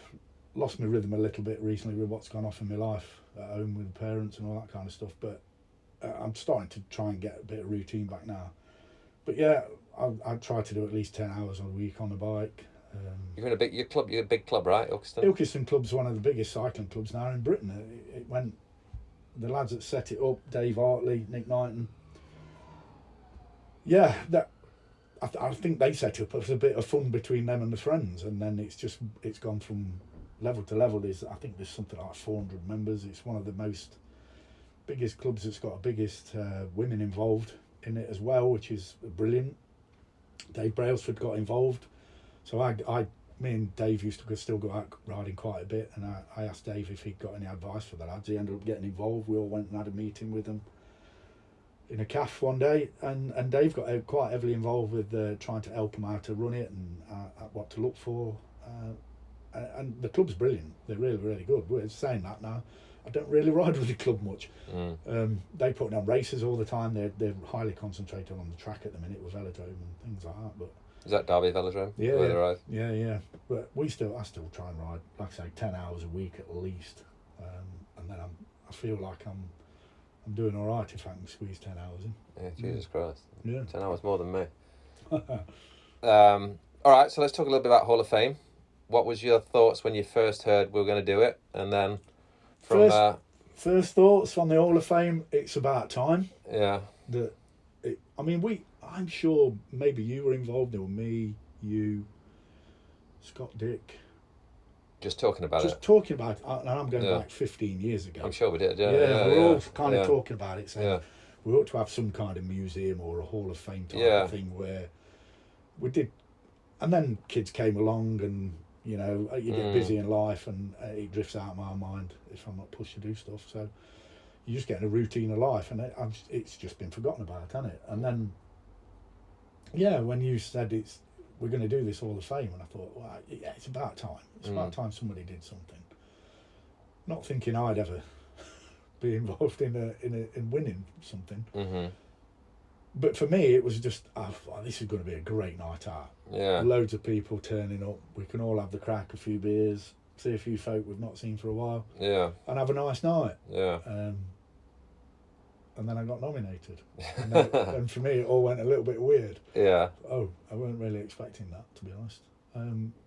my rhythm a little bit recently with what's gone off in my life at home with the parents and all that kind of stuff, but I'm starting to try and get a bit of routine back now. But yeah, I try to do at least 10 hours a week on the bike. You're in you're a big club, right, Ilkeston? Ilkeston Club's one of the biggest cycling clubs now in Britain. It went, the lads that set it up, Dave Hartley, Nick Knighton. Yeah, I think they set it up as a bit of fun between them and the friends, and then it's gone from level to level. I think there's something like 400 members. It's one of the biggest clubs that's got the biggest women involved in it as well, which is brilliant. Dave Brailsford got involved, so me and Dave used to still go out riding quite a bit, and I asked Dave if he'd got any advice for the lads. He ended up getting involved. We all went and had a meeting with them in a cafe one day, and Dave got quite heavily involved with trying to help them how to run it and what to look for. And the club's brilliant. They're really, really good. We're saying that now. I don't really ride with the club much. They put on races all the time. They're highly concentrated on the track at the minute with velodrome and things like that. But is that Derby Velodrome? Yeah. But I still try and ride, like I say, 10 hours a week at least. And then I feel like I'm doing all right if I can squeeze 10 hours in. Yeah, Jesus Christ. Yeah. 10 hours more than me. All right, so let's talk a little bit about Hall of Fame. What was your thoughts when you first heard we were going to do it? And then First thoughts on the Hall of Fame, it's about time. Yeah. I'm sure maybe you were involved, or me, you, Scott Dick. Just talking about it, and I'm going back 15 years ago. I'm sure we did, we're all kind of talking about it, saying we ought to have some kind of museum or a Hall of Fame type of thing where we did. And then kids came along, and you get busy in life, and it drifts out of my mind if I'm not pushed to do stuff. So you just get in a routine of life, and it's just been forgotten about, hasn't it? And then, when you said we're going to do this Hall of Fame, and I thought, well, it's about time. It's about time somebody did something. Not thinking I'd ever be involved in winning something. Mm-hmm. But for me, it was just, this is going to be a great night out. Yeah. Loads of people turning up. We can all have the crack, a few beers, see a few folk we've not seen for a while. Yeah. And have a nice night. Yeah. And then I got nominated. And for me, it all went a little bit weird. Yeah. Oh, I weren't really expecting that, to be honest.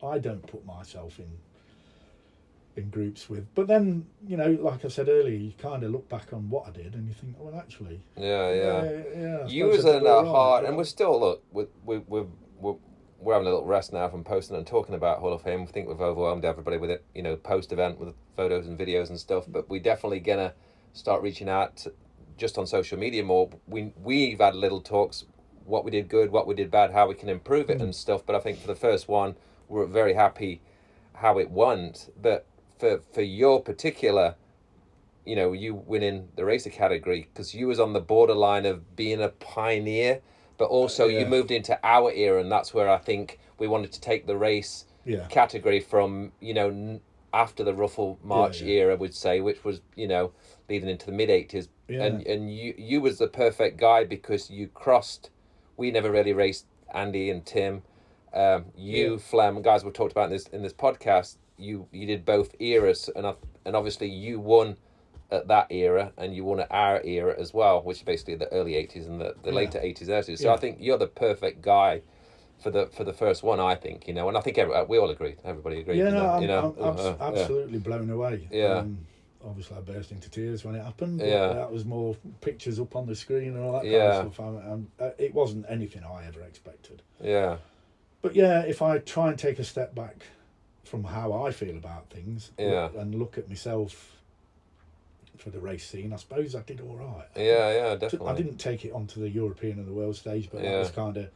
I don't put myself in groups with, but then like I said earlier, you kind of look back on what I did and you think, well, actually, you was in our heart, and we're still we're having a little rest now from posting and talking about Hall of Fame. I think we've overwhelmed everybody with it, post event with photos and videos and stuff, but we definitely gonna start reaching out just on social media more. We've had little talks, what we did good, what we did bad, how we can improve it and stuff, but I think for the first one we're very happy how it went. But for your particular, you winning the racer category, because you was on the borderline of being a pioneer, but also you moved into our era, and that's where I think we wanted to take the race category from, after the Ruffle March era, would say, which was, leading into the mid-80s. And you was the perfect guy, because you crossed, we never really raced Andy and Tim. Flem, guys we've talked about in this podcast, you did both eras, and obviously you won at that era, and you won at our era as well, which is basically the early 80s and the later 80s, 30s. So I think you're the perfect guy for the first one, I think, and I think we all agree. Everybody agreed. I'm absolutely blown away. Yeah. Obviously, I burst into tears when it happened. But that was more pictures up on the screen and all that kind of stuff. It wasn't anything I ever expected. Yeah. But if I try and take a step back from how I feel about things and look at myself for the race scene. I suppose I did all right. Yeah, definitely. I didn't take it onto the European and the world stage, but that was kind of,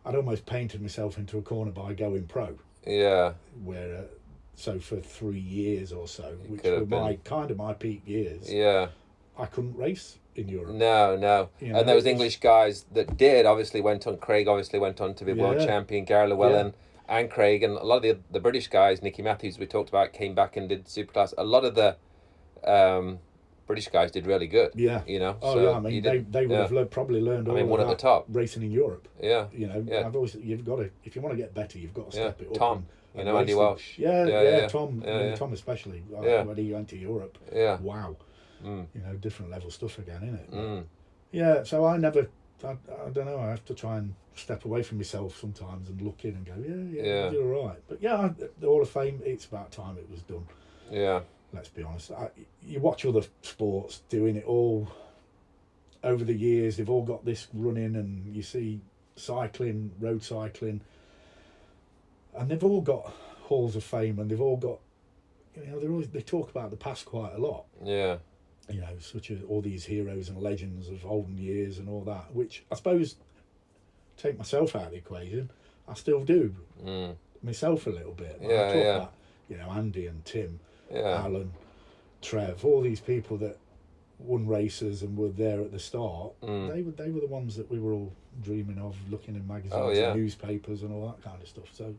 I'd almost painted myself into a corner by going pro. Yeah. Where, so for 3 years or so, which were my peak years. Yeah. I couldn't race in Europe. No. You know, and those English guys that did obviously went on. Craig obviously went on to be world champion. Gary Llewellyn and Craig, and a lot of the British guys, Nicky Matthews we talked about, came back and did Superclass. A lot of the British guys did really good. Yeah. You know. Oh so yeah. I mean, they would have probably learned all one at the top racing in Europe. Yeah. You know, you've got to, if you want to get better, you've got to step it up. Tom. You know, Andy Welsh. Tom. Tom especially. When he went to Europe. Yeah. Wow. You know, different level stuff again, isn't it? Yeah. So I don't know. I have to try and step away from myself sometimes and look in and go, yeah, you're all right. But yeah, the Hall of Fame. It's about time it was done. Yeah. Let's be honest. You watch other sports doing it all over the years. They've all got this running, and you see cycling, road cycling, and they've all got halls of fame, and they've all got, you know, they talk about the past quite a lot. Yeah. You know, such as all these heroes and legends of olden years and all that, which I suppose, take myself out of the equation, I still do myself a little bit. I talk about, you know, Andy and Tim, Alan, Trev, all these people that won races and were there at the start. They were the ones that we were all dreaming of, looking in magazines and newspapers and all that kind of stuff. So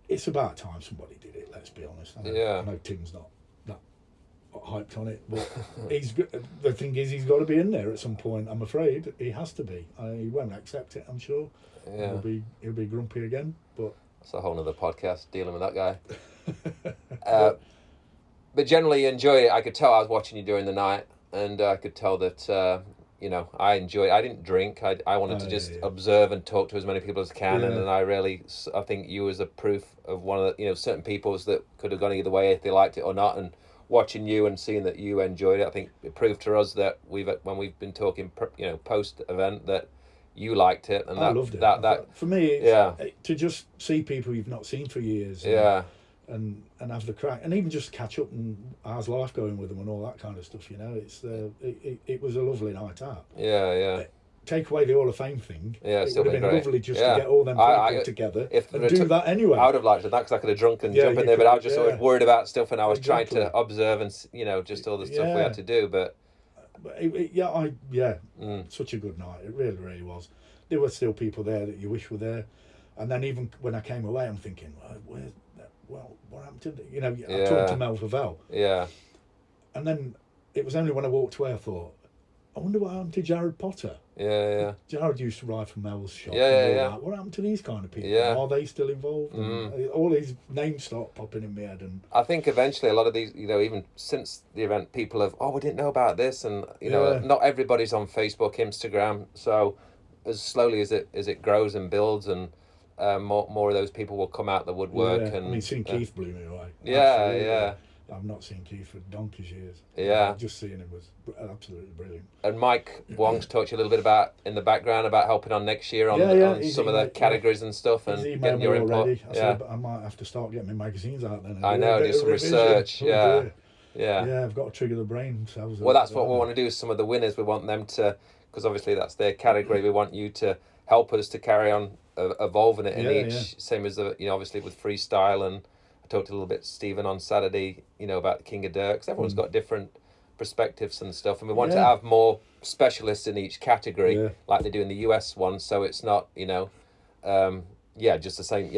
it's about time somebody did it. Let's be honest. I know Tim's not that hyped on it, but the thing is, he's got to be in there at some point. I'm afraid he has to be. He won't accept it, I'm sure. He'll be grumpy again. But it's a whole other podcast dealing with that guy. But generally you enjoy it. I could tell I was watching you during the night, and I could tell that you know, I enjoyed it. I didn't drink. I wanted to just observe and talk to as many people as can, and I think you was a proof of one of the, you know, certain people's that could have gone either way if they liked it or not. And watching you and seeing that you enjoyed it, I think it proved to us that when we've been talking, you know, post event, that you liked it, and I loved it. That for me, it's, to just see people you've not seen for years. And have the crack, and even just catch up and how's life going with them and all that kind of stuff. You know, it's it was a lovely night out. Take away the Hall of Fame thing. It would have been lovely just to get all them people together and do that anyway. I would have liked that because I could have drunk and jump in there, but I was just always worried about stuff, and I was trying to observe and, you know, just all the stuff we had to do. But such a good night. It really, really was. There were still people there that you wish were there, and then even when I came away, I'm thinking, what happened to you know? I talked to Mel Favell. And then it was only when I walked away I thought, I wonder what happened to Jared Potter. Jared used to ride for Mel's shop. What happened to these kind of people? Are they still involved? And all these names start popping in my head. And I think eventually a lot of these, you know, even since the event, people have, we didn't know about this, and you know, not everybody's on Facebook, Instagram. So as slowly as it grows and builds, and more of those people will come out the woodwork. And I mean, seeing Keith blew me away. I've not seen Keith for donkey's years. Just seeing him was absolutely brilliant. And Mike Wong's talked to you a little bit about in the background about helping on next year on some of the categories and stuff, and getting your input. Already. I said, I might have to start getting my magazines out then. I know, do some research. I've got to trigger the brain. Well, that's what we want to do. Some of the winners, we want them to, because obviously that's their category. We want you to help us to carry on evolving it in each. Same as the, you know, obviously with freestyle, and I talked a little bit to Stephen on Saturday, you know, about the King of Dirks. Everyone's got different perspectives and stuff, and we want to have more specialists in each category, like they do in the US one. So it's not, you know, just the same.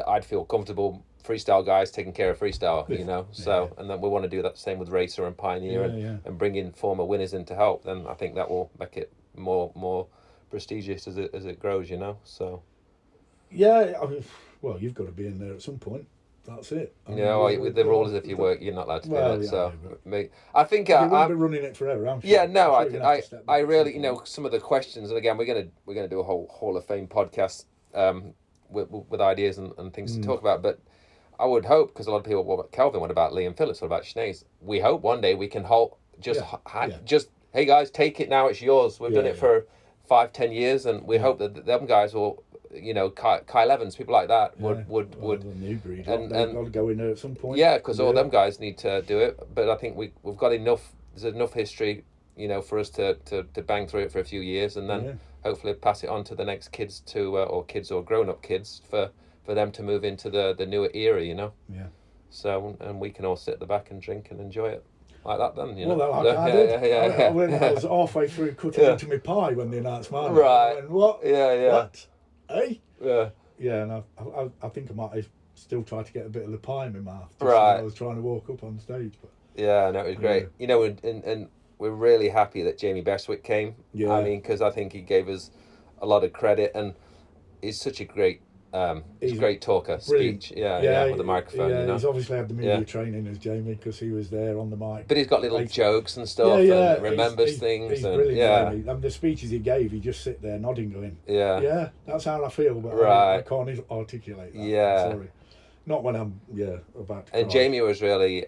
I'd feel comfortable freestyle guys taking care of freestyle, you know. So and then we want to do that same with Racer and Pioneer, and bring in former winners in to help. Then I think that will make it more prestigious as it grows, you know. So I mean, well, you've got to be in there at some point. That's it. With the rules, if you work, you're not allowed to do that. So I think you won't be running it forever. I'm sure. I really, you know, some of the questions, and again, we're gonna do a whole Hall of Fame podcast with ideas and things to talk about. But I would hope, because a lot of people, what about Kelvin? What about Liam Phillips? What about Schnees? We hope one day we can just hey guys, take it now. It's yours. We've done it for 5-10 years, and we hope that them guys will, you know, Kyle Evans, people like that would the new breed, and they've got to go in there at some point. Yeah, because all them guys need to do it. But I think we've got enough. There's enough history, you know, for us to bang through it for a few years, and then hopefully pass it on to the next kids or grown up kids for them to move into the newer era, you know. Yeah. So and we can all sit at the back and drink and enjoy it like that. Then, you know. Well, like I did. I was halfway through cutting into my pie when they announced mine. Right. And what? Yeah. What? Hey. Yeah. Yeah, and I think I might have still tried to get a bit of the pie in my mouth. Right. I was trying to walk up on stage, but. Yeah, no, it was great. You know, and we're really happy that Jamie Bestwick came. Yeah. I mean, because I think he gave us a lot of credit, and he's such a great, he's a great talker, brilliant. Speech. Yeah, with the microphone. Yeah, you know? he's obviously had the media training as Jamie because he was there on the mic. But he's got little jokes and stuff, and remembers things. He's and brilliant, yeah. Jamie. And the speeches he gave, he just sit there nodding, going, yeah, that's how I feel, but I can't articulate that. Yeah. Sorry. Not when I'm, about to And cry. Jamie was really,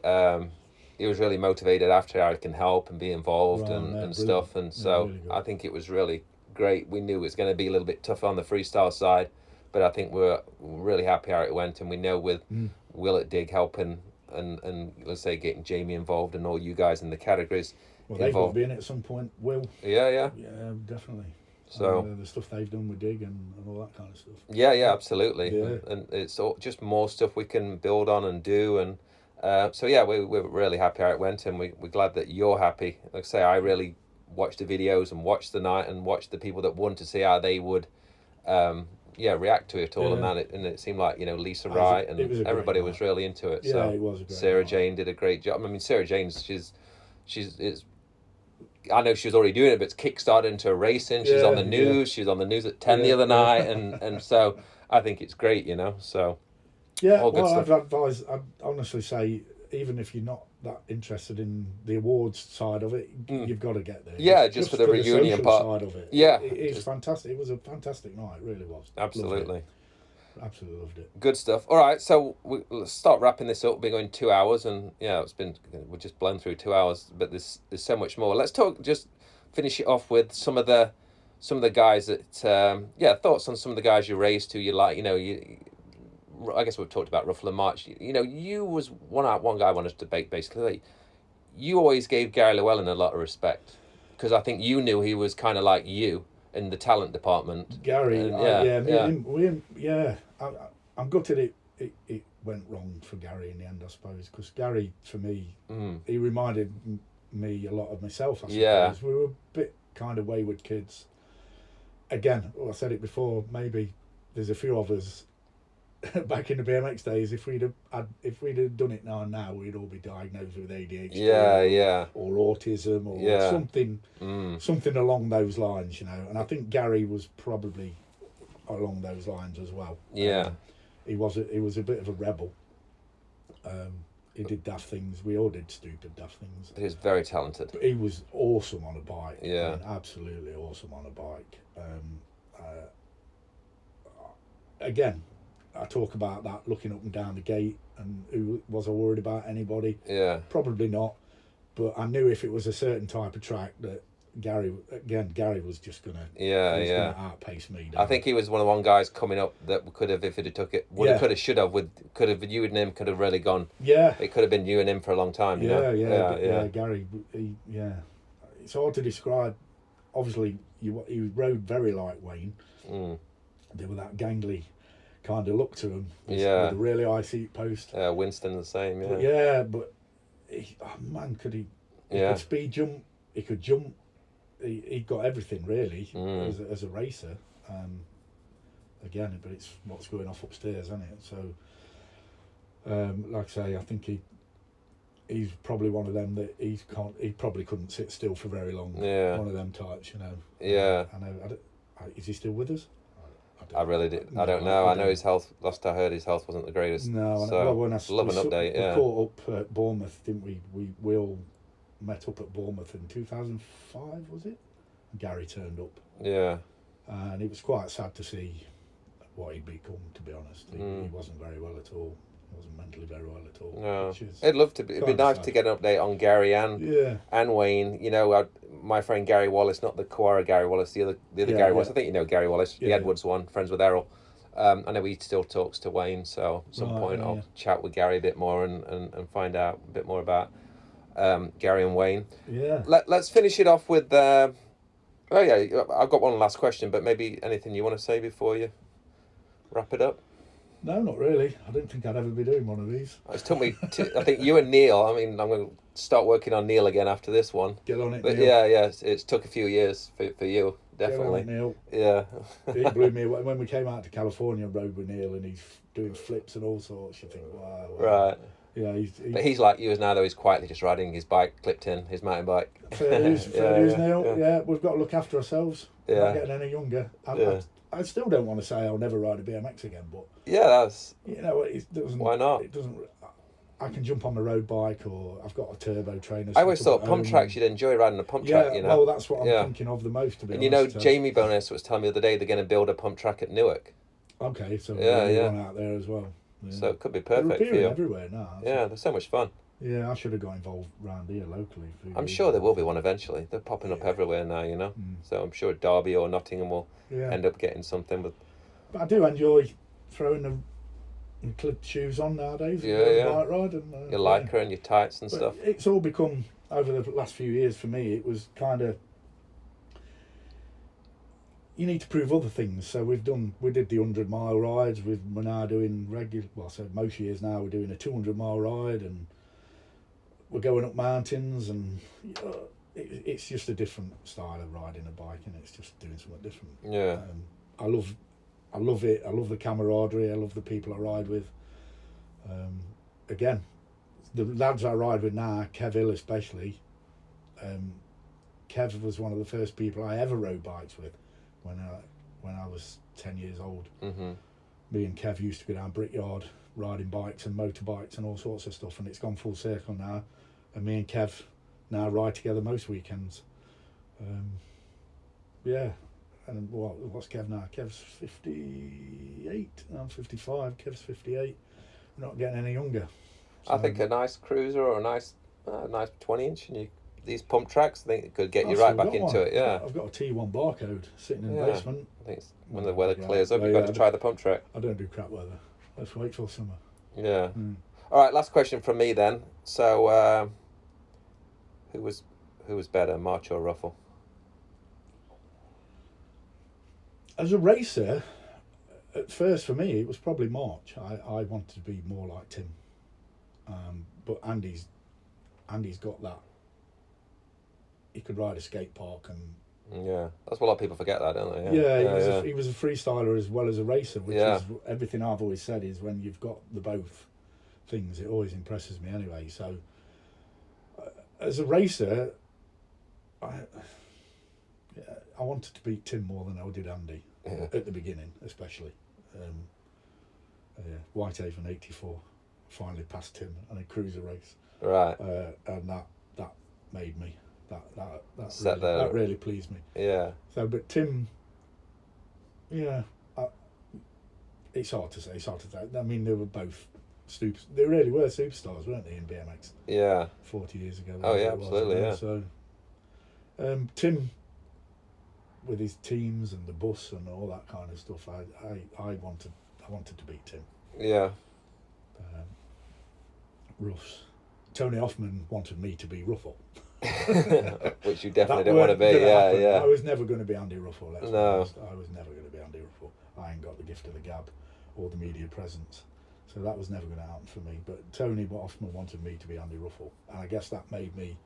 he was really motivated after I can help and be involved and stuff. And so really I think it was really great. We knew it was going to be a little bit tougher on the freestyle side, but I think we're really happy how it went. And we know with Will at Dig helping and let's say getting Jamie involved and all you guys in the categories. Well, they've got to be in it at some point, Will. Yeah. Yeah, definitely. So the stuff they've done with Dig and all that kind of stuff. Yeah, absolutely. Yeah. And it's all, just more stuff we can build on and do. And so yeah, we're really happy how it went, and we're glad that you're happy. Like I say, I really watched the videos and watched the night and watched the people that won to see how they would react to it all. And it seemed like, you know, Lisa Wright and everybody was really into it. Yeah, so it was a great Sarah night. Jane did a great job. I mean, Sarah Jane, she's I know she was already doing it, but it's kickstarted into racing. She's on the news. She was on the news at 10 the other night, and so I think it's great, you know. So all good stuff. I'd honestly say, even if you're not that interested in the awards side of it, you've got to get there. Yeah, just for the reunion social part side of it. Yeah, it's fantastic. It was a fantastic night. It really was. Absolutely. Absolutely loved it. Good stuff. All right, so let's start wrapping this up. We're going 2 hours, and we're just blown through 2 hours, but there's so much more. Let's finish it off with some of the guys that thoughts on some of the guys you raced who you like. You know, I guess we've talked about Ruffalo March. You know, you was one guy I wanted to debate basically. Like, you always gave Gary Llewellyn a lot of respect because I think you knew he was kind of like you in the talent department. Gary, I'm gutted it went wrong for Gary in the end, I suppose, because Gary, for me, he reminded me a lot of myself, I suppose. Yeah. We were a bit kind of wayward kids. Again, I said it before, maybe there's a few of us back in the BMX days, if we'd have done it now, we'd all be diagnosed with ADHD or autism or something along those lines, you know. And I think Gary was probably along those lines as well. Yeah. He was a bit of a rebel. He did daft things. We all did stupid daft things. He was very talented. But he was awesome on a bike. Yeah. I mean, absolutely awesome on a bike. Again, I talk about that looking up and down the gate, and who was I worried about anybody? Yeah. Probably not. But I knew if it was a certain type of track that Gary was just gonna gonna outpace me. I think he was one guys coming up that could have, if he'd have took it, should have you and him could have really gone. Yeah. It could have been you and him for a long time. Gary, it's hard to describe. Obviously, he rode very like Wayne. There was that gangly kind of look to him. With a really high seat post. Winston the same. But he could speed jump. He could jump. He got everything really as a racer. Again, but it's what's going off upstairs, isn't it? So, like I say, I think he's probably one of them that he probably couldn't sit still for very long. Yeah. One of them types, you know. Yeah. I know. Is he still with us? I really did. I don't know. I know his health. Last I heard, his health wasn't the greatest. No. So when love an update. We caught up at Bournemouth, didn't we? We all met up at Bournemouth in 2005, was it? Gary turned up. Yeah. And it was quite sad to see what he'd become, to be honest. He wasn't very well at all. wasn't mentally very well at all. No, Which is it'd love to be. It'd be nice to get an update on Gary and Wayne. You know, my friend Gary Wallace, not the Quora Gary Wallace, the other Gary Wallace. I think you know Gary Wallace, the Edwards one, friends with Errol. I know he still talks to Wayne, so at some point I'll chat with Gary a bit more and find out a bit more about Gary and Wayne. Yeah. Let's finish it off with. Oh yeah, I've got one last question, but maybe anything you want to say before you wrap it up? No, not really. I didn't think I'd ever be doing one of these. It took me. I think you and Neil. I mean, I'm going to start working on Neil again after this one. Get on it, But Neil. yeah, it's took a few years for you, definitely. Get on it, Neil. Yeah. He blew me away. When we came out to California and rode with Neil and he's doing flips and all sorts, you think, wow. Right. Yeah, But he's like you now, though. He's quietly just riding his bike, clipped in, his mountain bike. Fair dues, Neil. Yeah, we've got to look after ourselves. We're not getting any younger. I still don't want to say I'll never ride a BMX again, but that's you know, it doesn't. Why not? It doesn't. I can jump on my road bike, or I've got a turbo trainer. I always thought pump tracks. You'd enjoy riding a pump track. You know. Well, that's what I'm thinking of the most. To be honest. You know, Jamie Bonus was telling me the other day they're going to build a pump track at Newark. Okay, so one out there as well. Yeah. So it could be perfect they're for you. Everywhere now. Yeah, they're so much fun. Yeah, I should have got involved around here locally. I'm sure there will be one eventually. They're popping up everywhere now, you know. So I'm sure Derby or Nottingham will end up getting something. But I do enjoy throwing the clipped shoes on nowadays. Bike ride and your lycra and your tights and stuff. It's all become over the last few years for me. It was kind of you need to prove other things. So we did the 100-mile rides. We're now doing regular. Well, so most years now we're doing a 200-mile ride and we're going up mountains and it's just a different style of riding a bike and it's just doing something different. Yeah. I love it. I love the camaraderie. I love the people I ride with. Again, the lads I ride with now, Kev Hill especially. Kev was one of the first people I ever rode bikes with when I was 10 years old. Mm-hmm. Me and Kev used to go down Brickyard riding bikes and motorbikes and all sorts of stuff, and it's gone full circle now. And me and Kev now ride together most weekends. And what's Kev now? Kev's 58. I'm 55. Kev's 58. We're not getting any younger. So, I think a nice cruiser or a nice 20-inch, and these pump tracks, I think it could get you right back into it. Yeah. I've got a T1 barcode sitting in the basement. I think it's when the weather clears up, you've got to try the pump track. I don't do crap weather. Let's wait till summer. Yeah. All right. Last question from me then. So, who was better, March or Ruffle? As a racer, at first for me it was probably March. I wanted to be more like Tim, but Andy's got that. He could ride a skate park and that's what a lot of people forget that, don't they? He was a freestyler as well as a racer, which is everything I've always said is when you've got the both things, it always impresses me anyway. So as a racer, I wanted to beat Tim more than I did Andy at the beginning, especially. Whitehaven 84, finally passed Tim in a cruiser race. Right. And that made me. That really pleased me. Yeah. So, but Tim, it's hard to say. I mean, they were both they really were superstars, weren't they, in BMX? Yeah. 40 years ago. Oh yeah, absolutely. Yeah. So, Tim, with his teams and the bus and all that kind of stuff, I wanted to beat Tim. Yeah. Russ. Tony Hoffman wanted me to be Ruffle. Which you definitely don't want to be. Yeah. I was never going to be Andy Ruffle. I was never going to be Andy Ruffle. I ain't got the gift of the gab or the media presence, so that was never going to happen for me. But Tony Hoffman wanted me to be Andy Ruffle, and I guess that made me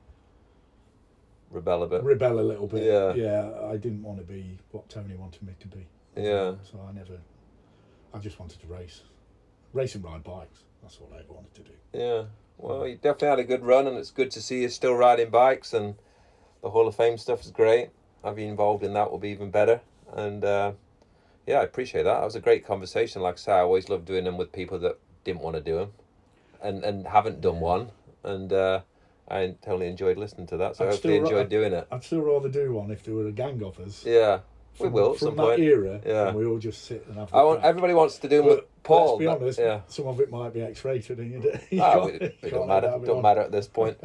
rebel a little bit. Yeah. I didn't want to be what Tony wanted me to be. Yeah. So I just wanted to race and ride bikes. That's all I ever wanted to do. Yeah. Well, you definitely had a good run, and it's good to see you still riding bikes, and the Hall of Fame stuff is great. Having you involved in that will be even better. And I appreciate that. That was a great conversation. Like I say, I always love doing them with people that didn't want to do them and haven't done one. And I totally enjoyed listening to that, so I hopefully enjoyed doing it. I'd still rather do one if there were a gang of us. Yeah. We will at some point. From that era, and we all just sit and have everybody wants to do them Paul, let's be honest, yeah. some of it might be X-rated, and you It don't matter. Don't matter at this point.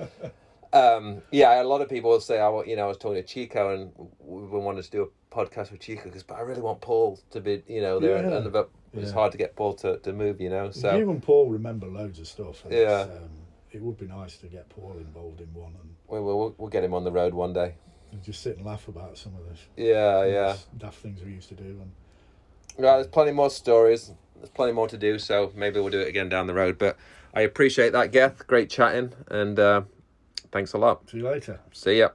Yeah, a lot of people will say, I was talking to Chico, and we wanted to do a podcast with Chico, but I really want Paul to be, there, but it's hard to get Paul to move, So you and Paul remember loads of stuff. And yeah, it would be nice to get Paul involved in one, and we'll get him on the road one day. And just sit and laugh about some of this. Yeah. Daft things we used to do. And right, there's plenty more stories. There's plenty more to do, so maybe we'll do it again down the road. But I appreciate that, Geth. Great chatting, and thanks a lot. See you later. See ya.